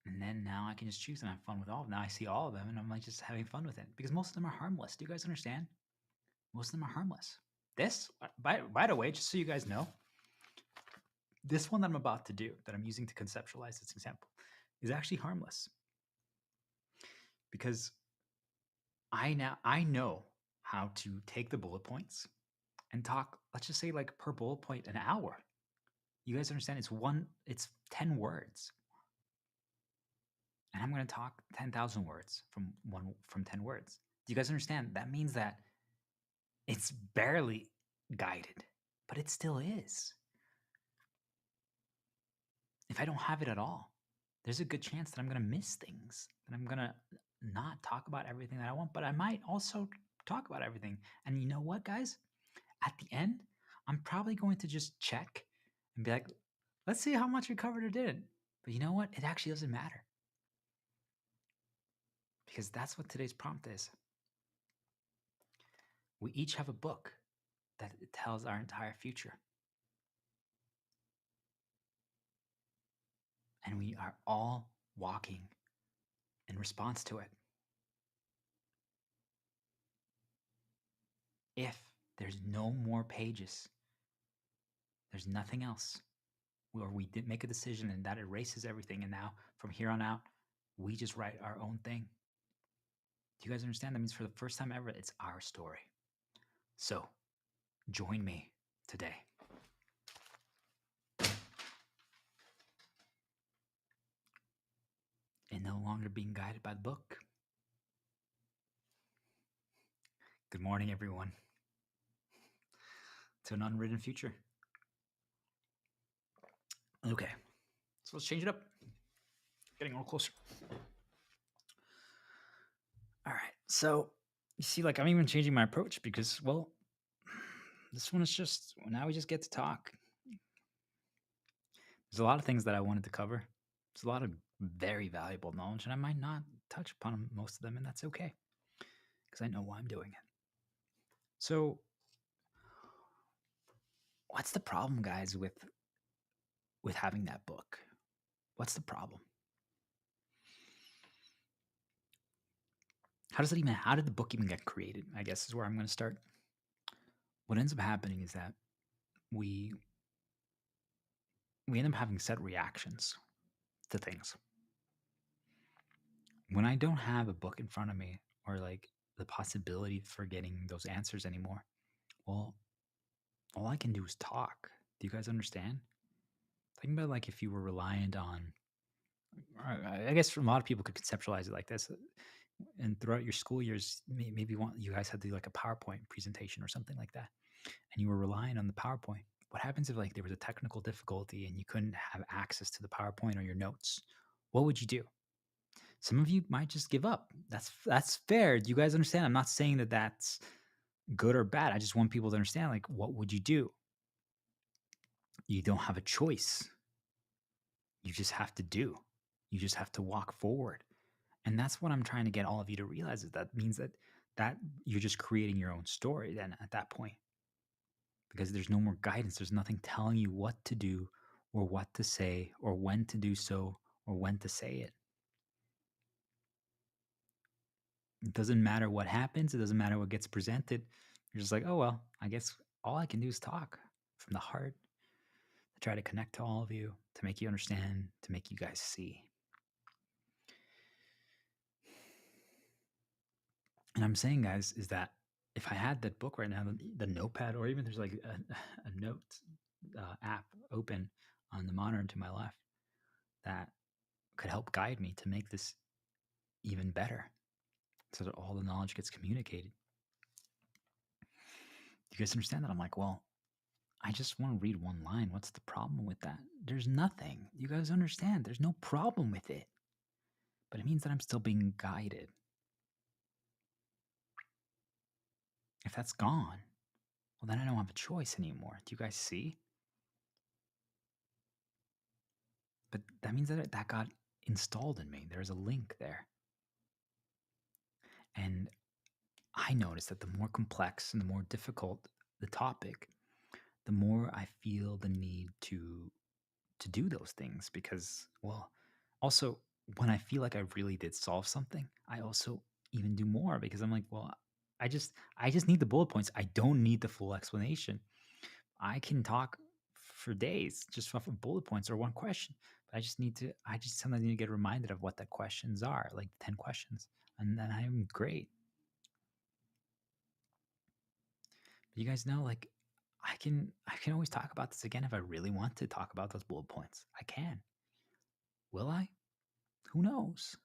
And then now I can just choose and have fun with all of them. Now I see all of them and I'm like just having fun with it because most of them are harmless. Do you guys understand? Most of them are harmless. This, by the way, just so you guys know, this one that I'm about to do, that I'm using to conceptualize this example, is actually harmless. Because I know how to take the bullet points and talk, let's just say like per bullet point an hour. You guys understand it's 10 words. And I'm going to talk 10,000 words from 10 words. Do you guys understand? That means that it's barely guided, but it still is. If I don't have it at all, there's a good chance that I'm going to miss things, that I'm going to not talk about everything that I want, but I might also talk about everything. And you know what, guys? At the end, I'm probably going to just check and be like, let's see how much we covered or didn't. But you know what? It actually doesn't matter. Because that's what today's prompt is. We each have a book that tells our entire future. And we are all walking in response to it. If There's no more pages. There's nothing else. Or we did make a decision and that erases everything. And now from here on out, we just write our own thing. Do you guys understand? That means for the first time ever, it's our story. So join me today. And no longer being guided by the book. Good morning, everyone, to an unwritten future. Okay, so let's change it up. Getting a little closer. All right, so you see, like, I'm even changing my approach because, well, this one is just, now we just get to talk. There's a lot of things that I wanted to cover. There's a lot of very valuable knowledge, and I might not touch upon most of them, and that's okay because I know why I'm doing it. So, what's the problem, guys, with having that book? What's the problem? How did the book even get created? I guess is where I'm going to start. What ends up happening is that we end up having set reactions to things. When I don't have a book in front of me or like the possibility for getting those answers anymore, well, all I can do is talk. Do you guys understand? Think about like if you were reliant on, I guess a lot of people could conceptualize it like this. And throughout your school years, maybe you guys had to do like a PowerPoint presentation or something like that, and you were relying on the PowerPoint. What happens if like there was a technical difficulty and you couldn't have access to the PowerPoint or your notes? What would you do? Some of you might just give up. That's fair. Do you guys understand? I'm not saying that that's good or bad. I just want people to understand, like, what would you do? You don't have a choice. You just have to do. You just have to walk forward. And that's what I'm trying to get all of you to realize, is that means that you're just creating your own story then at that point. Because there's no more guidance. There's nothing telling you what to do or what to say or when to do so or when to say it. It doesn't matter what happens. It doesn't matter what gets presented. You're just like, oh, well, I guess all I can do is talk from the heart to try to connect to all of you, to make you understand, to make you guys see. And I'm saying, guys, is that if I had that book right now, the notepad, or even there's like a note app open on the monitor to my left that could help guide me to make this even better so that all the knowledge gets communicated. You guys understand that? I'm like, well, I just want to read one line. What's the problem with that? There's nothing. You guys understand? There's no problem with it. But it means that I'm still being guided. If that's gone, well, then I don't have a choice anymore. Do you guys see? But that means that got installed in me. There's a link there. And I noticed that the more complex and the more difficult the topic, the more I feel the need to do those things, because, well, also when I feel like I really did solve something, I also even do more, because I'm like, well, I just need the bullet points. I don't need the full explanation. I can talk for days just off of bullet points or one question. But I just sometimes need to get reminded of what the questions are, like 10 questions. And then I'm great. But you guys know, like, I can always talk about this again if I really want to talk about those bullet points. I can. Will I? Who knows?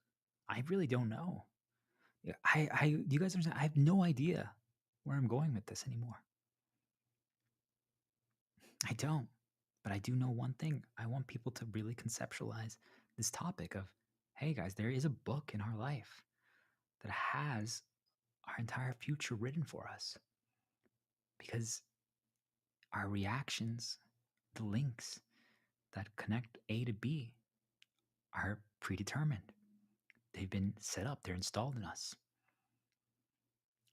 I really don't know. Yeah, do you guys understand? I have no idea where I'm going with this anymore. I don't. But I do know one thing. I want people to really conceptualize this topic of, hey guys, there is a book in our life that has our entire future written for us. Because our reactions, the links that connect A to B, are predetermined. They've been set up, they're installed in us.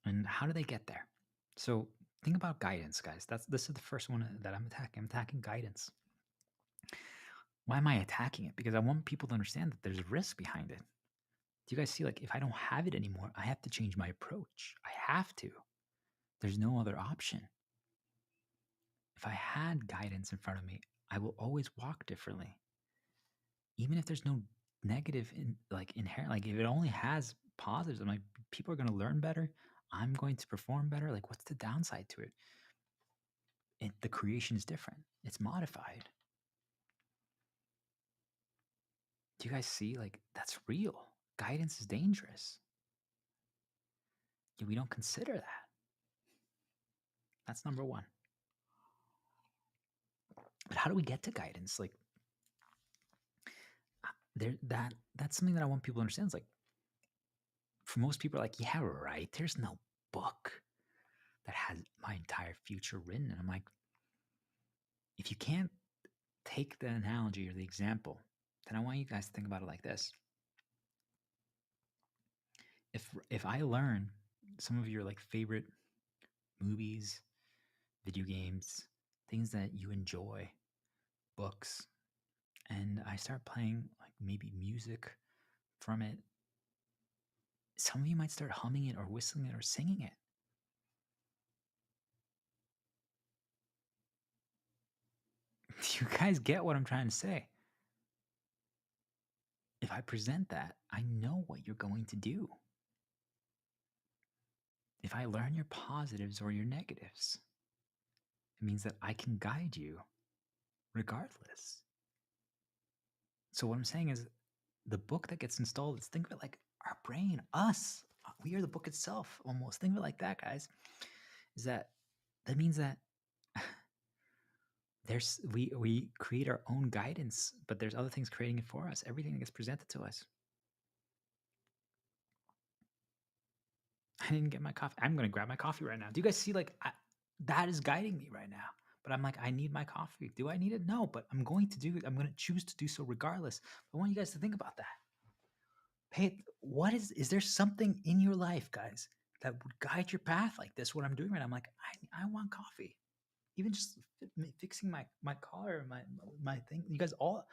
And how do they get there? So think about guidance, guys. This is the first one that I'm attacking. I'm attacking guidance. Why am I attacking it? Because I want people to understand that there's a risk behind it. Do you guys see, like, if I don't have it anymore, I have to change my approach. I have to. There's no other option. If I had guidance in front of me, I will always walk differently. Even if there's no negative inherent, like if it only has positives, I'm like, people are going to learn better. I'm going to perform better. Like, what's the downside to it? The creation is different. It's modified. Do you guys see? Like, that's real. Guidance is dangerous. We don't consider that. That's number one. But how do we get to guidance? Like, that's something that I want people to understand. It's like, for most people, like, yeah, right. There's no book that has my entire future written. And I'm like, if you can't take the analogy or the example, then I want you guys to think about it like this. If I learn some of your like favorite movies, video games, things that you enjoy, books, and I start playing like maybe music from it, some of you might start humming it or whistling it or singing it. Do you guys get what I'm trying to say? If I present that, I know what you're going to do. If I learn your positives or your negatives, it means that I can guide you regardless. So what I'm saying is the book that gets installed, is think of it like our brain, us. We are the book itself almost. Think of it like that, guys. Is that means that we create our own guidance, but there's other things creating it for us. Everything that gets presented to us. I didn't get my coffee. I'm going to grab my coffee right now. Do you guys see that is guiding me right now? But I'm like, I need my coffee. Do I need it? No, but I'm going to do it. I'm going to choose to do so regardless. I want you guys to think about that. Is there something in your life, guys, that would guide your path like this? What I'm doing right now, I'm like, I want coffee. Even just fixing my car, my thing. You guys, all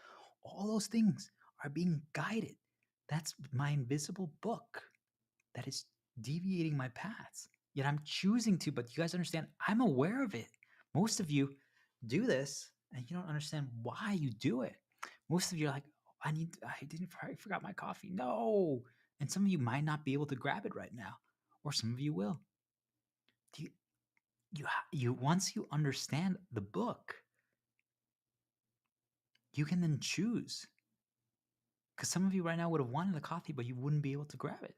those things are being guided. That's my invisible book that is deviating my paths. Yet I'm choosing to, but you guys understand, I'm aware of it. Most of you do this and you don't understand why you do it. Most of you are like, I forgot my coffee. No. And some of you might not be able to grab it right now, or some of you will. Once you understand the book, you can then choose. Because some of you right now would have wanted the coffee, but you wouldn't be able to grab it.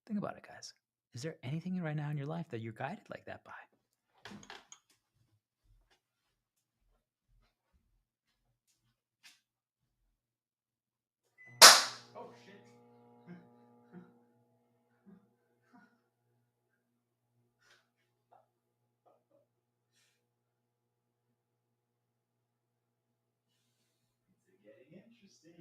Think about it, guys. Is there anything right now in your life that you're guided like that by? Oh, shit. It's getting interesting.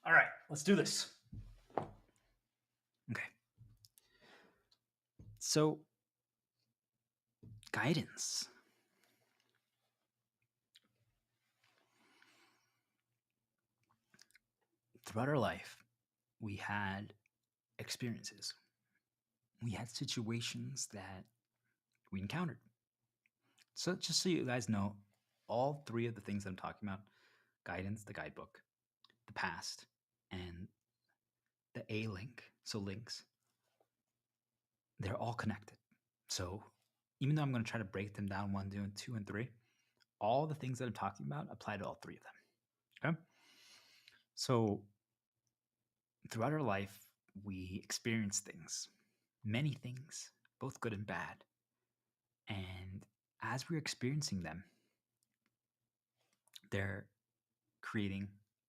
All right, let's do this. Okay. So, guidance. Throughout our life, we had experiences. We had situations that we encountered. So, just so you guys know, all three of the things I'm talking about, guidance, the guidebook, the past, and the A link, so links, they're all connected. So, even though I'm going to try to break them down 1, 2, and 3, all the things that I'm talking about apply to all three of them. Okay. So, throughout our life, we experience things, many things, both good and bad. And as we're experiencing them, they're creating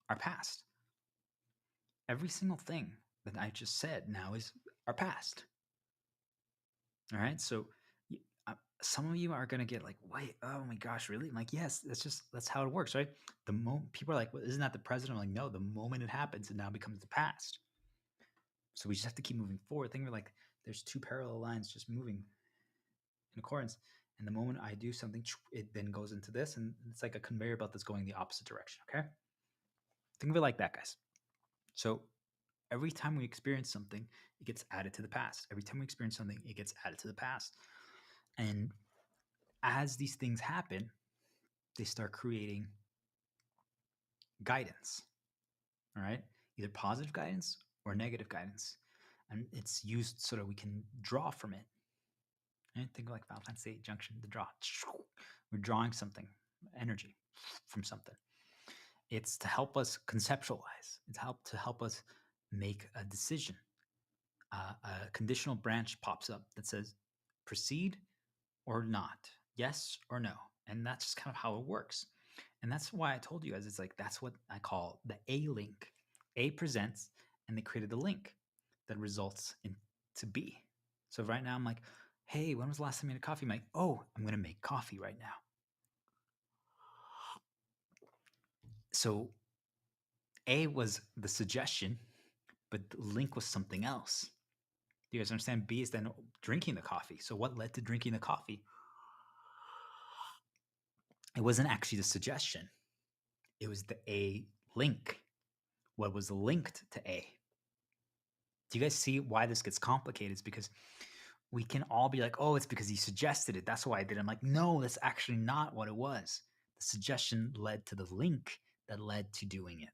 our past. Every single thing that I just said now is our past. All right. So some of you are going to get like, wait, oh my gosh, really? I'm like, yes, that's how it works, right? The moment people are like, well, isn't that the president? I'm like, no, the moment it happens, it now becomes the past. So we just have to keep moving forward. Think of like there's two parallel lines just moving in accordance. And the moment I do something, it then goes into this, and it's like a conveyor belt that's going the opposite direction. Okay. Think of it like that, guys. So every time we experience something, it gets added to the past. Every time we experience something, it gets added to the past. And as these things happen, they start creating guidance. All right. Either positive guidance or negative guidance. And it's used so that we can draw from it. And think of like Valentine's Day junction, the draw. We're drawing something, energy from something. It's to help us conceptualize. It's to help us make a decision. A conditional branch pops up that says proceed or not, yes or no. And that's just kind of how it works. And that's why I told you guys, it's like, that's what I call the A link. A presents, and they created a link that results into B. So right now I'm like, hey, when was the last time you made a coffee? I'm like, oh, I'm going to make coffee right now. So A was the suggestion, but the link was something else. Do you guys understand? B is then drinking the coffee. So what led to drinking the coffee? It wasn't actually the suggestion. It was the A link. What was linked to A? Do you guys see why this gets complicated? It's because we can all be like, oh, it's because he suggested it. That's why I did it. I'm like, no, that's actually not what it was. The suggestion led to the link that led to doing it.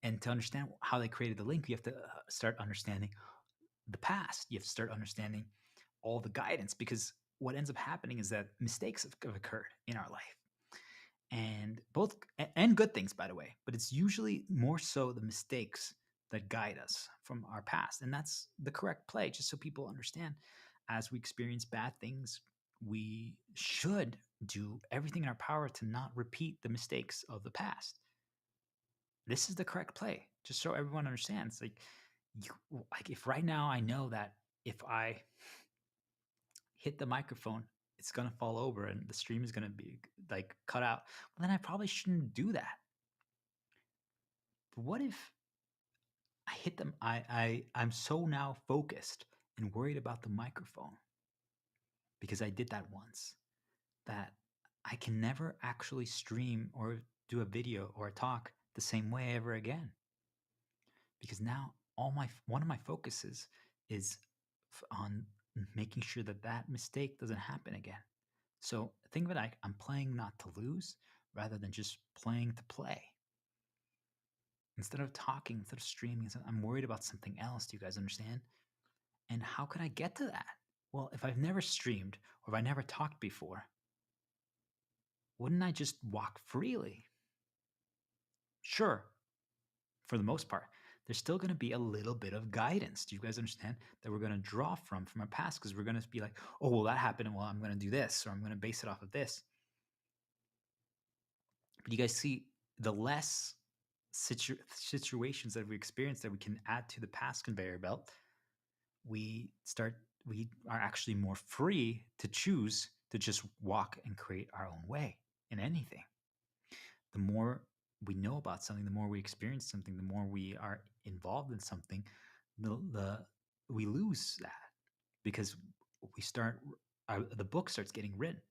And to understand how they created the link, you have to start understanding the past. You have to start understanding all the guidance, because what ends up happening is that mistakes have occurred in our life. And both and good things, by the way, but it's usually more so the mistakes that guide us from our past. And that's the correct play, just so people understand. As we experience bad things, we should do everything in our power to not repeat the mistakes of the past. This is the correct play, just so everyone understands. Like if right now I know that if I hit the microphone, it's going to fall over and the stream is going to be like cut out, well, then I probably shouldn't do that. But what if I hit them? I'm so now focused and worried about the microphone because I did that once, that I can never actually stream or do a video or a talk the same way ever again. Because now one of my focuses is on making sure that that mistake doesn't happen again. So think of it like I'm playing not to lose rather than just playing to play. Instead of talking, instead of streaming, I'm worried about something else. Do you guys understand? And how can I get to that? Well, if I've never streamed or if I never talked before, wouldn't I just walk freely? Sure, for the most part. There's still going to be a little bit of guidance. Do you guys understand that we're going to draw from our past? Because we're going to be like, oh, well, that happened. Well, I'm going to do this, or I'm going to base it off of this. But you guys see, the less situations that we experience that we can add to the past conveyor belt, we are actually more free to choose to just walk and create our own way in anything. The more we know about something, the more we experience something, the more we are involved in something, we lose that, because the book starts getting written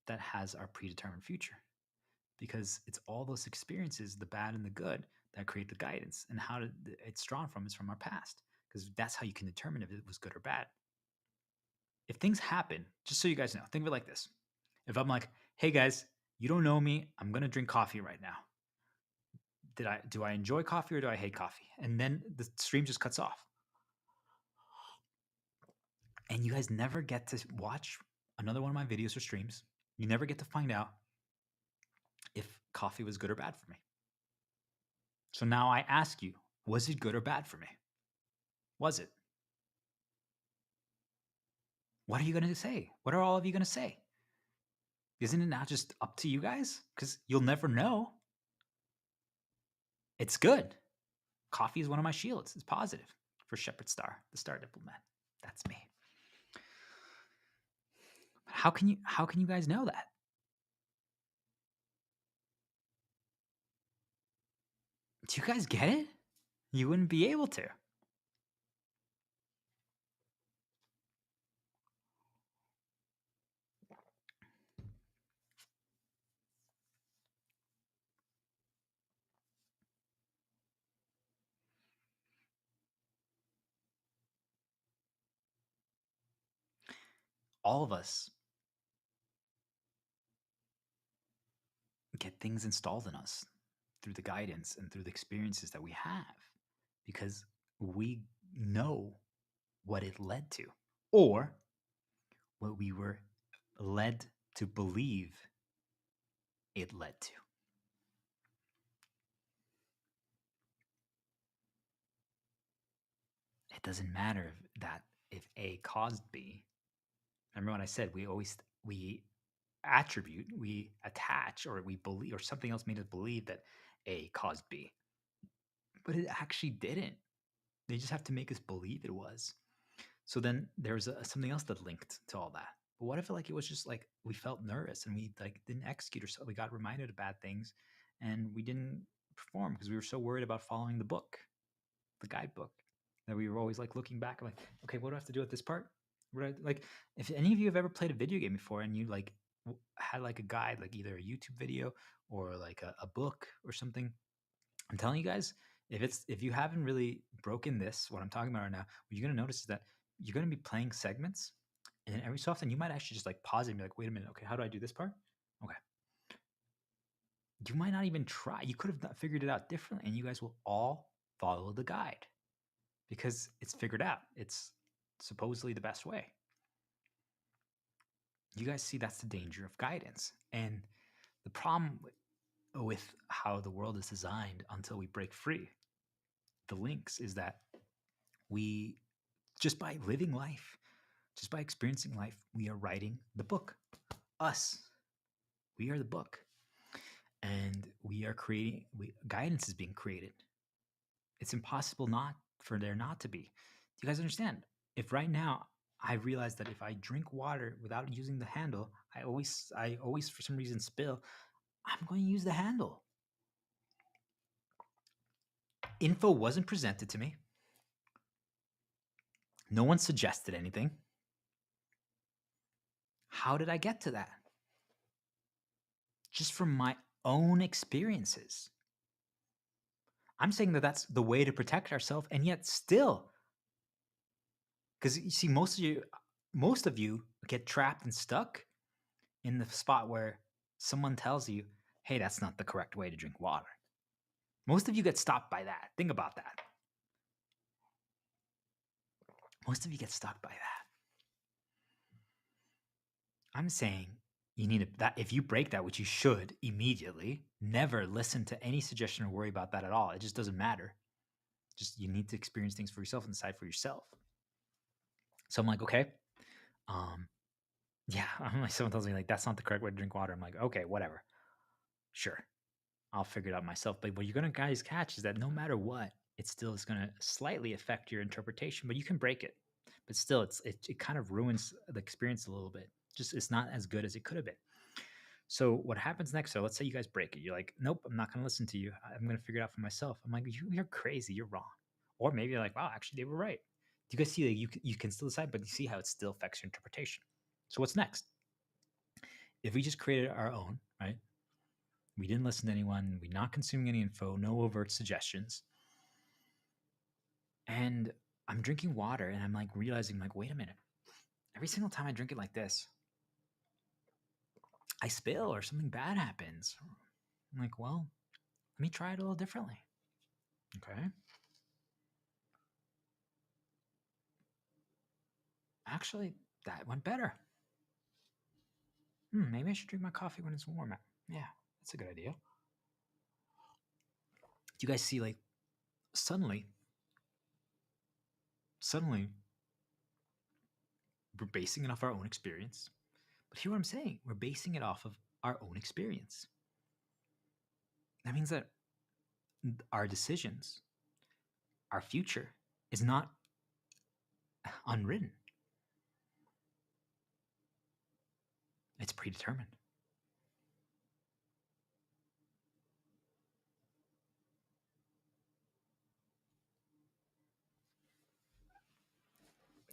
that has our predetermined future, because it's all those experiences, the bad and the good, that create the guidance. And how it's drawn from is from our past, because that's how you can determine if it was good or bad. If things happen, just so you guys know, think of it like this. If I'm like, hey guys, you don't know me, I'm going to drink coffee right now. Do I enjoy coffee or do I hate coffee? And then the stream just cuts off. And you guys never get to watch another one of my videos or streams. You never get to find out if coffee was good or bad for me. So now I ask you, Was it good or bad for me? Was it? What are you going to say? What are all of you going to say? Isn't it now just up to you guys? Because you'll never know. It's good. Coffee is one of my shields. It's positive for Shepherd Star, the Star Diplomat. That's me. How can you guys know that? Do you guys get it? You wouldn't be able to. All of us get things installed in us through the guidance and through the experiences that we have because we know what it led to or what we were led to believe it led to. It doesn't matter if A caused B. Remember when I said we attribute, we attach, or we believe, or something else made us believe that A caused B, but it actually didn't. They just have to make us believe it was. So then there's something else that linked to all that. But what if it was just like we felt nervous and we didn't execute ourselves? We got reminded of bad things, and we didn't perform because we were so worried about following the book, the guidebook, that we were always looking back and okay, what do I have to do at this part? If any of you have ever played a video game before and you had a guide, either a YouTube video or a book or something, I'm telling you guys, if you haven't really broken this, what I'm talking about right now, what you're gonna notice is that you're gonna be playing segments, and then every so often you might actually just pause it and be like, wait a minute, okay, how do I do this part? Okay. You might not even try. You could have figured it out differently, and you guys will all follow the guide because it's figured out. It's supposedly the best way. You guys see that's the danger of guidance. And the problem with how the world is designed until we break free, the links, is that we, just by living life, just by experiencing life, we are writing the book. Us. We are the book. And we are creating, guidance is being created. It's impossible for there not to be. Do you guys understand? If right now I realize that if I drink water without using the handle, I always for some reason spill, I'm going to use the handle. Info wasn't presented to me. No one suggested anything. How did I get to that? Just from my own experiences. I'm saying that that's the way to protect ourselves, and yet still, because you see, most of you get trapped and stuck in the spot where someone tells you, hey, that's not the correct way to drink water. Most of you get stopped by that. Think about that. Most of you get stuck by that. I'm saying you need that. If you break that, which you should immediately, never listen to any suggestion or worry about that at all. It just doesn't matter. Just you need to experience things for yourself and decide for yourself. So I'm like, okay, yeah. I'm like, someone tells me that's not the correct way to drink water. I'm like, okay, whatever, sure, I'll figure it out myself. But what you're gonna guys catch is that no matter what, it still is gonna slightly affect your interpretation. But you can break it. But still, it kind of ruins the experience a little bit. Just it's not as good as it could have been. So what happens next? So let's say you guys break it. You're like, nope, I'm not going to listen to you. I'm going to figure it out for myself. I'm like, you're crazy. You're wrong. Or maybe you're like, wow, actually they were right. Do you guys see that you can still decide, but you see how it still affects your interpretation. So what's next? If we just created our own, right? We didn't listen to anyone. We're not consuming any info, no overt suggestions. And I'm drinking water and I'm realizing wait a minute. Every single time I drink it like this, I spill or something bad happens. I'm like, well, let me try it a little differently. Okay. Actually, that went better. Maybe I should drink my coffee when it's warm. Yeah, that's a good idea. Do you guys see suddenly, we're basing it off our own experience. But hear what I'm saying? We're basing it off of our own experience. That means that our decisions, our future, is not unwritten. It's predetermined.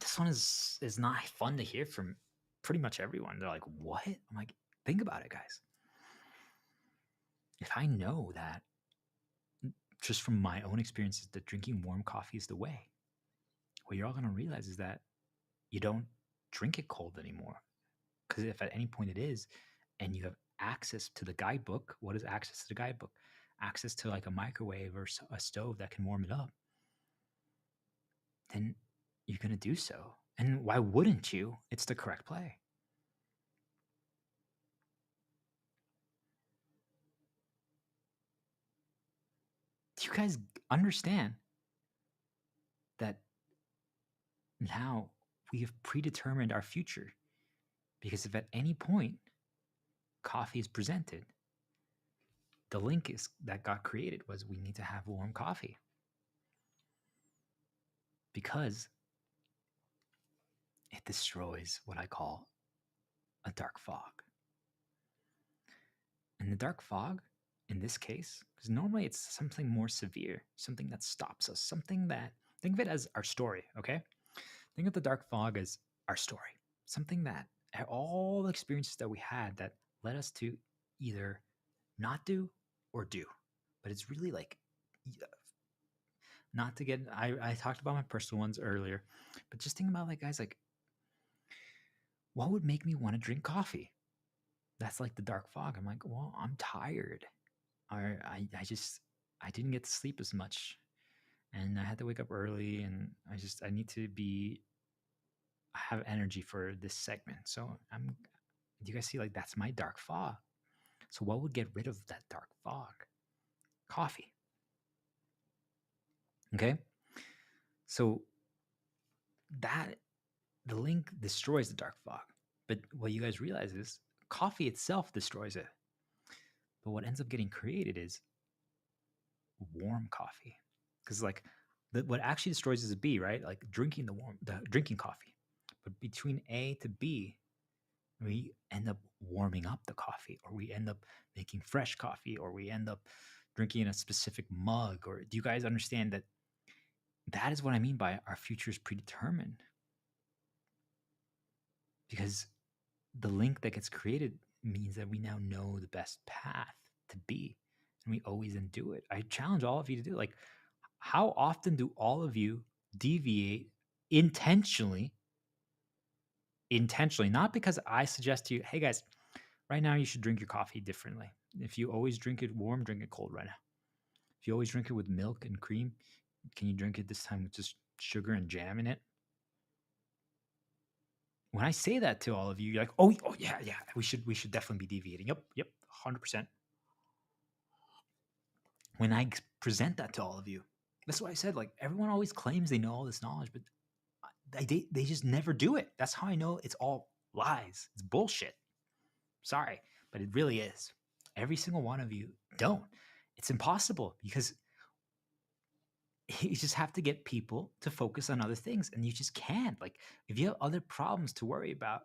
This one is not fun to hear from pretty much everyone. They're like, "What?" I'm like, "Think about it, guys. If I know that just from my own experiences that drinking warm coffee is the way, what you're all going to realize is that you don't drink it cold anymore. Because if at any point it is, and you have access to the guidebook, what is access to the guidebook? Access to like a microwave or a stove that can warm it up, then you're going to do so. And why wouldn't you? It's the correct play. Do you guys understand that now we have predetermined our future? Because if at any point coffee is presented, the link is that got created was we need to have warm coffee. Because it destroys what I call a dark fog. And the dark fog, in this case, because normally it's something more severe, something that stops us, something that, think of it as our story, okay? Think of the dark fog as our story, something that all the experiences that we had that led us to either not do or do. But it's really like, not to get, I talked about my personal ones earlier, but just think about like, guys, like, what would make me want to drink coffee? That's like the dark fog. I'm like, well, I'm tired. Or I didn't get to sleep as much. And I had to wake up early and I need to have energy for this segment. So do you guys see like that's my dark fog? So what would get rid of that dark fog? Coffee. Okay. So that the link destroys the dark fog. But what you guys realize is coffee itself destroys it. But what ends up getting created is warm coffee. Because like what actually destroys is a B, right? Like drinking the drinking coffee. But between A to B, we end up warming up the coffee, or we end up making fresh coffee, or we end up drinking in a specific mug. Or do you guys understand that that is what I mean by our future is predetermined? Because the link that gets created means that we now know the best path to be, and we always do it. I challenge all of you to do it. Like, how often do all of you deviate intentionally, not because I suggest to you, hey guys, right now you should drink your coffee differently. If you always drink it warm, drink it cold right now. If you always drink it with milk and cream, can you drink it this time with just sugar and jam in it? When I say that to all of you, you're like, oh yeah, we should definitely be deviating. Yep, 100%. When I present that to all of you, that's what I said. Like, everyone always claims they know all this knowledge, but they just never do it. That's how I know it's all lies. It's bullshit. Sorry, but it really is. Every single one of you don't. It's impossible because you just have to get people to focus on other things, and you just can't. Like, if you have other problems to worry about,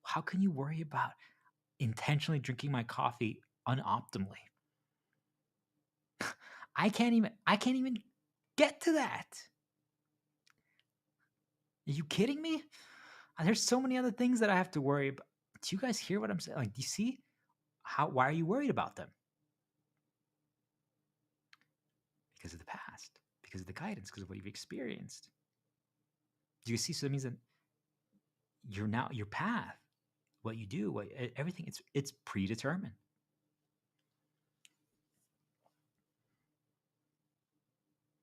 how can you worry about intentionally drinking my coffee unoptimally? I can't even get to that. Are you kidding me? There's so many other things that I have to worry about. Do you guys hear what I'm saying? Like, do you see why are you worried about them? Because of the past, because of the guidance, because of what you've experienced. Do you see? So that means that your path, what you do, everything, it's predetermined.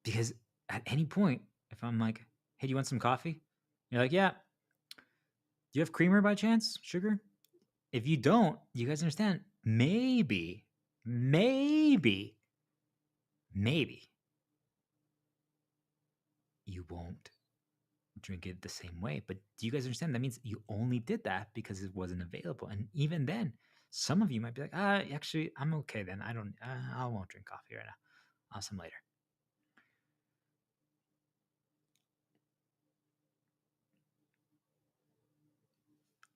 Because at any point, if I'm like, hey, do you want some coffee? You're like, yeah. Do you have creamer by chance? Sugar? If you don't, you guys understand, maybe you won't drink it the same way. But do you guys understand? That means you only did that because it wasn't available. And even then, some of you might be like, actually, I'm okay then. I won't drink coffee right now. I'll have some later.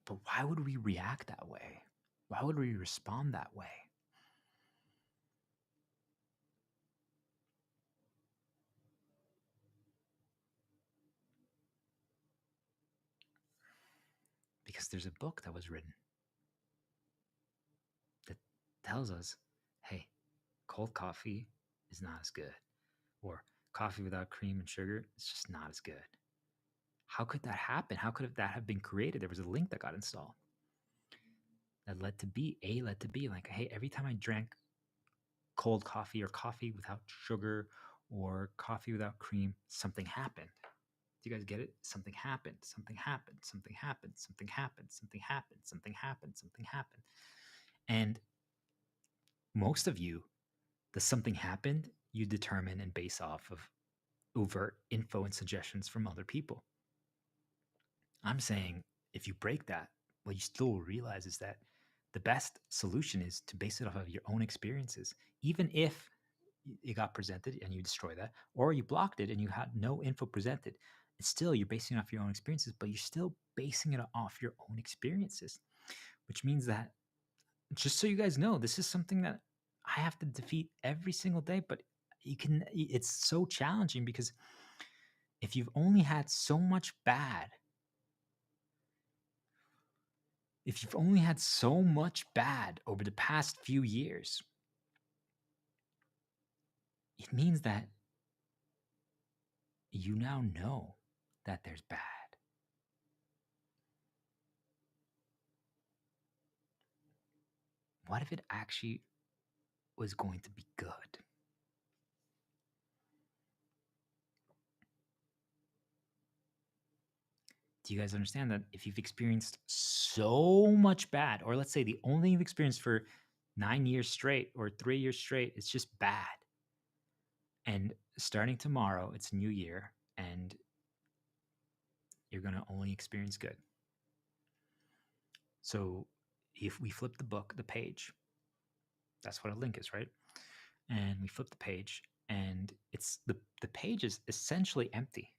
But why would we react that way? Why would we respond that way? Because there's a book that was written that tells us, hey, cold coffee is not as good. Or coffee without cream and sugar, it's just not as good. How could that happen? How could that have been created? There was a link that got installed that led to B. A led to B. Like, hey, every time I drank cold coffee or coffee without sugar or coffee without cream, something happened. Do you guys get it? Something happened. Something happened. Something happened. Something happened. Something happened. Something happened. Something happened. And most of you, the something happened, you determine and base off of overt info and suggestions from other people. I'm saying if you break that, what you still realize is that the best solution is to base it off of your own experiences, even if it got presented and you destroy that, or you blocked it and you had no info presented. It's still, you're basing it off your own experiences, but you're still basing it off your own experiences, which means that, just so you guys know, this is something that I have to defeat every single day, but it's so challenging because if you've only had so much bad, over the past few years, it means that you now know that there's bad. What if it actually was going to be good? Do you guys understand that if you've experienced so much bad, or let's say the only thing you've experienced for 9 years straight or 3 years straight, it's just bad. And starting tomorrow, it's a new year, and you're going to only experience good. So if we flip the page, that's what a link is, right? And we flip the page, and it's the page is essentially empty,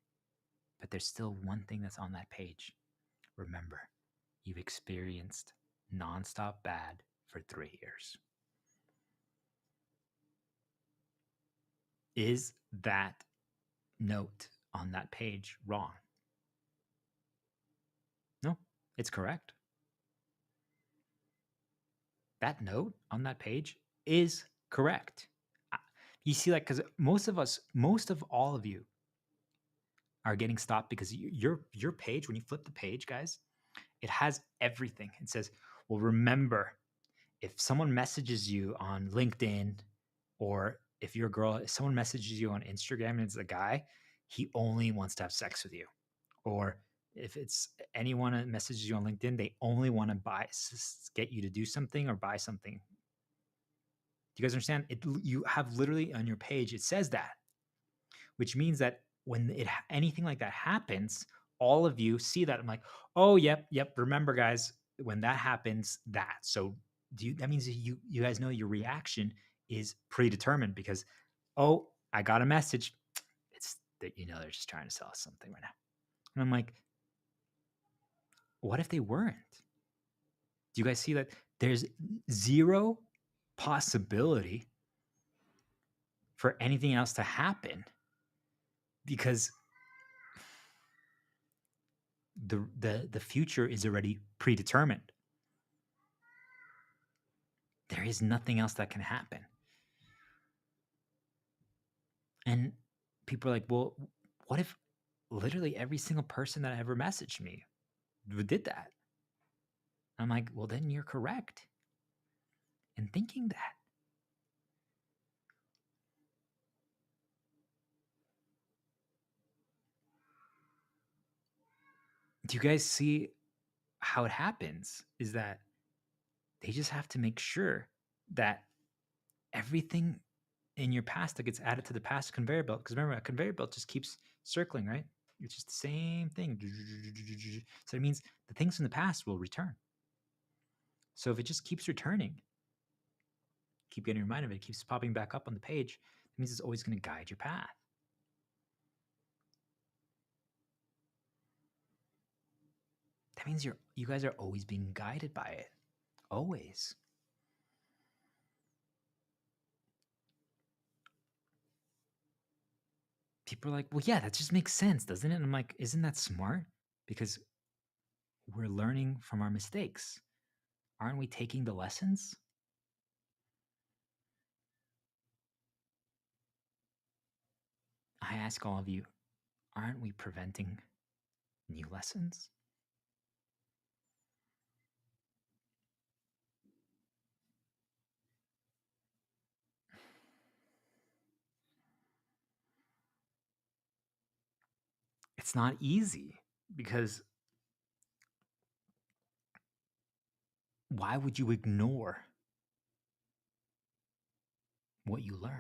but there's still one thing that's on that page. Remember, you've experienced nonstop bad for 3 years. Is that note on that page wrong? No, it's correct. That note on that page is correct. You see, like, because most of all of you are getting stopped because your page, when you flip the page, guys, it has everything. It says, well, remember, if someone messages you on LinkedIn, or if you're a girl, if someone messages you on Instagram and it's a guy, he only wants to have sex with you. Or if it's anyone that messages you on LinkedIn, they only want to get you to do something or buy something. Do you guys understand? You have literally on your page, it says that, which means that when anything like that happens, all of you see that. I'm like, oh, yep. Remember, guys, when that happens, that. So that means that you guys know your reaction is predetermined because, oh, I got a message. It's that, they're just trying to sell us something right now. And I'm like, what if they weren't? Do you guys see that there's zero possibility for anything else to happen? Because the future is already predetermined. There is nothing else that can happen. And people are like, well, what if literally every single person that ever messaged me did that? I'm like, well, then you're correct in thinking that. Do you guys see how it happens? Is that they just have to make sure that everything in your past that gets added to the past conveyor belt, because remember, a conveyor belt just keeps circling, right? It's just the same thing. So it means the things in the past will return. So if it just keeps returning, keep getting reminded of it, keeps popping back up on the page, it means it's always going to guide your path. That means you guys are always being guided by it. Always. People are like, well, yeah, that just makes sense, doesn't it? And I'm like, isn't that smart? Because we're learning from our mistakes. Aren't we taking the lessons? I ask all of you, aren't we preventing new lessons? It's not easy because why would you ignore what you learned?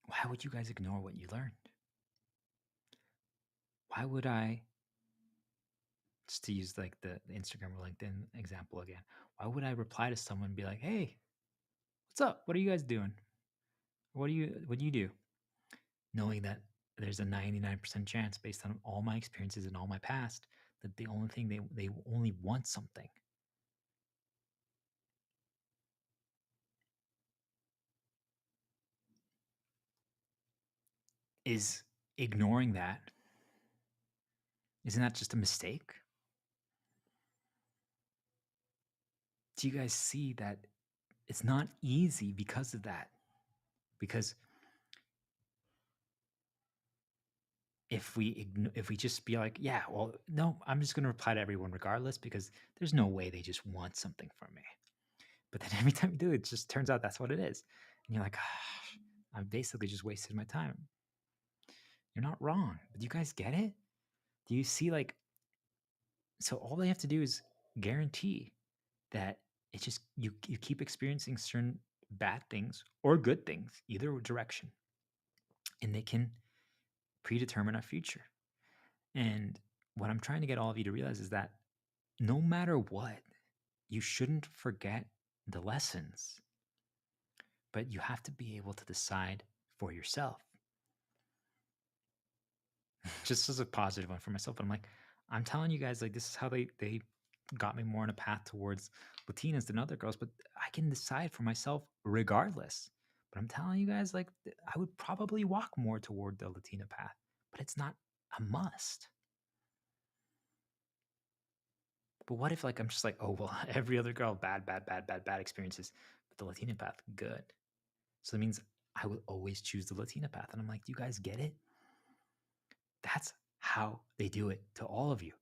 Why would you guys ignore what you learned? Why would I, just to use like the Instagram or LinkedIn example again, why would I reply to someone and be like, hey, what's up? What are you guys doing? What do you do? Knowing that there's a 99% chance based on all my experiences and all my past that the only thing they only want something. Is ignoring that, isn't that just a mistake? Do you guys see that it's not easy because of that? Because if we just be like, yeah, well, no, I'm just going to reply to everyone regardless because there's no way they just want something from me. But then every time you do it, just turns out that's what it is. And you're like, ah, I've basically just wasted my time. You're not wrong. But do you guys get it? Do you see like, so all they have to do is guarantee that it's just you keep experiencing certain bad things or good things, either direction, and they can predetermine our future. And what I'm trying to get all of you to realize is that no matter what, you shouldn't forget the lessons, but you have to be able to decide for yourself. Just as a positive one for myself, but I'm like, I'm telling you guys, like, this is how they got me more on a path towards Latinas than other girls, but I can decide for myself regardless. But I'm telling you guys, like, I would probably walk more toward the Latina path, but it's not a must. But what if, like, I'm just like, oh, well, every other girl, bad experiences, but the Latina path, good. So that means I will always choose the Latina path. And I'm like, do you guys get it? That's how they do it to all of you.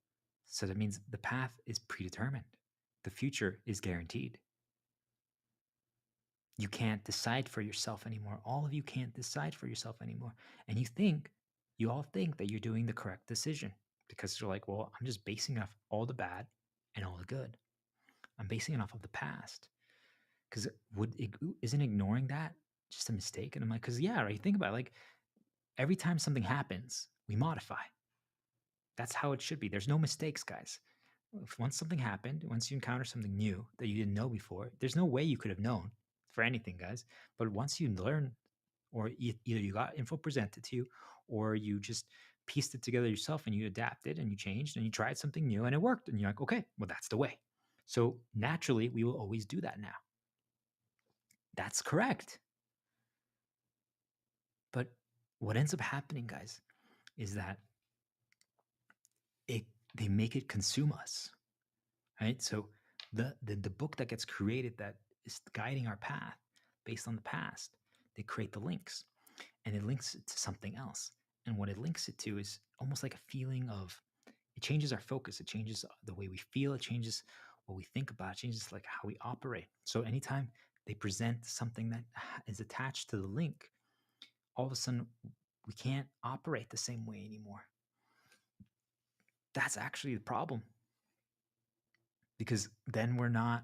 So that means the path is predetermined. The future is guaranteed. You can't decide for yourself anymore. All of you can't decide for yourself anymore. And you all think that you're doing the correct decision because you're like, well, I'm just basing off all the bad and all the good. I'm basing it off of the past. Because isn't ignoring that just a mistake? And I'm like, because yeah, right. Think about it. Like every time something happens, we modify. That's how it should be. There's no mistakes, guys. Once something happened, once you encounter something new that you didn't know before, there's no way you could have known for anything, guys. But once you learn, or either you got info presented to you, or you just pieced it together yourself and you adapted and you changed and you tried something new and it worked. And you're like, okay, well, that's the way. So naturally, we will always do that now. That's correct. But what ends up happening, guys, is that they make it consume us, right? So the book that gets created that is guiding our path based on the past, they create the links and it links it to something else. And what it links it to is almost like a feeling of, it changes our focus, it changes the way we feel, it changes what we think about, it changes like how we operate. So anytime they present something that is attached to the link, all of a sudden we can't operate the same way anymore. That's actually the problem. Because then we're not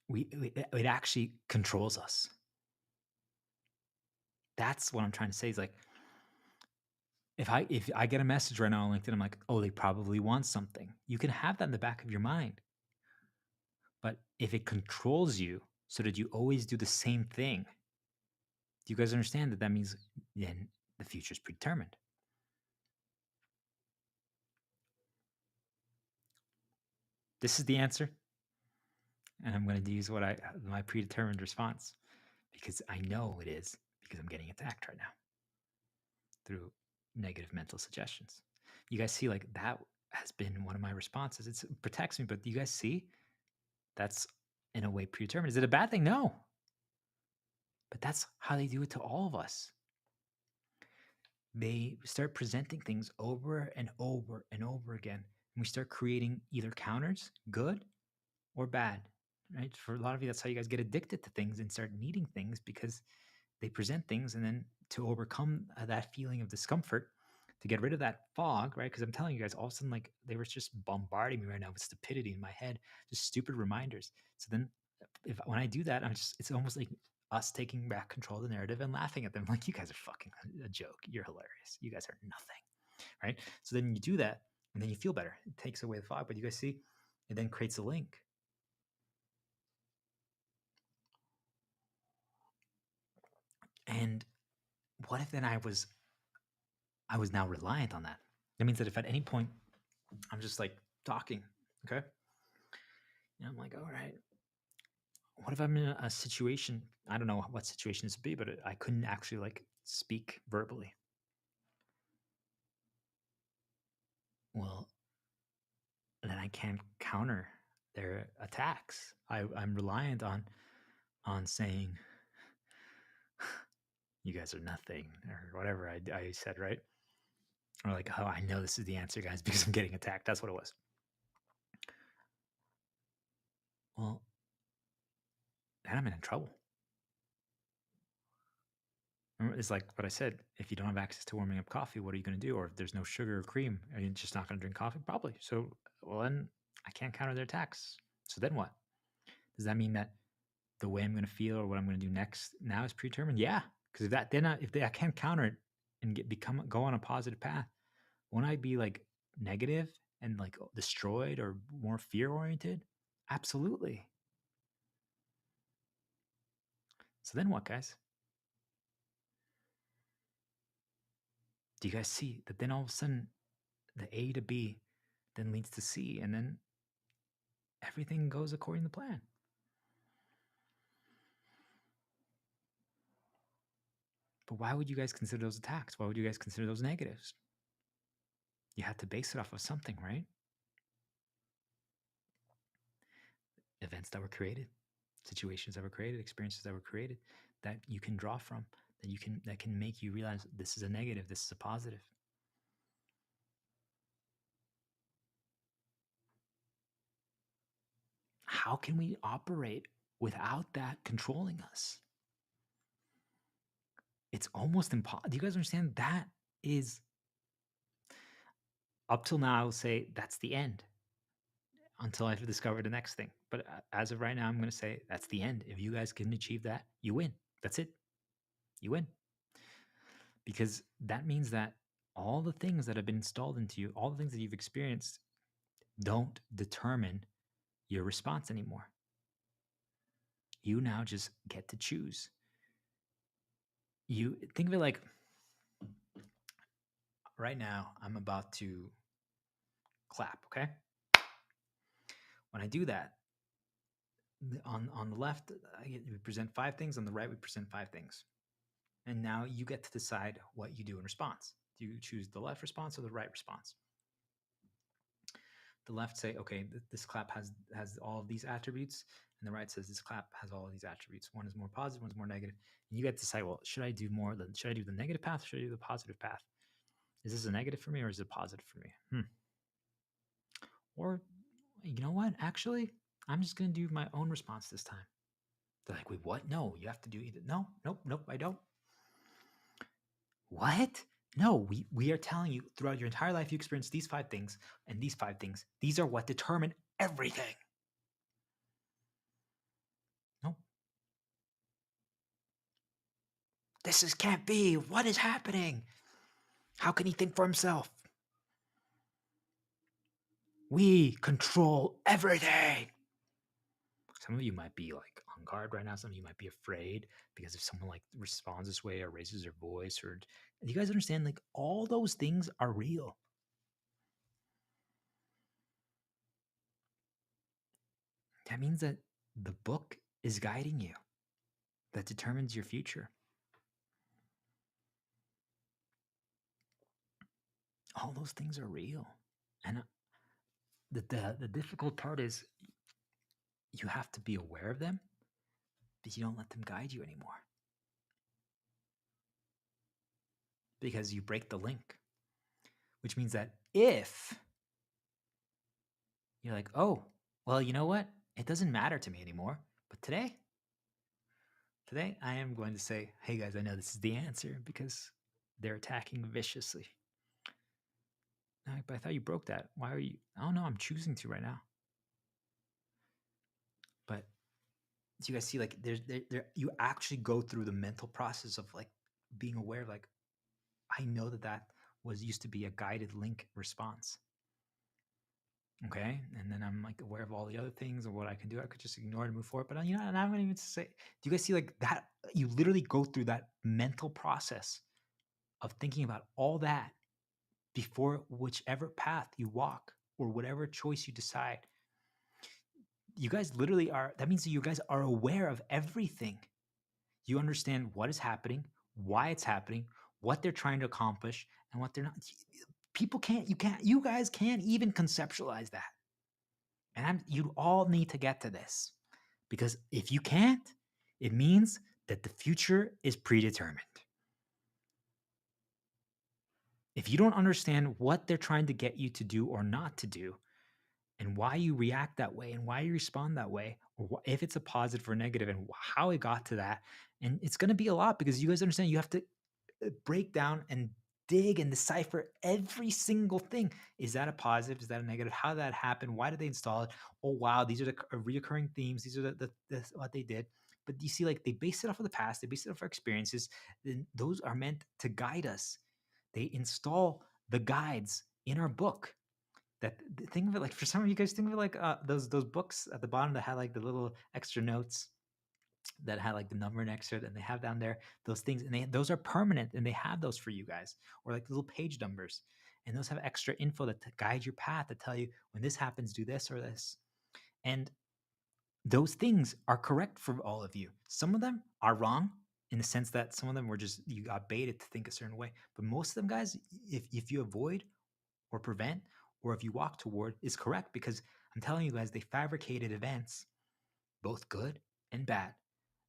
it actually controls us. That's what I'm trying to say. Is like, if I get a message right now on LinkedIn, I'm like, oh, they probably want something. You can have that in the back of your mind. But if it controls you so that you always do the same thing, do you guys understand that means then the future is predetermined? This is the answer. And I'm going to use my predetermined response, because I know it is, because I'm getting attacked right now through negative mental suggestions. You guys see, like, that has been one of my responses. It protects me, but do you guys see that's in a way predetermined? Is it a bad thing? No. But that's how they do it to all of us. They start presenting things over and over and over again. And we start creating either counters, good or bad, right? For a lot of you, that's how you guys get addicted to things and start needing things, because they present things, and then to overcome that feeling of discomfort, to get rid of that fog, right? Because I'm telling you guys, all of a sudden, like, they were just bombarding me right now with stupidity in my head, just stupid reminders. So then when I do that, it's almost like us taking back control of the narrative and laughing at them. Like, you guys are fucking a joke. You're hilarious. You guys are nothing, right? So then you do that, and then you feel better. It takes away the fog. But you guys see, it then creates a link. And what if then I was now reliant on that? That means that if at any point I'm just like talking, okay, and I'm like, all right, what if I'm in a situation? I don't know what situation this would be, but I couldn't actually like speak verbally. Well, then I can't counter their attacks. I'm reliant on saying, you guys are nothing, or whatever I said, right? Or like, oh, I know this is the answer, guys, because I'm getting attacked. That's what it was. Well, then I'm in trouble. Remember, it's like what I said. If you don't have access to warming up coffee, what are you going to do? Or if there's no sugar or cream, are you just not going to drink coffee? Probably. So, well, then I can't counter their attacks. So then what? Does that mean that the way I'm going to feel or what I'm going to do next now is predetermined? Yeah, because if I can't counter it and go on a positive path, won't I be like negative and like destroyed or more fear oriented? Absolutely. So then what, guys? Do you guys see that then all of a sudden the A to B then leads to C, and then everything goes according to plan? But why would you guys consider those attacks? Why would you guys consider those negatives? You have to base it off of something, right? Events that were created, situations that were created, experiences that were created, that you can draw from, that can make you realize this is a negative, this is a positive. How can we operate without that controlling us? It's almost impossible. Do you guys understand? That is, up till now, I will say that's the end until I've discovered the next thing. But as of right now, I'm going to say that's the end. If you guys can achieve that, you win. That's it. You win. Because that means that all the things that have been installed into you, all the things that you've experienced, don't determine your response anymore. You now just get to choose. You think of it like, right now, I'm about to clap, okay? When I do that, on the left, we present 5 things. On the right, we present 5 things. And now you get to decide what you do in response. Do you choose the left response or the right response? The left say, okay, this clap has all of these attributes, and the right says this clap has all of these attributes. One is more positive, one's more negative. And you get to decide, well, should I do the negative path, or should I do the positive path? Is this a negative for me, or is it positive for me? Or, you know what? Actually, I'm just going to do my own response this time. They're like, wait, what? No, you have to do either. No, nope, I don't. What? No, we are telling you throughout your entire life you experience these 5 things, and these 5 things, these are what determine everything. can't be. What is happening? How can he think for himself? We control everything. Some of you might be like on guard right now. Some of you might be afraid because if someone like responds this way or raises their voice, or you guys understand, like all those things are real. That means that the book is guiding you, that determines your future. All those things are real. And the difficult part is you have to be aware of them, but you don't let them guide you anymore. Because you break the link. Which means that if you're like, oh, well, you know what? It doesn't matter to me anymore. But today I am going to say, hey guys, I know this is the answer because they're attacking viciously. But I thought you broke that. Why are you? Oh no, I'm choosing to right now. But do you guys see, like, you actually go through the mental process of like being aware, like, I know that was used to be a guided link response. Okay. And then I'm like aware of all the other things and what I can do. I could just ignore it and move forward. But you know, and I'm going to even say, do you guys see like that? You literally go through that mental process of thinking about all that before whichever path you walk or whatever choice you decide. You guys literally are, that means that you guys are aware of everything. You understand what is happening, why it's happening, what they're trying to accomplish, and what they're not. You guys can't even conceptualize that. And you all need to get to this, because if you can't, it means that the future is predetermined. If you don't understand what they're trying to get you to do or not to do, and why you react that way and why you respond that way, or if it's a positive or negative and how it got to that, and it's going to be a lot, because you guys understand you have to break down and dig and decipher every single thing. Is that a positive? Is that a negative? How did that happen? Why did they install it? Oh, wow, these are the reoccurring themes. These are the what they did. But you see, like, they based it off of the past. They based it off our experiences. And those are meant to guide us. They install the guides in our book. That, think of it like, for some of you guys, think of it like those books at the bottom that had like the little extra notes that had like the number next to it, and they have down there those things, and those are permanent, and they have those for you guys, or like little page numbers, and those have extra info that to guide your path, to tell you when this happens, do this or this. And those things are correct for all of you. Some of them are wrong in the sense that some of them were just, you got baited to think a certain way, but most of them, guys, if you avoid or prevent, or if you walk toward, is correct, because I'm telling you guys, they fabricated events, both good and bad,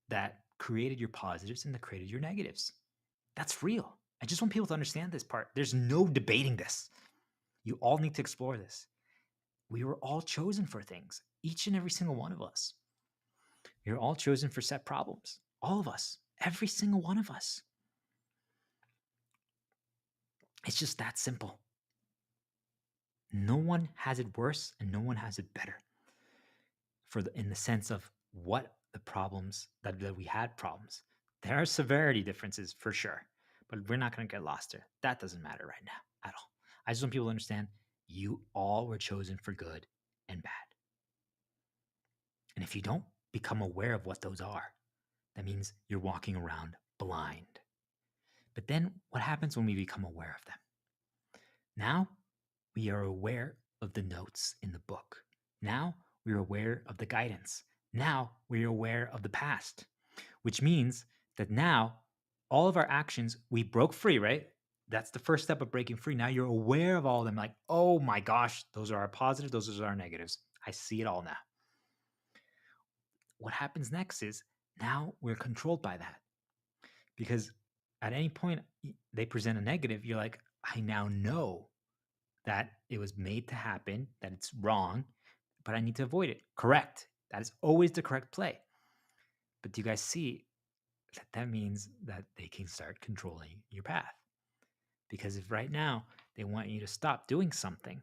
that created your positives and that created your negatives. That's real. I just want people to understand this part. There's no debating this. You all need to explore this. We were all chosen for things, each and every single one of us. You're all chosen for set problems. All of us, every single one of us. It's just that simple. No one has it worse and no one has it better. In the sense of what the problems that we had problems. There are severity differences for sure, but we're not going to get lost there. That doesn't matter right now at all. I just want people to understand you all were chosen for good and bad. And if you don't become aware of what those are, that means you're walking around blind. But then what happens when we become aware of them? Now we are aware of the notes in the book. Now we're aware of the guidance. Now we're aware of the past, which means that now all of our actions, we broke free, right? That's the first step of breaking free. Now you're aware of all of them, like, oh my gosh, those are our positives, those are our negatives. I see it all now. What happens next is now we're controlled by that, because at any point they present a negative, you're like, I now know that it was made to happen, that it's wrong, but I need to avoid it. Correct. That is always the correct play. But do you guys see that means that they can start controlling your path? Because if right now they want you to stop doing something,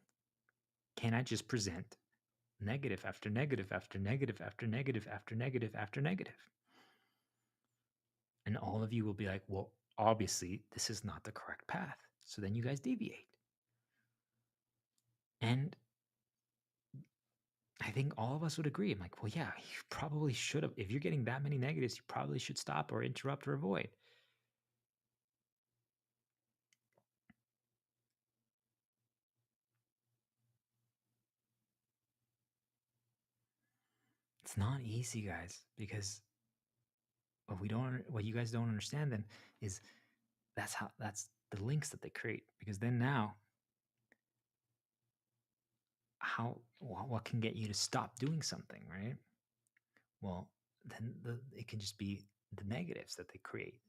can I just present negative after negative after negative after negative after negative after negative? And all of you will be like, well, obviously, this is not the correct path. So then you guys deviate. And I think all of us would agree. I'm like, well, yeah, you probably should have. If you're getting that many negatives, you probably should stop or interrupt or avoid. It's not easy, guys, because what you guys don't understand then is that's the links that they create. Because then now, what can get you to stop doing something, right? Well, then it can just be the negatives that they create.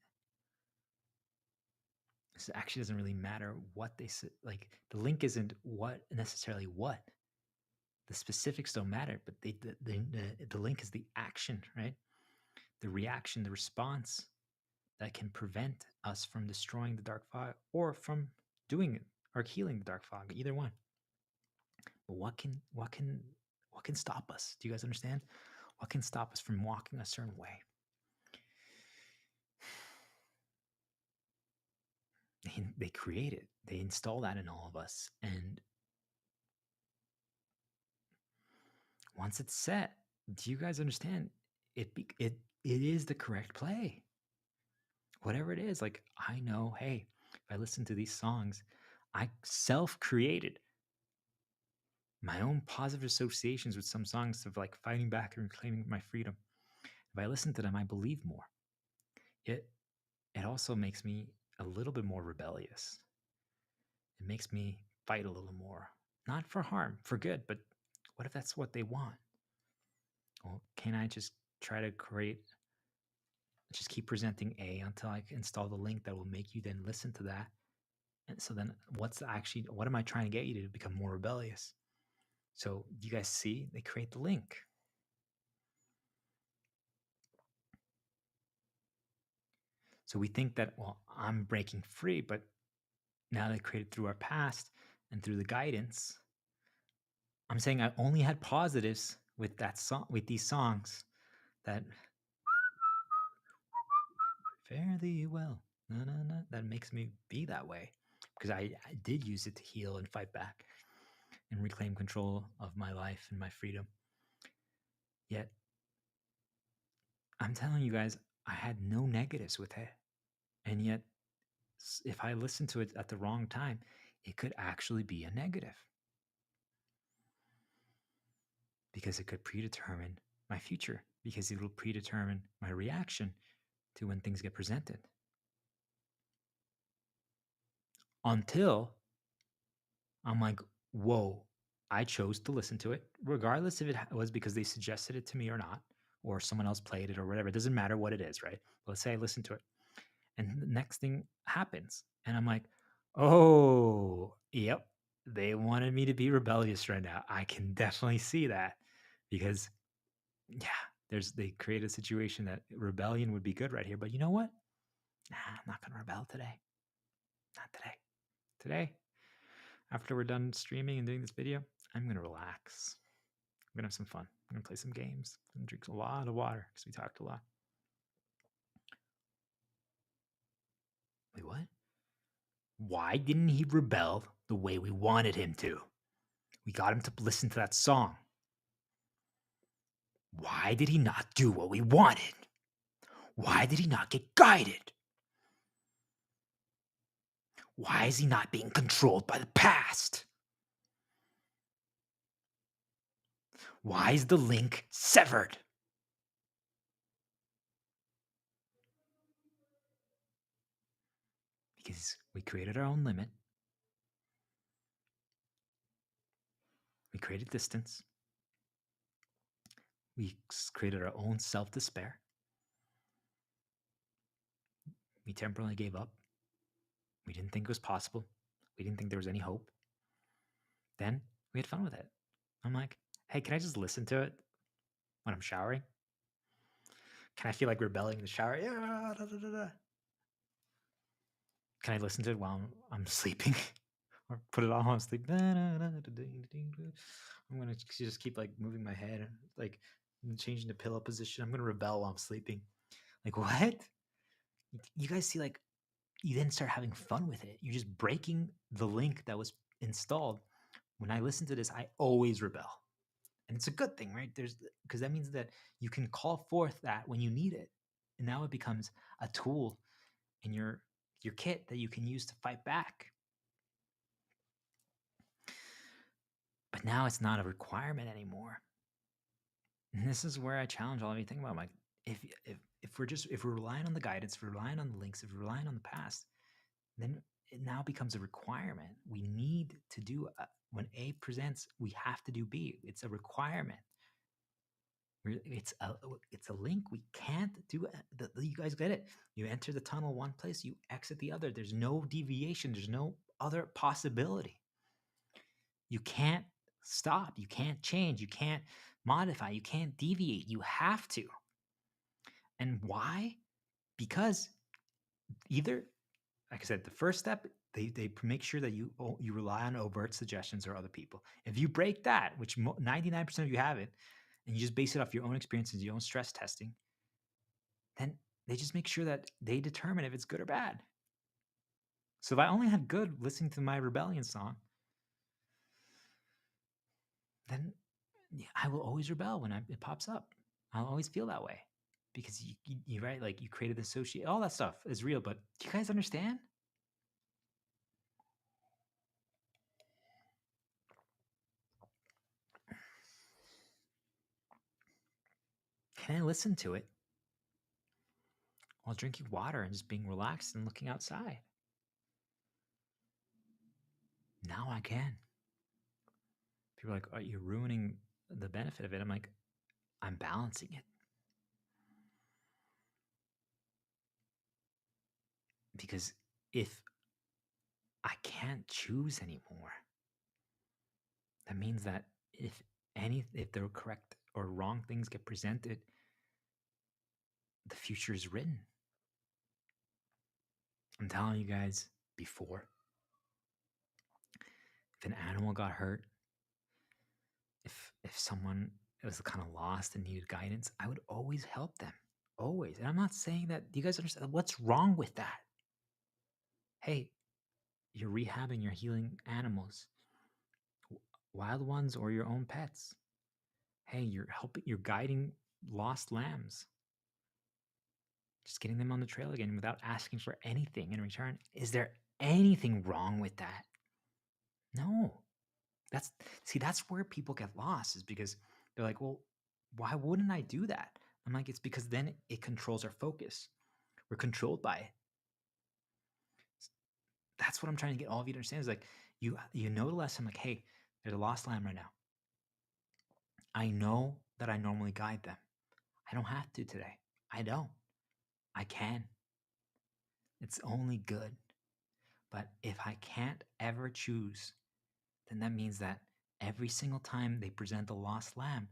It actually doesn't really matter what they say. Like the link isn't necessarily what. The specifics don't matter, but the link is the action, right? The reaction, the response that can prevent us from destroying the dark fog or from doing it or healing the dark fog, either one. But what can stop us? Do you guys understand? What can stop us from walking a certain way? They create it. They install that in all of us, and once it's set, do you guys understand? It is the correct play. Whatever it is, like I know, hey, if I listen to these songs, I self-created my own positive associations with some songs of like fighting back and reclaiming my freedom. If I listen to them, I believe more. It also makes me a little bit more rebellious. It makes me fight a little more, not for harm, for good, but what if that's what they want? Well, can I just try to just keep presenting A until I install the link that will make you then listen to that? And so then what am I trying to get you to become more rebellious? So you guys see, they create the link. So we think that, well, I'm breaking free, but now they created through our past and through the guidance. I'm saying I only had positives with that song, with these songs that fare thee well, that makes me be that way because I did use it to heal and fight back and reclaim control of my life and my freedom. Yet, I'm telling you guys, I had no negatives with it. And yet, if I listen to it at the wrong time, it could actually be a negative because it could predetermine my future, because it will predetermine my reaction to when things get presented. Until I'm like, whoa, I chose to listen to it, regardless if it was because they suggested it to me or not, or someone else played it or whatever. It doesn't matter what it is, right? But let's say I listened to it. And the next thing happens. And I'm like, oh, yep, they wanted me to be rebellious right now. I can definitely see that because, yeah, they create a situation that rebellion would be good right here. But you know what? Nah, I'm not going to rebel today. Not today. Today, after we're done streaming and doing this video, I'm going to relax. I'm going to have some fun. I'm going to play some games. I'm going to drink a lot of water because we talked a lot. Wait, what? Why didn't he rebel the way we wanted him to? We got him to listen to that song. Why did he not do what we wanted? Why did he not get guided? Why is he not being controlled by the past? Why is the link severed? Because we created our own limit. We created distance. We created our own self-despair. We temporarily gave up. We didn't think it was possible. We didn't think there was any hope. Then we had fun with it. I'm like, hey, can I just listen to it when I'm showering? Can I feel like rebelling in the shower? Yeah, da, da, da, da. Can I listen to it while I'm sleeping? Or put it on while I'm sleeping? I'm going to just keep like moving my head, like changing the pillow position. I'm going to rebel while I'm sleeping. Like, what? You guys see, like, you then start having fun with it. You're just breaking the link that was installed. When I listen to this, I always rebel. And it's a good thing, right? Because that means that you can call forth that when you need it. And now it becomes a tool in your kit that you can use to fight back. But now it's not a requirement anymore. And this is where I challenge all of you. Think about, like, if we're relying on the guidance, if we're relying on the links, if we're relying on the past, then it now becomes a requirement. We need to do when A presents, we have to do B. It's a requirement. It's a link. We can't do it. You guys get it. You enter the tunnel one place, you exit the other. There's no deviation. There's no other possibility. You can't stop. You can't change. You can't modify. You can't deviate. You have to. And why? Because either, like I said, the first step, they make sure that you rely on overt suggestions or other people. If you break that, which 99% of you have it, and you just base it off your own experiences, your own stress testing, then they just make sure that they determine if it's good or bad. So if I only had good listening to my rebellion song, then I will always rebel when it pops up. I'll always feel that way because you right, like you created associate, all that stuff is real. But do you guys understand? Can I listen to it while drinking water and just being relaxed and looking outside? Now I can. People are like, "Oh, you're ruining the benefit of it." I'm like, I'm balancing it because if I can't choose anymore, that means that if the correct or wrong things get presented, the future is written. I'm telling you guys, before, if an animal got hurt, if someone was kind of lost and needed guidance, I would always help them. Always. And I'm not saying that, do you guys understand what's wrong with that? Hey, you're rehabbing, you're healing animals, wild ones or your own pets. Hey, you're guiding lost lambs, just getting them on the trail again without asking for anything in return. Is there anything wrong with that? No. That's where people get lost, is because they're like, well, why wouldn't I do that? I'm like, it's because then it controls our focus. We're controlled by it. That's what I'm trying to get all of you to understand, is like, you know the lesson, like, hey, there's a lost lamb right now. I know that I normally guide them. I don't have to today. I don't. I can. It's only good. But if I can't ever choose, then that means that every single time they present a lost lamb,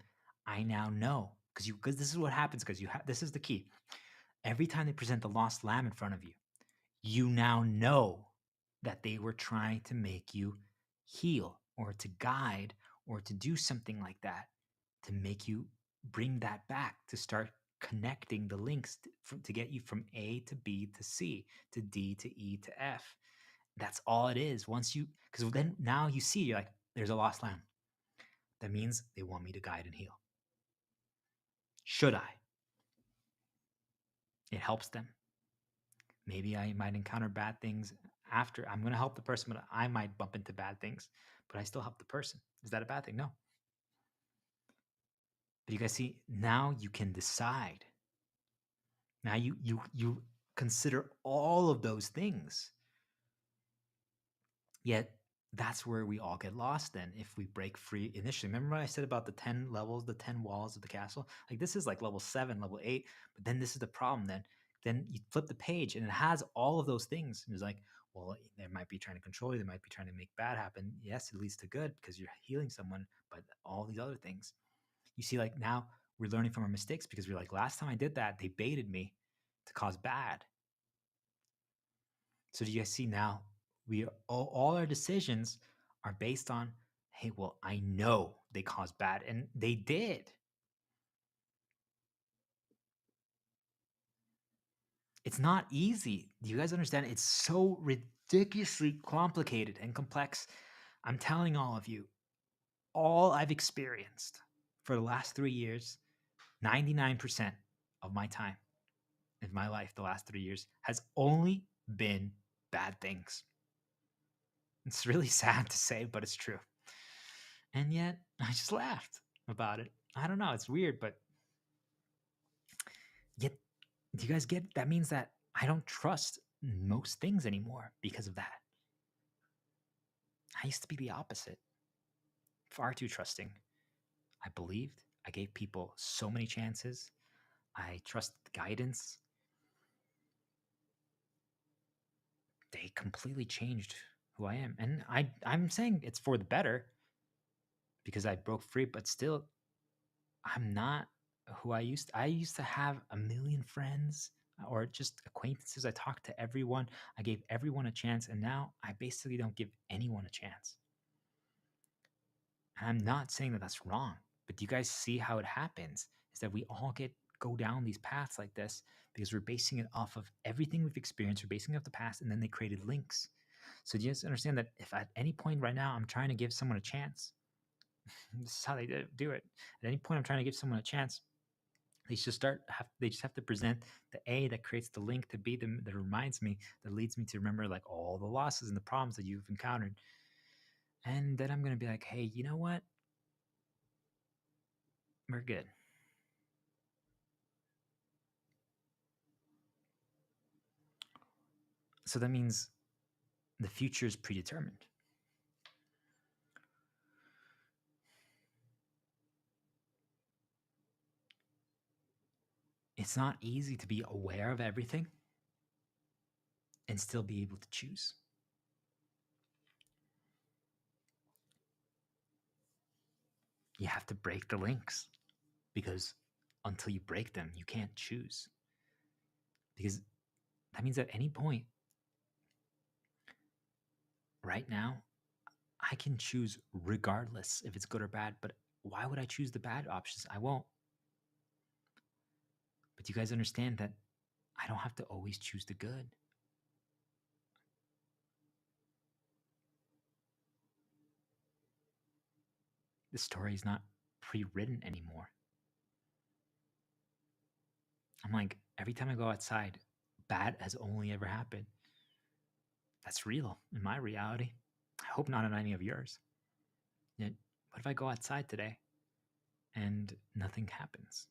I now know, because this is what happens, because this is the key. Every time they present the lost lamb in front of you, you now know that they were trying to make you heal or to guide or to do something like that, to make you bring that back, to start connecting the links to get you from A to B to C to D to E to F. That's all it is. Because then now you see, you're like, there's a lost lamb. That means they want me to guide and heal. Should I? It helps them. Maybe I might encounter bad things after. I'm going to help the person, but I might bump into bad things, but I still help the person. Is that a bad thing? No. But you guys see, now you can decide. Now you consider all of those things. Yet that's where we all get lost then, if we break free initially. Remember what I said about the 10 levels, the 10 walls of the castle? Like, this is like level 7, level 8, but then this is the problem then. Then you flip the page and it has all of those things. And it's like, well, they might be trying to control you. They might be trying to make bad happen. Yes, it leads to good because you're healing someone, but all these other things. You see, like, now we're learning from our mistakes, because we're like, last time I did that, they baited me to cause bad. So do you guys see now? All our decisions are based on, hey, well, I know they caused bad, and they did. It's not easy. Do you guys understand? It's so ridiculously complicated and complex. I'm telling all of you, all I've experienced for the last 3 years, 99% of my time in my life, the last 3 years, has only been bad things. It's really sad to say, but it's true. And yet, I just laughed about it. I don't know. It's weird, but yet, do you guys get it? That means that I don't trust most things anymore because of that. I used to be the opposite, far too trusting. I believed. I gave people so many chances. I trusted the guidance. They completely changed who I am. And I'm saying it's for the better because I broke free, but still, I'm not who I used to have a million friends or just acquaintances. I talked to everyone. I gave everyone a chance. And now I basically don't give anyone a chance. And I'm not saying that that's wrong, but do you guys see how it happens? Is that we all go down these paths like this because we're basing it off of everything we've experienced, we're basing it off the past, and then they created links. So do you guys understand that if at any point right now I'm trying to give someone a chance, this is how they do it. At any point I'm trying to give someone a chance, they just have to present the A that creates the link to B that reminds me, that leads me to remember like all the losses and the problems that you've encountered. And then I'm going to be like, hey, you know what? We're good. So that means the future is predetermined. It's not easy to be aware of everything and still be able to choose. You have to break the links because until you break them, you can't choose. Because that means at any point, right now, I can choose regardless if it's good or bad. But why would I choose the bad options? I won't. But you guys understand that I don't have to always choose the good. The story is not pre-written anymore. I'm like, every time I go outside, bad has only ever happened. That's real in my reality. I hope not in any of yours. Yet, what if I go outside today and nothing happens?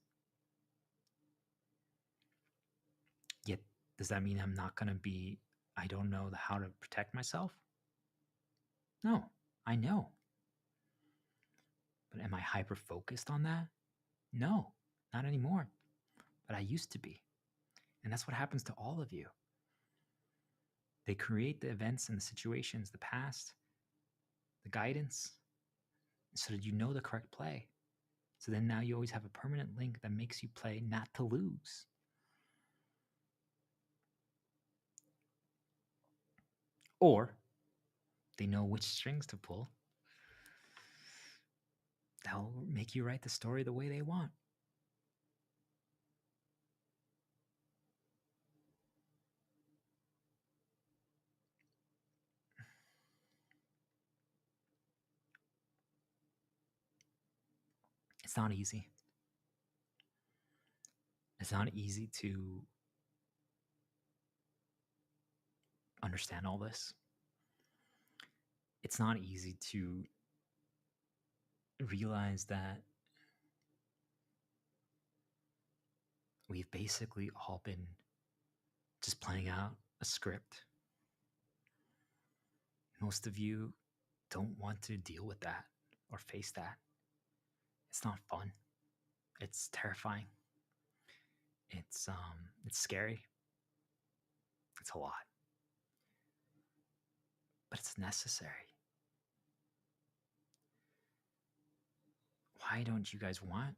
Yet, does that mean I don't know how to protect myself? No, I know. But am I hyper focused on that? No, not anymore. But I used to be. And that's what happens to all of you. They create the events and the situations, the past, the guidance, so that you know the correct play. So then now you always have a permanent link that makes you play not to lose. Or they know which strings to pull. They'll make you write the story the way they want. It's not easy. It's not easy to understand all this. It's not easy to realize that we've basically all been just playing out a script. Most of you don't want to deal with that or face that. It's not fun. It's terrifying. It's scary. It's a lot. But it's necessary. Why don't you guys want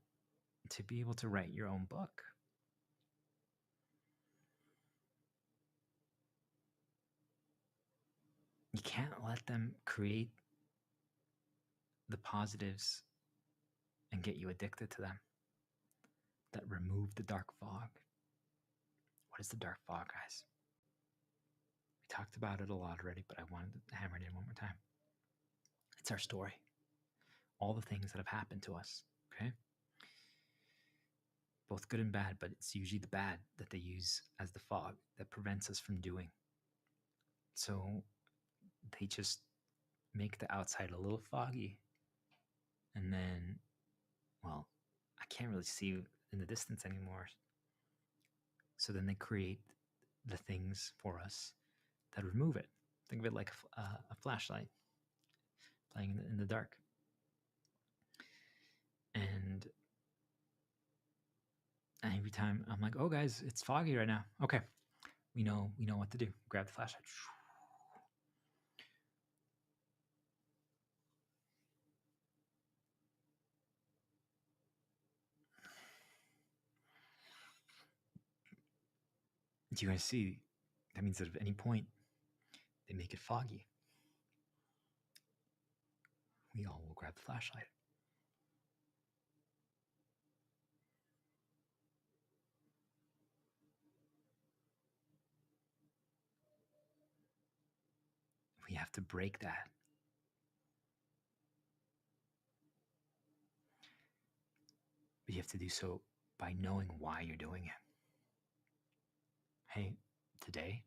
to be able to write your own book? You can't let them create the positives and get you addicted to them that remove the dark fog. What is the dark fog, guys? We talked about it a lot already, but I wanted to hammer it in one more time. It's our story. All the things that have happened to us, okay? Both good and bad, but it's usually the bad that they use as the fog that prevents us from doing. So they just make the outside a little foggy. And then, well, I can't really see in the distance anymore. So then they create the things for us that remove it. Think of it like a flashlight playing in the dark. And every time I'm like, oh guys, it's foggy right now. Okay, we know what to do. Grab the flashlight. Do you guys see? That means that at any point they make it foggy, we all will grab the flashlight. We have to break that. But you have to do so by knowing why you're doing it. Hey, today,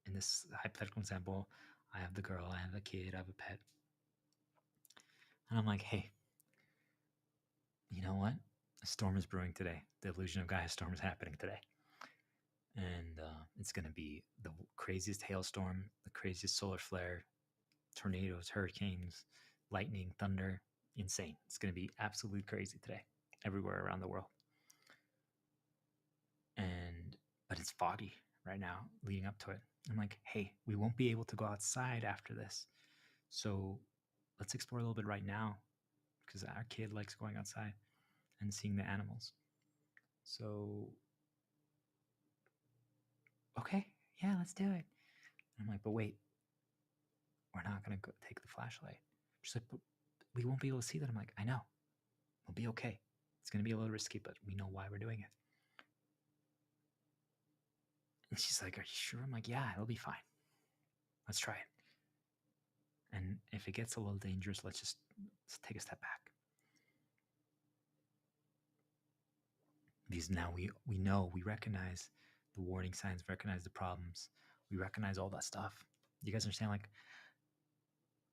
in this hypothetical example, I have the girl, I have a kid, I have a pet. And I'm like, hey, you know what? A storm is brewing today. The illusion of Gaia storm is happening today. And it's going to be the craziest hailstorm, the craziest solar flare, tornadoes, hurricanes, lightning, thunder, insane. It's going to be absolutely crazy today, everywhere around the world. But it's foggy right now, leading up to it. I'm like, hey, we won't be able to go outside after this. So let's explore a little bit right now, because our kid likes going outside and seeing the animals. So, okay, yeah, let's do it. And I'm like, but wait, we're not going to go take the flashlight. She's like, but we won't be able to see that. I'm like, I know. We'll be okay. It's going to be a little risky, but we know why we're doing it. And she's like, are you sure? I'm like, yeah, it'll be fine. Let's try it. And if it gets a little dangerous, let's take a step back. Because now we know, we recognize the warning signs, recognize the problems, we recognize all that stuff. You guys understand? Like,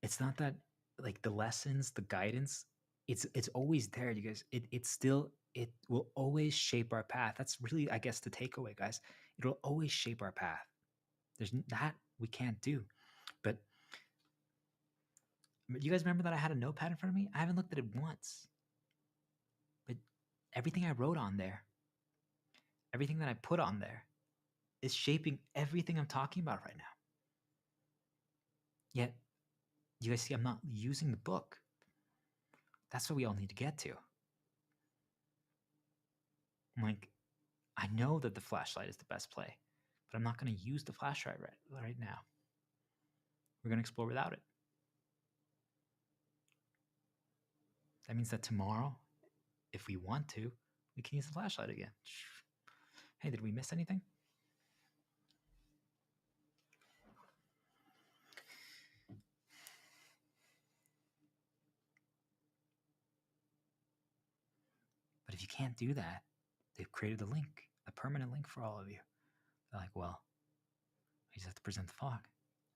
it's not that, like, the lessons, the guidance, it's always there, you guys. It will always shape our path. That's really, I guess, the takeaway, guys. It'll always shape our path. There's that we can't do. But you guys remember that I had a notepad in front of me? I haven't looked at it once. But everything I wrote on there, everything that I put on there is shaping everything I'm talking about right now. Yet, you guys see, I'm not using the book. That's what we all need to get to. I'm like, I know that the flashlight is the best play, but I'm not going to use the flashlight right now. We're going to explore without it. That means that tomorrow, if we want to, we can use the flashlight again. Hey, did we miss anything? But if you can't do that, they've created a link, a permanent link for all of you. They're like, well, you just have to present the fog,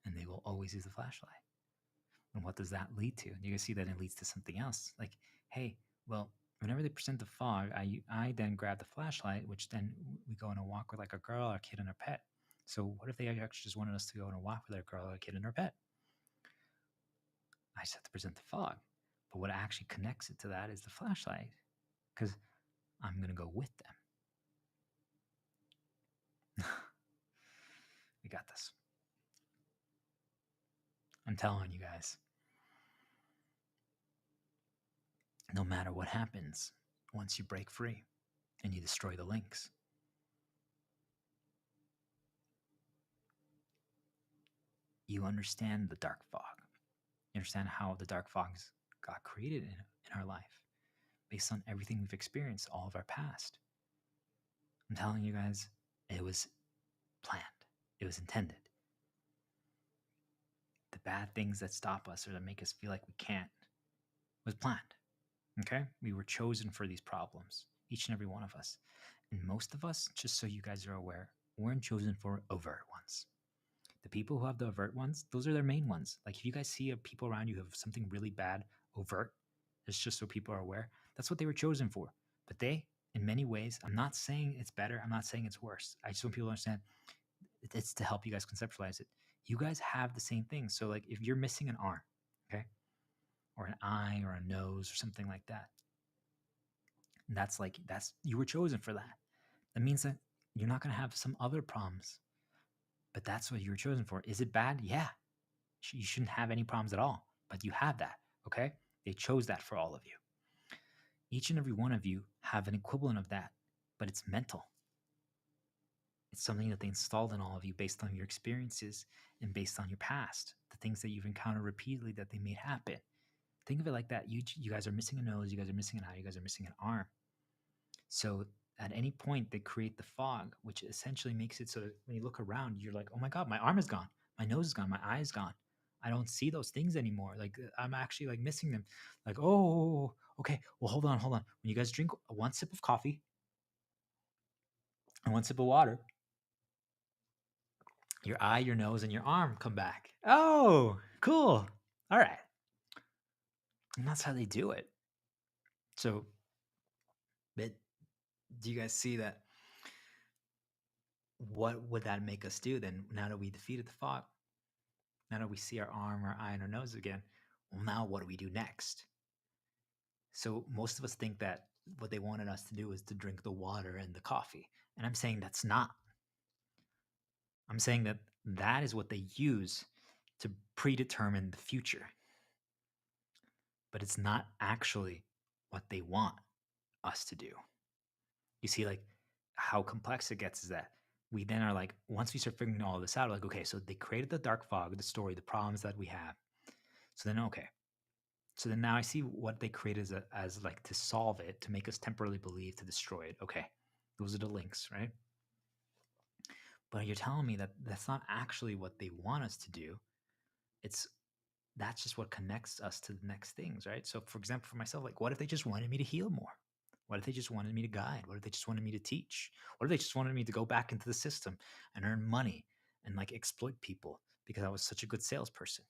and they will always use the flashlight. And what does that lead to? You can see that it leads to something else. Like, hey, well, whenever they present the fog, I then grab the flashlight, which then we go on a walk with like a girl, our kid, and our pet. So what if they actually just wanted us to go on a walk with our girl, our kid, and our pet? I just have to present the fog. But what actually connects it to that is the flashlight, because I'm going to go with them. We got this. I'm telling you guys, no matter what happens, once you break free and you destroy the links, you understand the dark fog. You understand how the dark fogs got created in our life based on everything we've experienced, all of our past. I'm telling you guys, it was planned. It was intended. The bad things that stop us or that make us feel like we can't was planned. Okay? We were chosen for these problems, each and every one of us. And most of us, just so you guys are aware, weren't chosen for overt ones. The people who have the overt ones, those are their main ones. Like if you guys see people around you who have something really bad overt, it's just so people are aware, that's what they were chosen for. But they, in many ways, I'm not saying it's better, I'm not saying it's worse. I just want people to understand it's to help you guys conceptualize it. You guys have the same thing. So like if you're missing an arm, okay, or an eye or a nose or something like that, that's you were chosen for that. That means that you're not going to have some other problems, but that's what you were chosen for. Is it bad? Yeah, you shouldn't have any problems at all, but you have that. Okay, they chose that for all of you. Each and every one of you have an equivalent of that, but it's mental. It's something that they installed in all of you based on your experiences and based on your past, the things that you've encountered repeatedly that they made happen. Think of it like that. You guys are missing a nose, you guys are missing an eye, you guys are missing an arm. So at any point, they create the fog, which essentially makes it so that when you look around, you're like, oh my God, my arm is gone. My nose is gone. My eye is gone. I don't see those things anymore. Like I'm actually like missing them. Like, oh, okay. Well, hold on. When you guys drink one sip of coffee and one sip of water, your eye, your nose, and your arm come back. Oh, cool. All right. And that's how they do it. So, but do you guys see that? What would that make us do then? Now that we defeated the fog, now that we see our arm, our eye, and our nose again, well, now what do we do next? So most of us think that what they wanted us to do is to drink the water and the coffee. And I'm saying that's not. I'm saying that that is what they use to predetermine the future. But it's not actually what they want us to do. You see, like how complex it gets is that we then are like, once we start figuring all of this out, like, okay, so they created the dark fog, the story, the problems that we have. So then, okay, so then now I see what they created as like to solve it, to make us temporarily believe, to destroy it. Okay, those are the links, right? But you're telling me that that's not actually what they want us to do. It's that's just what connects us to the next things, right? So, for example, for myself, like, what if they just wanted me to heal more? What if they just wanted me to guide? What if they just wanted me to teach? What if they just wanted me to go back into the system and earn money and like exploit people because I was such a good salesperson?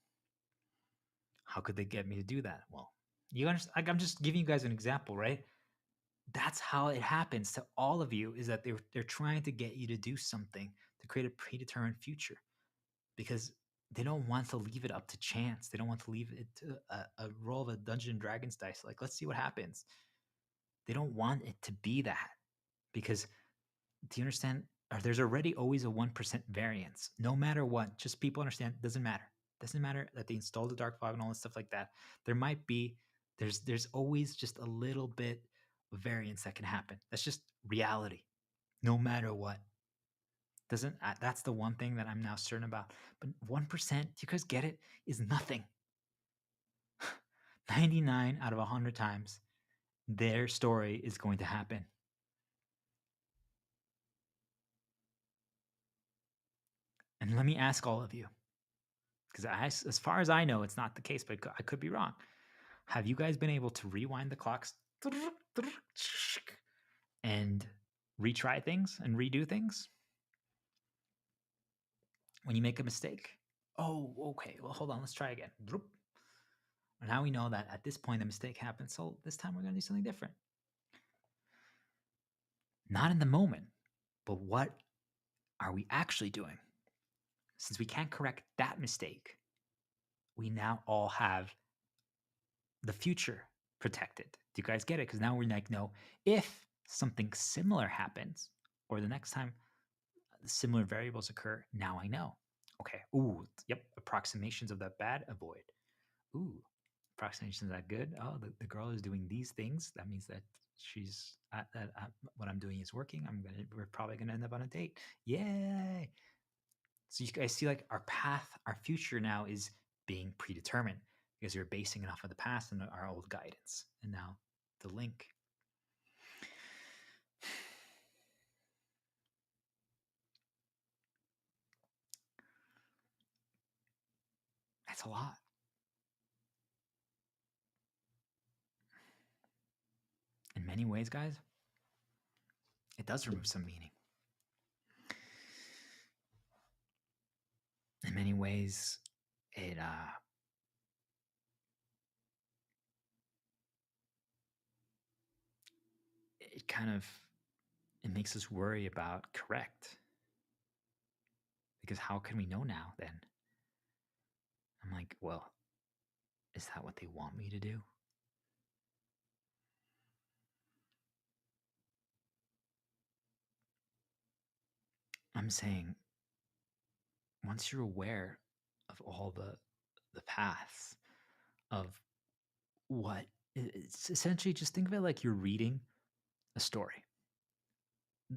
How could they get me to do that? Well, you understand? Like, I'm just giving you guys an example, right? That's how it happens to all of you. Is that they're trying to get you to do something to create a predetermined future because they don't want to leave it up to chance. They don't want to leave it to a roll of a Dungeons and Dragons dice. Like, let's see what happens. They don't want it to be that because do you understand? Or there's already always a 1% variance, no matter what. Just people understand. Doesn't matter. Doesn't matter that they installed the dark fog and all this stuff like that. There might be there's always just a little bit of variance that can happen. That's just reality, no matter what. Doesn't That's the one thing that I'm now certain about. But 1%, do you guys get it? Is nothing. 99 out of 100 times, their story is going to happen. And let me ask all of you, because as far as I know, it's not the case, but I could be wrong. Have you guys been able to rewind the clocks and retry things and redo things when you make a mistake? Oh, okay. Well, hold on. Let's try again. Now we know that at this point, the mistake happened. So this time we're going to do something different. Not in the moment, but what are we actually doing? Since we can't correct that mistake, we now all have the future protected. Do you guys get it? Because now we're like, no, if something similar happens, or the next time similar variables occur, now I know. Okay. Ooh, yep. Approximations of that bad, avoid. Ooh, approximations of that good. Oh, the girl is doing these things. That means that she's what I'm doing is working. We're probably gonna end up on a date. Yay! So you guys see, like our path, our future now is being predetermined because you're basing it off of the past and our old guidance. And now the link. It's a lot. In many ways, guys, it does remove some meaning. In many ways, it kind of it makes us worry about correct. Because how can we know now then? I'm like, well, is that what they want me to do? I'm saying once you're aware of all the paths of what it's essentially, just think of it like you're reading a story.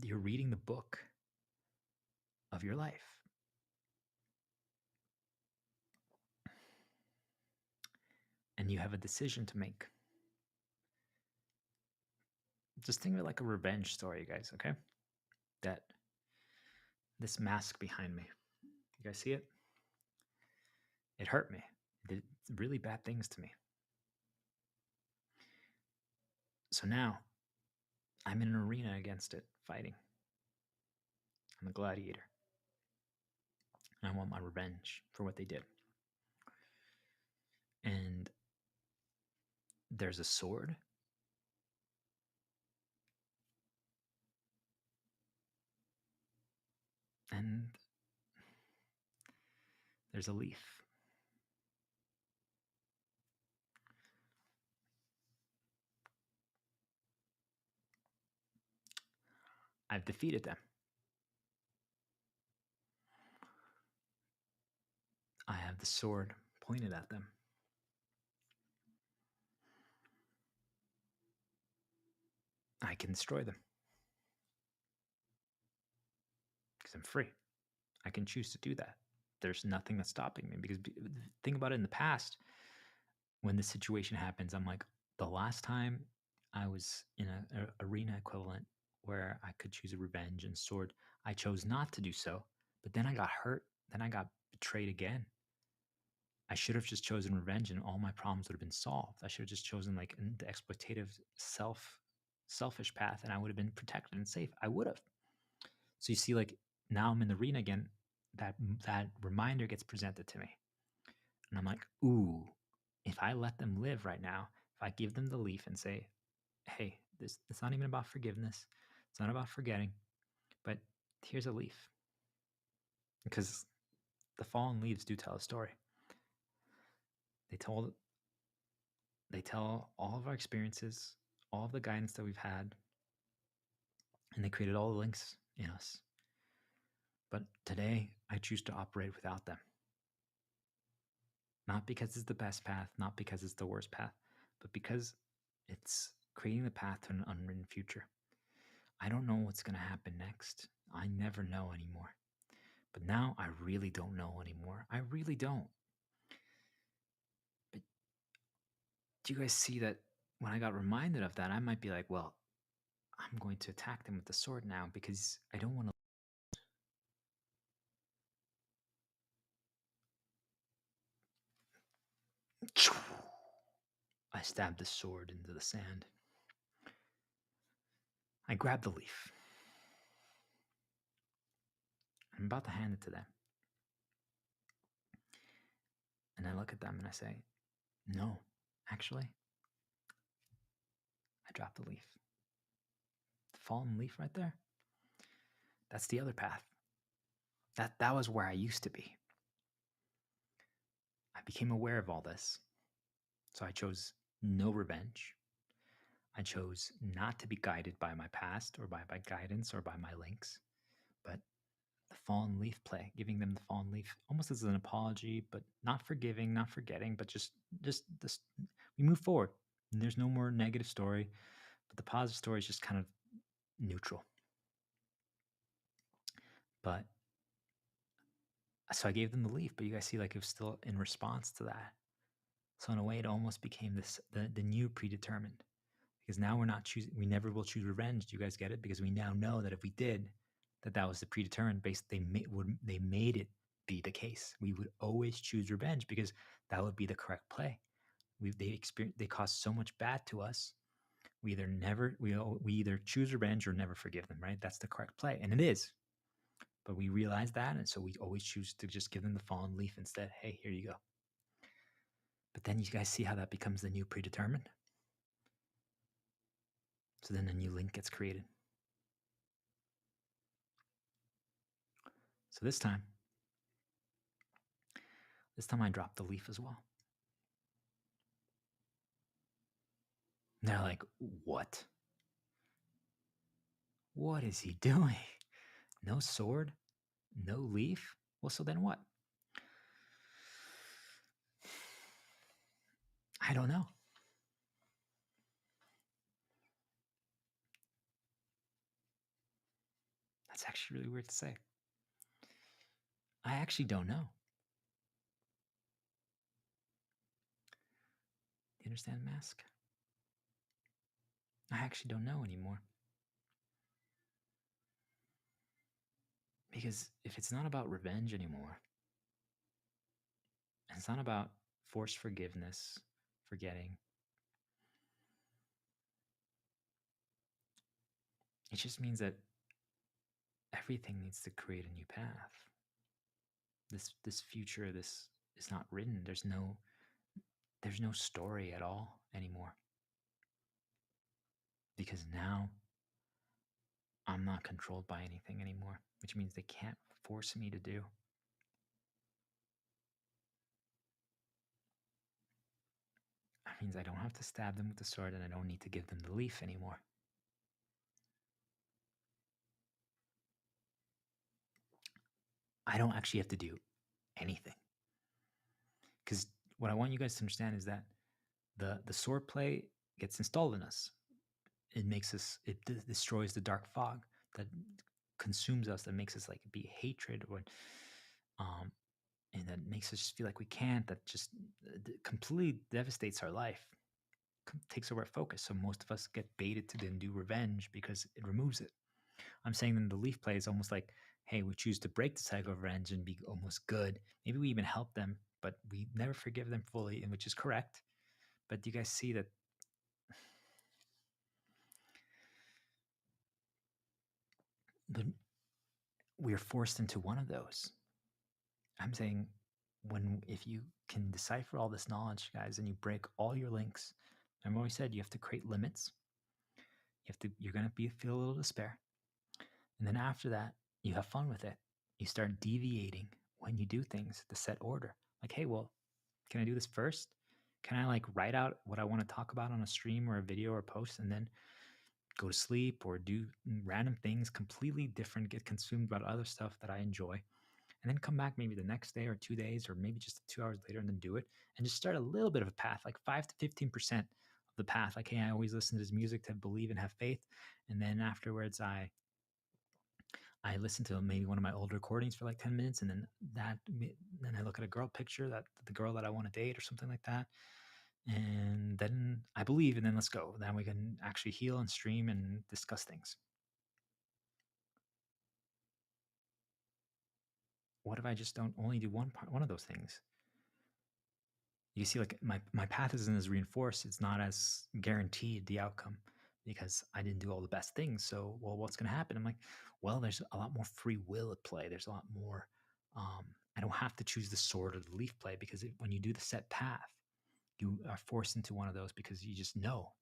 You're reading the book of your life. And you have a decision to make. Just think of it like a revenge story, guys, okay? That this mask behind me, you guys see it? It hurt me. It did really bad things to me. So now I'm in an arena against it, fighting. I'm a gladiator. And I want my revenge for what they did. And there's a sword. And there's a leaf. I've defeated them. I have the sword pointed at them. I can destroy them. Because I'm free. I can choose to do that. There's nothing that's stopping me. Because think about it, in the past, when this situation happens, I'm like, the last time I was in an arena equivalent where I could choose a revenge and sword, I chose not to do so. But then I got hurt. Then I got betrayed again. I should have just chosen revenge and all my problems would have been solved. I should have just chosen like the exploitative selfish path and I would have been protected and safe. I would have. So you see, like, now I'm in the arena again, that reminder gets presented to me. And I'm like, ooh, if I let them live right now, if I give them the leaf and say, hey, it's not even about forgiveness. It's not about forgetting, but here's a leaf. Because the fallen leaves do tell a story. They tell all of our experiences, all of the guidance that we've had, and they created all the links in us. But today, I choose to operate without them. Not because it's the best path, not because it's the worst path, but because it's creating the path to an unwritten future. I don't know what's going to happen next. I never know anymore. But now I really don't know anymore. I really don't. But do you guys see that when I got reminded of that, I might be like, well, I'm going to attack them with the sword now because I don't want to. I stabbed the sword into the sand. I grab the leaf. I'm about to hand it to them. And I look at them and I say, no, actually, I dropped the leaf. The fallen leaf right there, that's the other path. That was where I used to be. I became aware of all this. So I chose no revenge. I chose not to be guided by my past or by my guidance or by my links, but the fallen leaf play, giving them the fallen leaf almost as an apology, but not forgiving, not forgetting, but just this, we move forward. And there's no more negative story, but the positive story is just kind of neutral. But so I gave them the leaf, but you guys see, like, it was still in response to that. So in a way, it almost became the new predetermined, because now we're not choosing. We never will choose revenge. Do you guys get it? Because we now know that if we did, that was the predetermined. They made it be the case. We would always choose revenge because that would be the correct play. They cause so much bad to us. We either choose revenge or never forgive them, right? That's the correct play, and it is. But we realize that, and so we always choose to just give them the fallen leaf instead. Hey, here you go. But then you guys see how that becomes the new predetermined. So then a new link gets created. So this time I dropped the leaf as well. And they're like, what? What is he doing? No sword? No leaf? Well, so then what? I don't know. That's actually really weird to say. I actually don't know. Do you understand, Mask? I actually don't know anymore. Because if it's not about revenge anymore, and it's not about forced forgiveness, forgetting, it just means that everything needs to create a new path. This future, this is not written. There's no story at all anymore. Because now I'm not controlled by anything anymore, which means they can't force me to do. That means I don't have to stab them with the sword, and I don't need to give them the leaf anymore. I don't actually have to do anything. Because what I want you guys to understand is that the sword play gets installed in us. It makes us, it destroys the dark fog that consumes us, that makes us like be hatred, or and that makes us feel like we can't, that just completely devastates our life, takes away our focus. So most of us get baited to then do revenge because it removes it. I'm saying that the leaf play is almost like, hey, we choose to break the cycle of revenge and be almost good. Maybe we even help them, but we never forgive them fully, and which is correct. But do you guys see that we're forced into one of those? I'm saying if you can decipher all this knowledge, guys, and you break all your links, I've always said you have to create limits. You're gonna feel a little despair. And then after that, you have fun with it. You start deviating when you do things, the set order. Like, hey, well, can I do this first? Can I like write out what I want to talk about on a stream or a video or a post, and then go to sleep or do random things completely different, get consumed by other stuff that I enjoy, and then come back maybe the next day or 2 days or maybe just 2 hours later and then do it, and just start a little bit of a path, like 5 to 15% of the path. Like, hey, I always listen to this music to believe and have faith. And then afterwards, I listen to maybe one of my old recordings for like 10 minutes, and then I look at a girl picture, that the girl that I want to date or something like that. And then I believe, and then let's go. Then we can actually heal and stream and discuss things. What if I just don't only do one of those things? You see, like my path isn't as reinforced. It's not as guaranteed, the outcome, because I didn't do all the best things. So, well, what's going to happen? I'm like, well, there's a lot more free will at play. There's a lot more. I don't have to choose the sword or the leaf play, because when you do the set path, you are forced into one of those because you just know.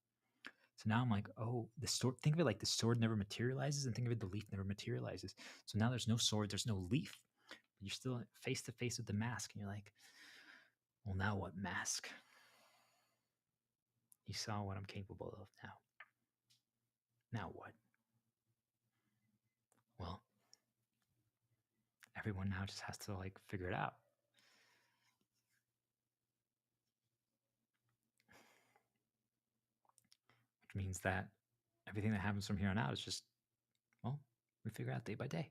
So now I'm like, oh, the sword. Think of it like the sword never materializes, and think of it, the leaf never materializes. So now there's no sword, there's no leaf. But you're still face to face with the mask, and you're like, well, now what, mask? You saw what I'm capable of now. Now what? Well, everyone now just has to like figure it out. Which means that everything that happens from here on out is just, well, we figure out day by day.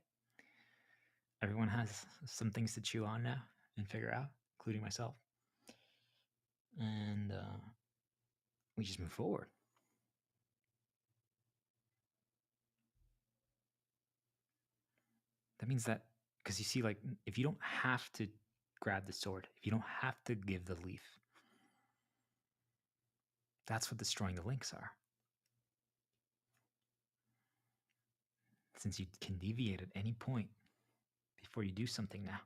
Everyone has some things to chew on now and figure out, including myself. And we just move forward. That means that Because you see, like, if you don't have to grab the sword, if you don't have to give the leaf, that's what destroying the links are. Since you can deviate at any point before you do something now.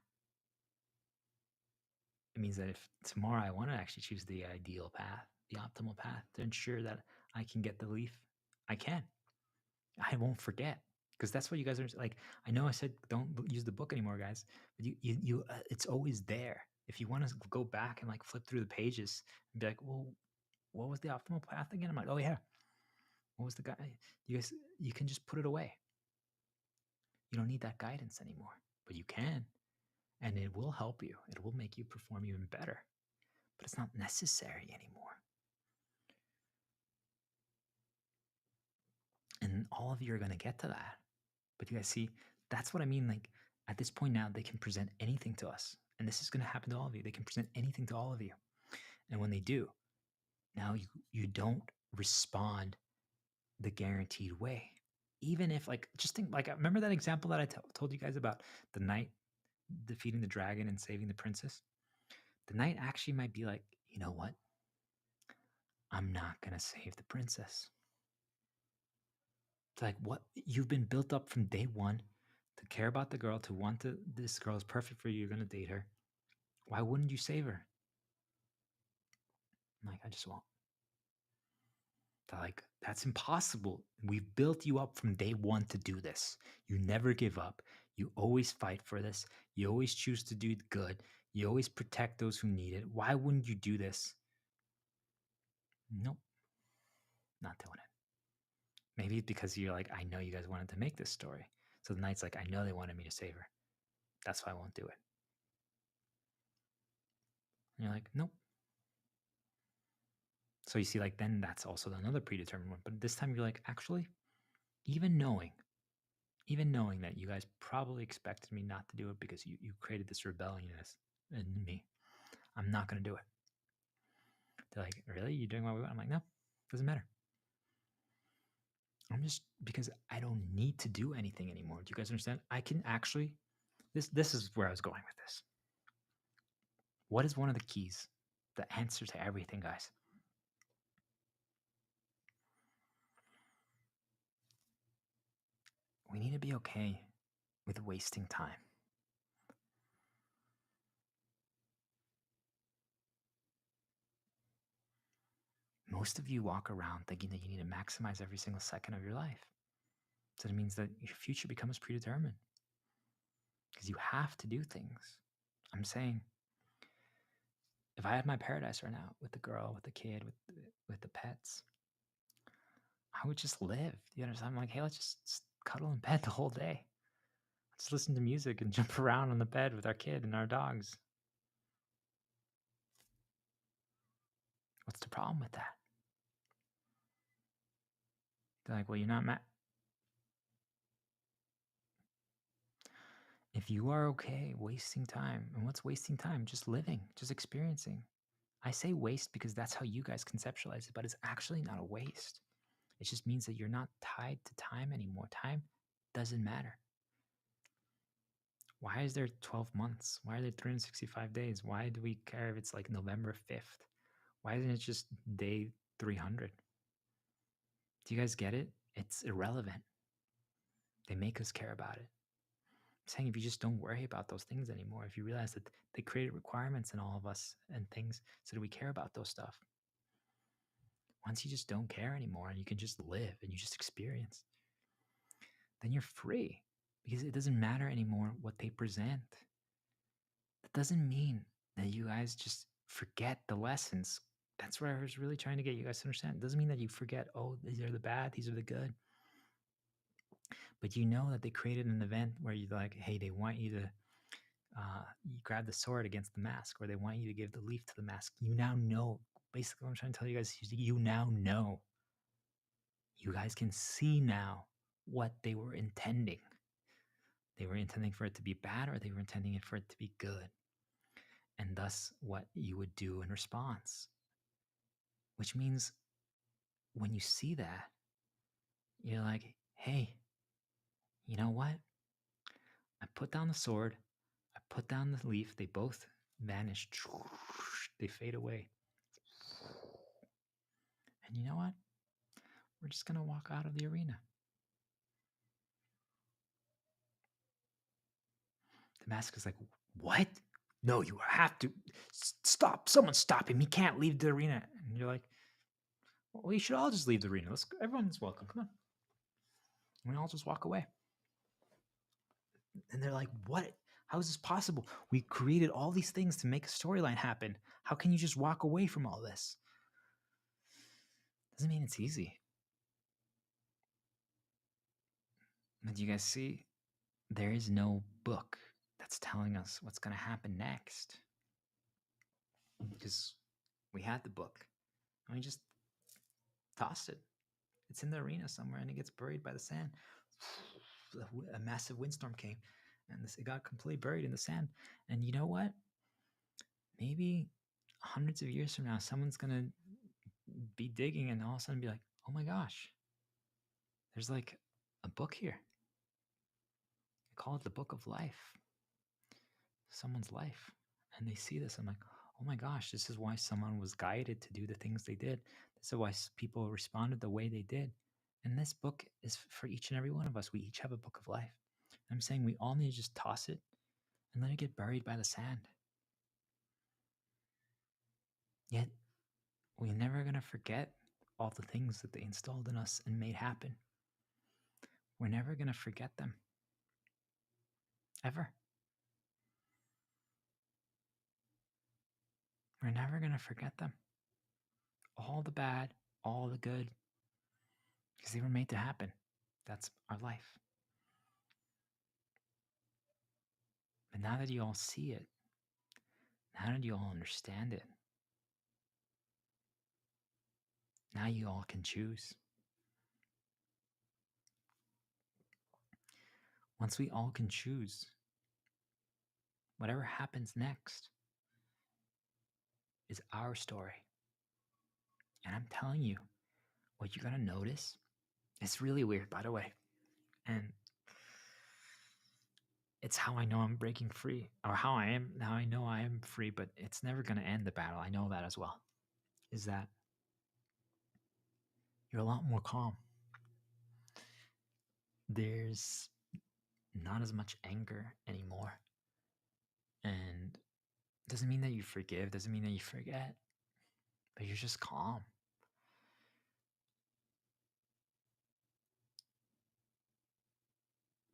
It means that if tomorrow I want to actually choose the ideal path, the optimal path to ensure that I can get the leaf, I can. I won't forget, because that's what you guys are like. I know I said don't use the book anymore, guys, but it's always there. If you want to go back and like flip through the pages and be like, well, what was the optimal path again? I'm like, oh yeah, what was the guy? You guys, you can just put it away. You don't need that guidance anymore, but you can, and it will help you. It will make you perform even better, but it's not necessary anymore. And all of you are going to get to that. But you guys see, that's what I mean. Like at this point now, they can present anything to us. And this is going to happen to all of you. They can present anything to all of you. And when they do, now you don't respond the guaranteed way. Even if, like, just think, like, remember that example that I told you guys about the knight defeating the dragon and saving the princess? The knight actually might be like, you know what? I'm not going to save the princess. It's like, what? You've been built up from day one to care about the girl, to want to, this girl is perfect for you, you're going to date her. Why wouldn't you save her? I'm like, I just won't. They're like, that's impossible. We've built you up from day one to do this. You never give up. You always fight for this. You always choose to do good. You always protect those who need it. Why wouldn't you do this? Nope, not doing it. Maybe it's because you're like, I know you guys wanted to make this story. So the knight's like, I know they wanted me to save her. That's why I won't do it. And you're like, nope. So you see, like, then that's also another predetermined one. But this time you're like, actually, even knowing that you guys probably expected me not to do it because you created this rebellion in me, I'm not going to do it. They're like, really? You're doing what we want? I'm like, no, doesn't matter. I'm just, because I don't need to do anything anymore. Do you guys understand? I can actually, this is where I was going with this. What is one of the keys, the answer to everything, guys? We need to be okay with wasting time. Most of you walk around thinking that you need to maximize every single second of your life. So it means that your future becomes predetermined because you have to do things. I'm saying, if I had my paradise right now with the girl, with the kid, with the pets, I would just live. You understand? I'm like, hey, let's just cuddle in bed the whole day. Let's listen to music and jump around on the bed with our kid and our dogs. What's the problem with that? They're like, well, you're not if you are okay wasting time, and what's wasting time? Just living, just experiencing. I say waste because that's how you guys conceptualize it, but it's actually not a waste. It just means that you're not tied to time anymore. Time doesn't matter. Why is there 12 months? Why are there 365 days? Why do we care if it's like November 5th? Why isn't it just day 300? Do you guys get it? It's irrelevant. They make us care about it. I'm saying, if you just don't worry about those things anymore, if you realize that they created requirements in all of us and things so that we care about those stuff. Once you just don't care anymore and you can just live and you just experience, then you're free, because it doesn't matter anymore what they present. That doesn't mean that you guys just forget the lessons. That's what I was really trying to get you guys to understand. It doesn't mean that you forget, oh, these are the bad, these are the good. But you know that they created an event where you're like, hey, they want you to you grab the sword against the mask, or they want you to give the leaf to the mask. You now know. Basically, what I'm trying to tell you guys is you now know. You guys can see now what they were intending. They were intending for it to be bad, or they were intending it for it to be good. And thus, what you would do in response. Which means when you see that, you're like, hey, you know what? I put down the sword. I put down the leaf. They both vanish. They fade away. And you know what? We're just going to walk out of the arena. The mask is like, what? No, you have to stop. Someone stop him. He can't leave the arena. And you're like, well, we should all just leave the arena. Everyone's welcome. Come on. We all just walk away. And they're like, what? How is this possible? We created all these things to make a storyline happen. How can you just walk away from all this? Doesn't mean it's easy. But you guys see, there is no book that's telling us what's going to happen next. Because we had the book and we just tossed it. It's in the arena somewhere and it gets buried by the sand. A massive windstorm came and it got completely buried in the sand. And you know what? Maybe hundreds of years from now, someone's going to be digging and all of a sudden be like, oh my gosh, there's like a book here. I call it the book of life. Someone's life. And they see this. I'm like, oh my gosh, this is why someone was guided to do the things they did. This is why people responded the way they did. And this book is for each and every one of us. We each have a book of life. I'm saying we all need to just toss it and let it get buried by the sand. Yet, we're never going to forget all the things that they installed in us and made happen. We're never going to forget them. Ever. We're never going to forget them. All the bad, all the good, because they were made to happen. That's our life. But now that you all see it, now that you all understand it, now you all can choose. Once we all can choose, whatever happens next is our story. And I'm telling you, what you're going to notice, it's really weird, by the way. And it's how I know I'm breaking free, or how I know I am free, but it's never going to end the battle. I know that as well. Is that you're a lot more calm. There's not as much anger anymore. And it doesn't mean that you forgive, doesn't mean that you forget, but you're just calm.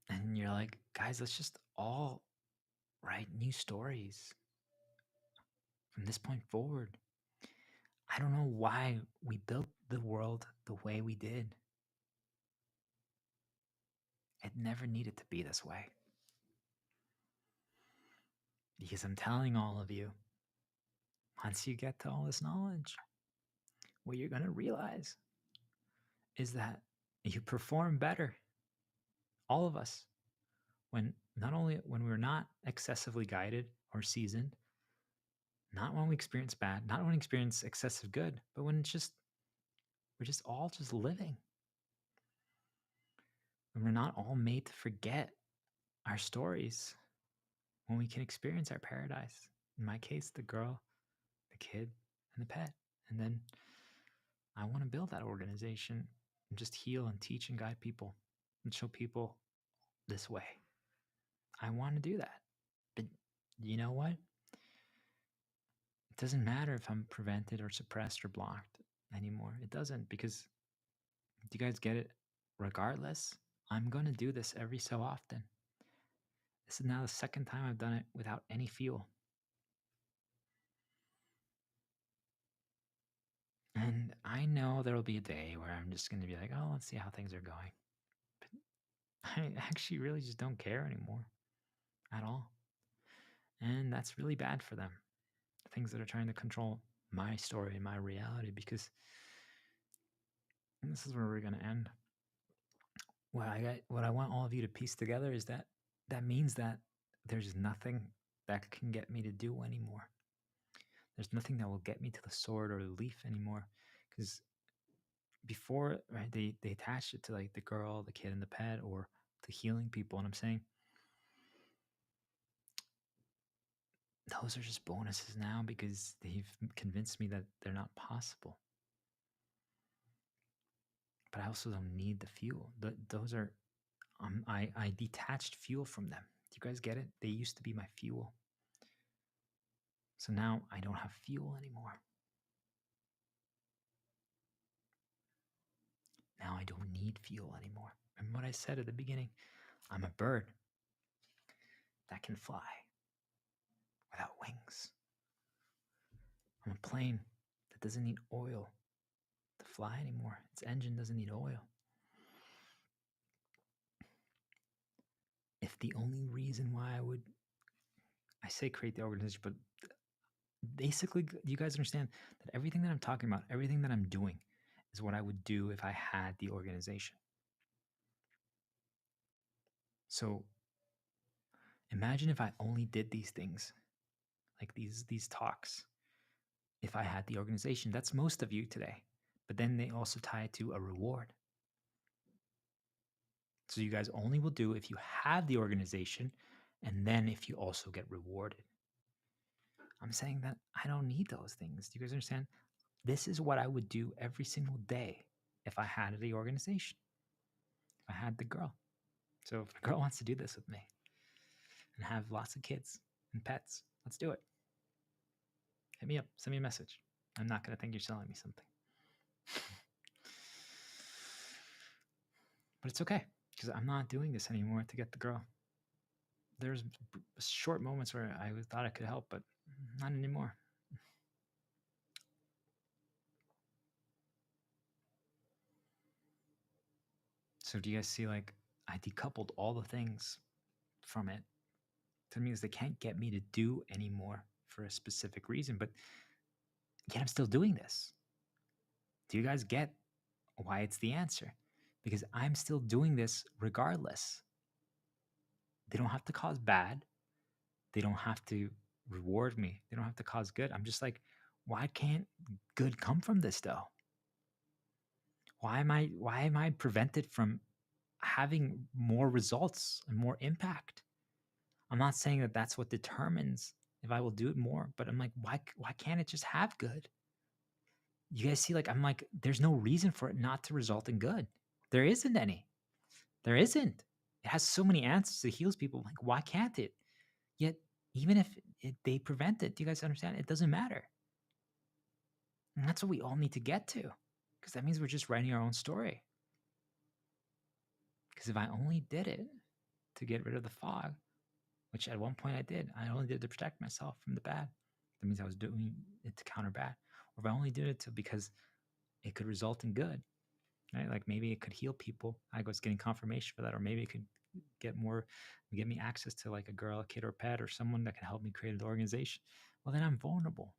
And you're like, guys, let's just all write new stories from this point forward. I don't know why we built the world the way we did. It never needed to be this way. Because I'm telling all of you, once you get to all this knowledge, what you're going to realize is that you perform better, all of us, when not only when we're not excessively guided or seasoned, not when we experience bad, not when we experience excessive good, but when we're just all just living. When we're not all made to forget our stories, when we can experience our paradise. In my case, the girl, the kid, and the pet. And then I want to build that organization and just heal and teach and guide people and show people this way. I want to do that. But you know what? It doesn't matter if I'm prevented or suppressed or blocked anymore. It doesn't, because do you guys get it? Regardless, I'm going to do this every so often. This is now the second time I've done it without any fuel. And I know there'll be a day where I'm just going to be like, oh, let's see how things are going. But I actually really just don't care anymore at all. And that's really bad for them. The things that are trying to control my story and my reality, because this is where we're going to end. What I want all of you to piece together is that means that there's nothing that can get me to do anymore. There's nothing that will get me to the sword or the leaf anymore. Because before, right, they attached it to like the girl, the kid, and the pet, or to healing people. And I'm saying, those are just bonuses now because they've convinced me that they're not possible. But I also don't need the fuel. Those are, I detached fuel from them. Do you guys get it? They used to be my fuel. So now I don't have fuel anymore. Now I don't need fuel anymore. Remember what I said at the beginning? I'm a bird that can fly without wings. I'm a plane that doesn't need oil to fly anymore. Its engine doesn't need oil. If the only reason why I say create the organization, but basically, you guys understand that everything that I'm talking about, everything that I'm doing is what I would do if I had the organization. So imagine if I only did these things, like these talks, if I had the organization. That's most of you today. But then they also tie it to a reward. So you guys only will do if you have the organization and then if you also get rewarded. I'm saying that I don't need those things. Do you guys understand? This is what I would do every single day if I had the organization, if I had the girl. So if a girl wants to do this with me and have lots of kids and pets, let's do it. Hit me up. Send me a message. I'm not going to think you're selling me something. But it's okay because I'm not doing this anymore to get the girl. There's short moments where I thought I could help, but not anymore. So do you guys see, like, I decoupled all the things from it. That means they can't get me to do anymore for a specific reason, but yet I'm still doing this. Do you guys get why it's the answer? Because I'm still doing this regardless. They don't have to cause bad. They don't have to reward me. They don't have to cause good. I'm just like, why can't good come from this though? Why am I prevented from having more results and more impact? I'm not saying that that's what determines if I will do it more, but I'm like, why can't it just have good? You guys see, like, I'm like, there's no reason for it not to result in good. There isn't any. There isn't. It has so many answers. It heals people. Like, why can't it? Yet, even if they prevent it, do you guys understand? It doesn't matter. And that's what we all need to get to, because that means we're just writing our own story. Because if I only did it to get rid of the fog, which at one point I did, I only did it to protect myself from the bad. That means I was doing it to counter bad. Or if I only did it to because it could result in good, right? Like maybe it could heal people. I was getting confirmation for that, or maybe it could get me access to like a girl, a kid, or a pet, or someone that can help me create an organization. Well, then I'm vulnerable.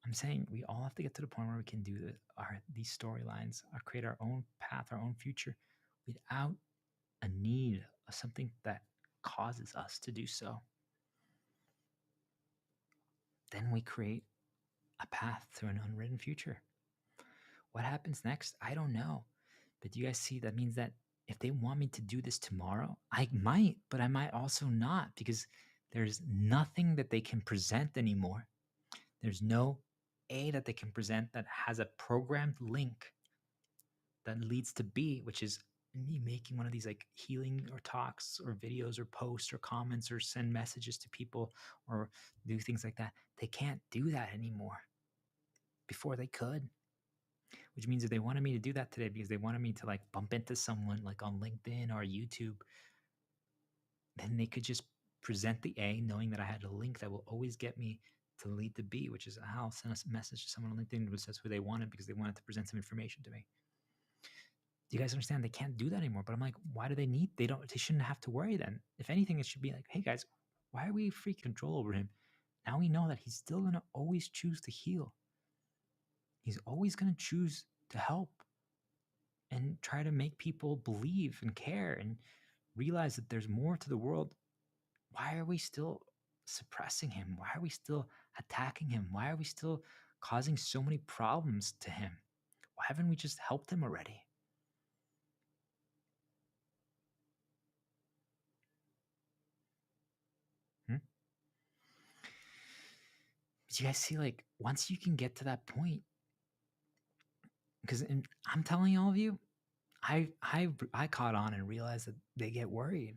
I'm saying we all have to get to the point where we can do these storylines, create our own path, our own future, without a need of something that causes us to do so. Then we create a path to an unwritten future. What happens next? I don't know. But you guys see, that means that if they want me to do this tomorrow, I might, but I might also not, because there's nothing that they can present anymore. There's no A that they can present that has a programmed link that leads to B, which is me making one of these like healing or talks or videos or posts or comments or send messages to people or do things like that. They can't do that anymore. Before they could, which means if they wanted me to do that today because they wanted me to like bump into someone like on LinkedIn or YouTube, then they could just present the A knowing that I had a link that will always get me to lead to B, which is I'll send a message to someone on LinkedIn which says who they wanted because they wanted to present some information to me. Do you guys understand? They can't do that anymore. But I'm like, why do they need? They shouldn't have to worry then. If anything, it should be like, hey guys, why are we free control over him? Now we know that he's still going to always choose to heal. He's always going to choose to help and try to make people believe and care and realize that there's more to the world. Why are we still suppressing him? Why are we still attacking him? Why are we still causing so many problems to him? Why haven't we just helped him already? do you guys see, like, once you can get to that point, because I'm telling all of you, I caught on and realized that they get worried,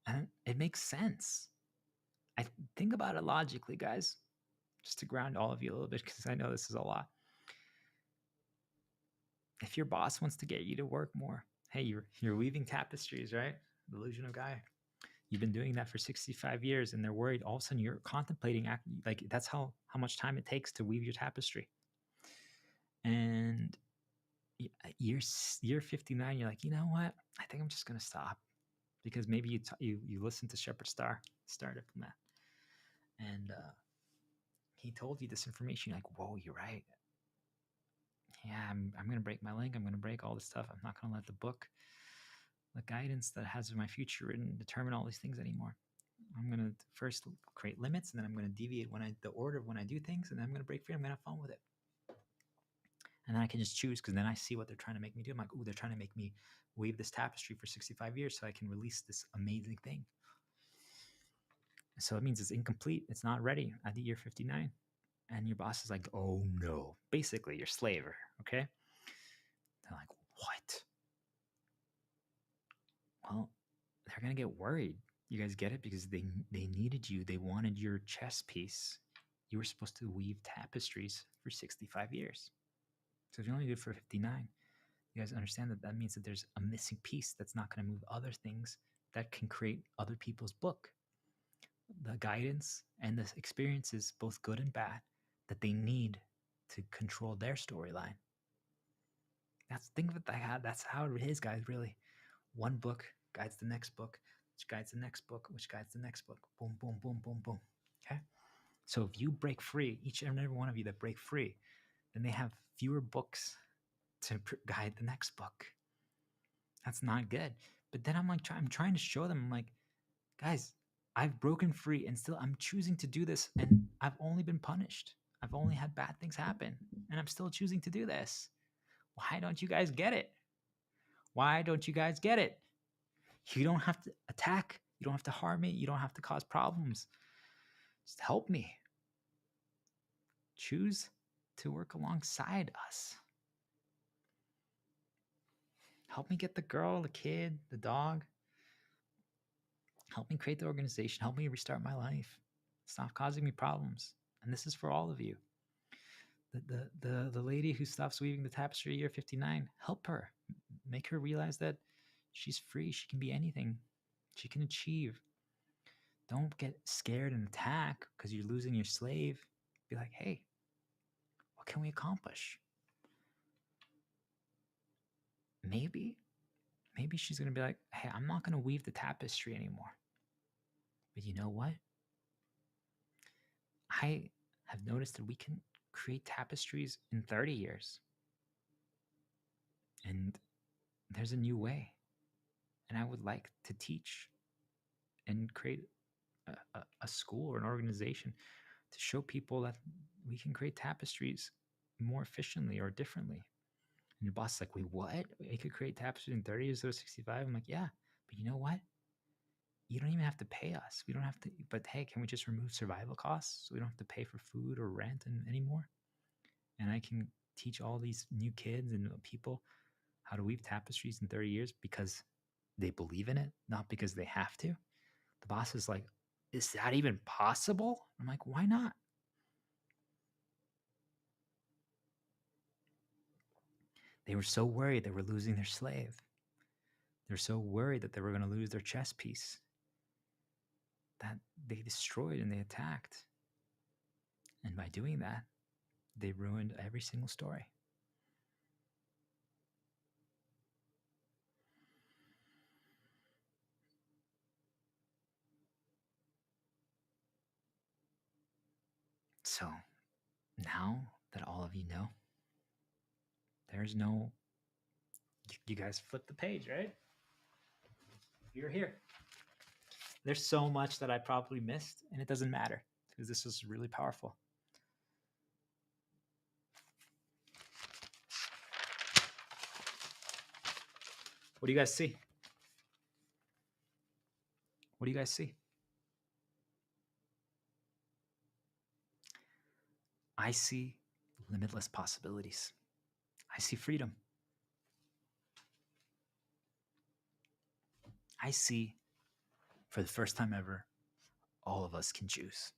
and it makes sense. I think about it logically, guys, just to ground all of you a little bit, because I know this is a lot. If your boss wants to get you to work more, hey, you're weaving tapestries, right? The illusion of Gaia. You've been doing that for 65 years, and they're worried. All of a sudden, you're contemplating, like, that's how much time it takes to weave your tapestry. And year 59, you're like, you know what? I think I'm just gonna stop, because maybe you listen to Shepherd Star Diplomat, and he told you this information. You're like, whoa, you're right. Yeah, I'm gonna break my leg. I'm gonna break all this stuff. I'm not gonna let the book, the guidance that has my future written, determine all these things anymore. I'm gonna first create limits, and then I'm gonna deviate the order of when I do things, and then I'm gonna break free. I'm gonna have fun with it, and then I can just choose, because then I see what they're trying to make me do. I'm like, ooh, they're trying to make me weave this tapestry for 65 years so I can release this amazing thing. So it means it's incomplete. It's not ready at the year 59. And your boss is like, oh no, basically your slaver. Okay. They're like, what? Well, they're going to get worried. You guys get it? Because they needed you. They wanted your chess piece. You were supposed to weave tapestries for 65 years. So if you only do it for 59, you guys understand that means that there's a missing piece that's not going to move other things that can create other people's book. The guidance and the experiences, both good and bad, that they need to control their storyline. Think of it like that. That's how it is, guys. Really, one book guides the next book, which guides the next book, which guides the next book. Boom, boom, boom, boom, boom. Okay. So if you break free, each and every one of you that break free, then they have fewer books to guide the next book. That's not good. But then I'm trying to show them, I'm like, guys, I've broken free, and still I'm choosing to do this, and I've only been punished. I've only had bad things happen, and I'm still choosing to do this. Why don't you guys get it? Why don't you guys get it? You don't have to attack. You don't have to harm me. You don't have to cause problems. Just help me. Choose to work alongside us. Help me get the girl, the kid, the dog. Help me create the organization. Help me restart my life. Stop causing me problems. And this is for all of you. The lady who stops weaving the tapestry at year 59, help her. Make her realize that she's free. She can be anything. She can achieve. Don't get scared and attack because you're losing your slave. Be like, hey, what can we accomplish? Maybe she's going to be like, hey, I'm not going to weave the tapestry anymore. But you know what? I have noticed that we can create tapestries in 30 years. And there's a new way. And I would like to teach and create a school or an organization to show people that we can create tapestries more efficiently or differently. And your boss is like, wait, what? You could create tapestries in 30 years or 65? I'm like, yeah. But you know what? You don't even have to pay us. We don't have to, but hey, can we just remove survival costs so we don't have to pay for food or rent anymore? And I can teach all these new kids and people how to weave tapestries in 30 years because they believe in it, not because they have to. The boss is like, is that even possible? I'm like, why not? They were so worried they were losing their slave. They're so worried that they were going to lose their chess piece that they destroyed and they attacked. And by doing that, they ruined every single story. So now that all of you know, there's no, you guys flip the page, right? You're here. There's so much that I probably missed, and it doesn't matter because this was really powerful. What do you guys see? What do you guys see? I see limitless possibilities. I see freedom. I see, for the first time ever, all of us can choose.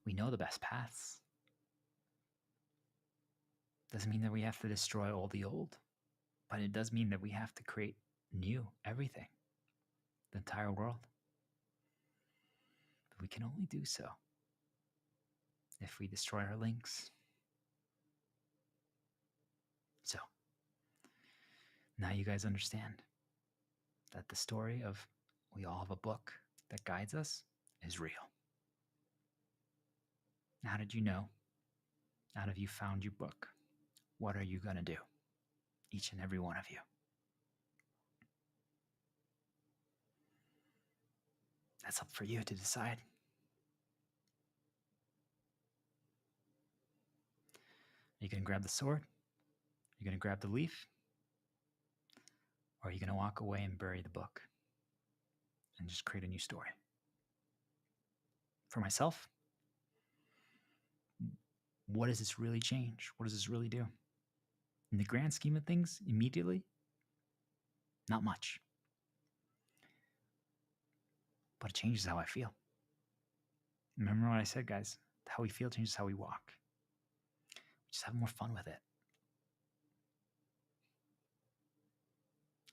We know the best paths. Doesn't mean that we have to destroy all the old, but it does mean that we have to create new everything, the entire world. But we can only do so if we destroy our links. So, now you guys understand that the story of we all have a book that guides us is real. How did you know? Now that you found your book, what are you going to do? Each and every one of you. That's up for you to decide. Are you going to grab the sword? Are you going to grab the leaf? Or are you going to walk away and bury the book and just create a new story? For myself, what does this really change? What does this really do? In the grand scheme of things, immediately, not much. But it changes how I feel. Remember what I said, guys? How we feel changes how we walk. Just have more fun with it.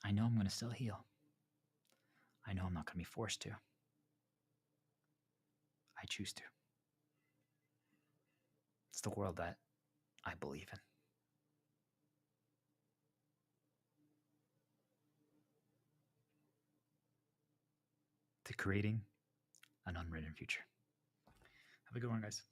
I know I'm going to still heal. I know I'm not going to be forced to. I choose to. It's the world that I believe in. To creating an unwritten future. Have a good one, guys.